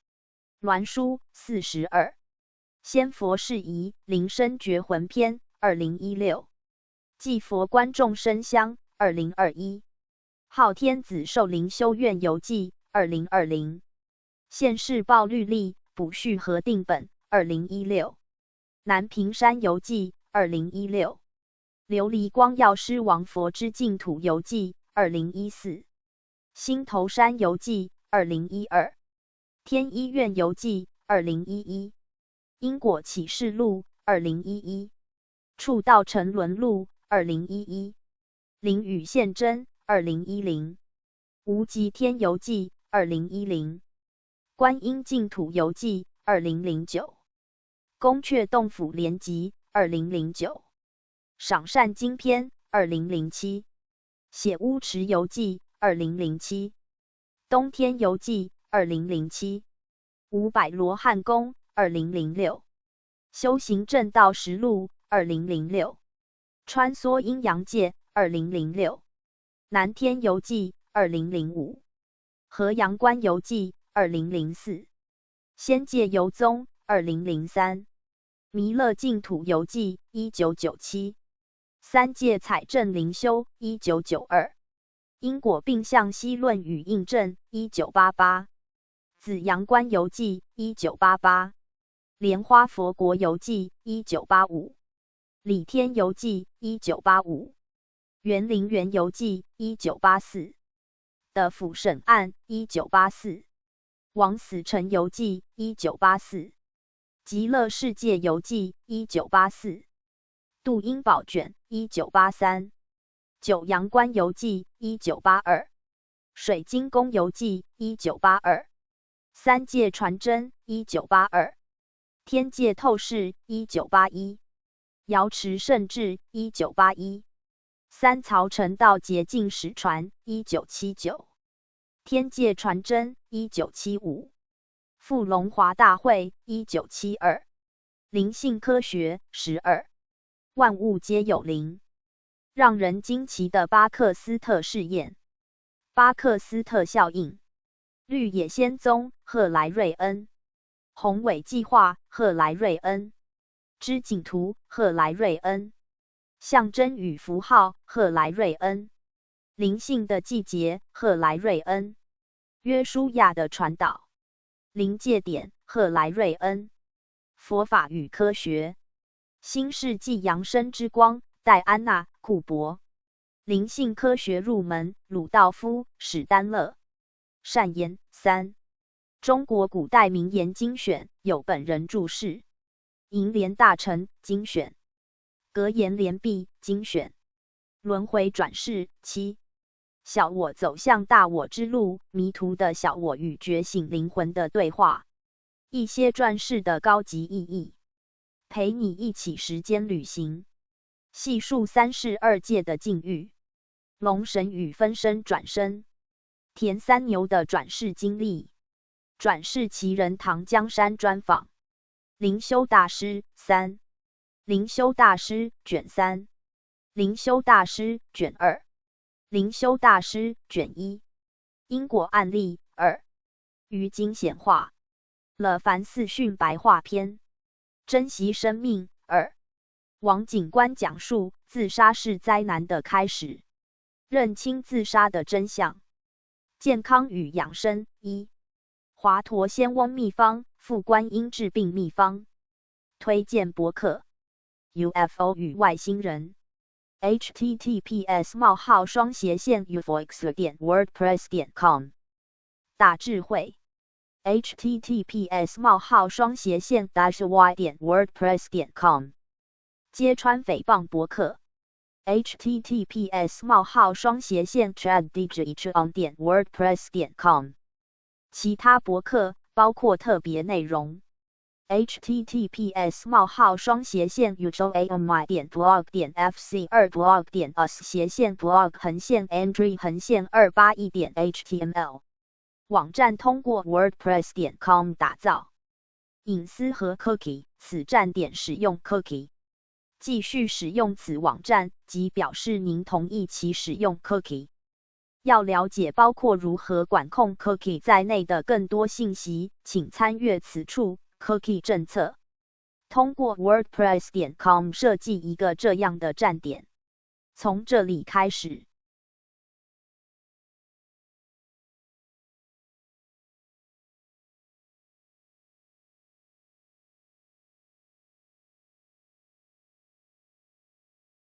鸾书42。仙佛事宜灵身觉魂篇2016。祭佛观众生香2021。昊天子寿灵修院游记2020。县市报律例补序核定本2016。南屏山游记2016。琉璃光药师王佛之净土游记2014。新头山游记2012。天医院游记2011因果启示录2011触道沉沦录2011灵与现真2010无极天游记2010观音净土游记2009宫阙洞府联集2009赏善经篇2007血污池游记2007东天游记2007五百罗汉宫2006修行正道实录2006穿梭阴阳界2006南天游记2005河阳关游记2004仙界游踪2003弥勒净土游记1997三界采证灵修1992因果并相析论与印证1988紫阳关游记1988莲花佛国游记1985理天游记1985园林园游记1984的府审案1984枉死城游记1984极乐世界游记1984度阴宝卷1983九阳关游记1982水晶宫游记1982三界传真1982天界透视1981瑶池圣智1981三曹成道洁净史传1979天界传真1975富龙华大会1972灵性科学12万物皆有灵让人惊奇的巴克斯特试验巴克斯特效应绿野仙踪赫莱瑞恩宏伟计划赫莱瑞恩织锦图赫莱瑞恩象征与符号赫莱瑞恩灵性的季节赫莱瑞恩约书亚的传导临界点赫莱瑞恩佛法与科学新世纪扬升之光戴安娜库珀灵性科学入门鲁道夫史丹勒善言3中国古代名言精选有本人注释银莲大臣精选格言联璧精选轮回转世7小我走向大我之路迷途的小我与觉醒灵魂的对话一些转世的高级意义陪你一起时间旅行细数三世二界的境遇龙神与分身转生田三牛的转世经历转世奇人唐江山专访灵修大师3灵修大师卷3灵修大师卷2灵修大师卷1因果案例2于经显化了凡四训白话篇珍惜生命2王警官讲述自杀是灾难的开始认清自杀的真相健康与养生1华佗仙翁秘方副观音治病秘方推荐博客 UFO 与外星人 https://ufox.wordpress.com 大智慧 https://y.wordpress.com 揭穿诽谤博客 https://traddigitron.wordpress.com 其他博客包括特别内容 https://uami.blog.fc2blog.android_andrew_281.html 网站通过 wordpress.com 打造隐私和 cookie 此站点使用 cookie继续使用此网站即表示您同意其使用 cookie 要了解包括如何管控 cookie 在内的更多信息请参阅此处 cookie 政策通过 wordpress.com 设计一个这样的站点从这里开始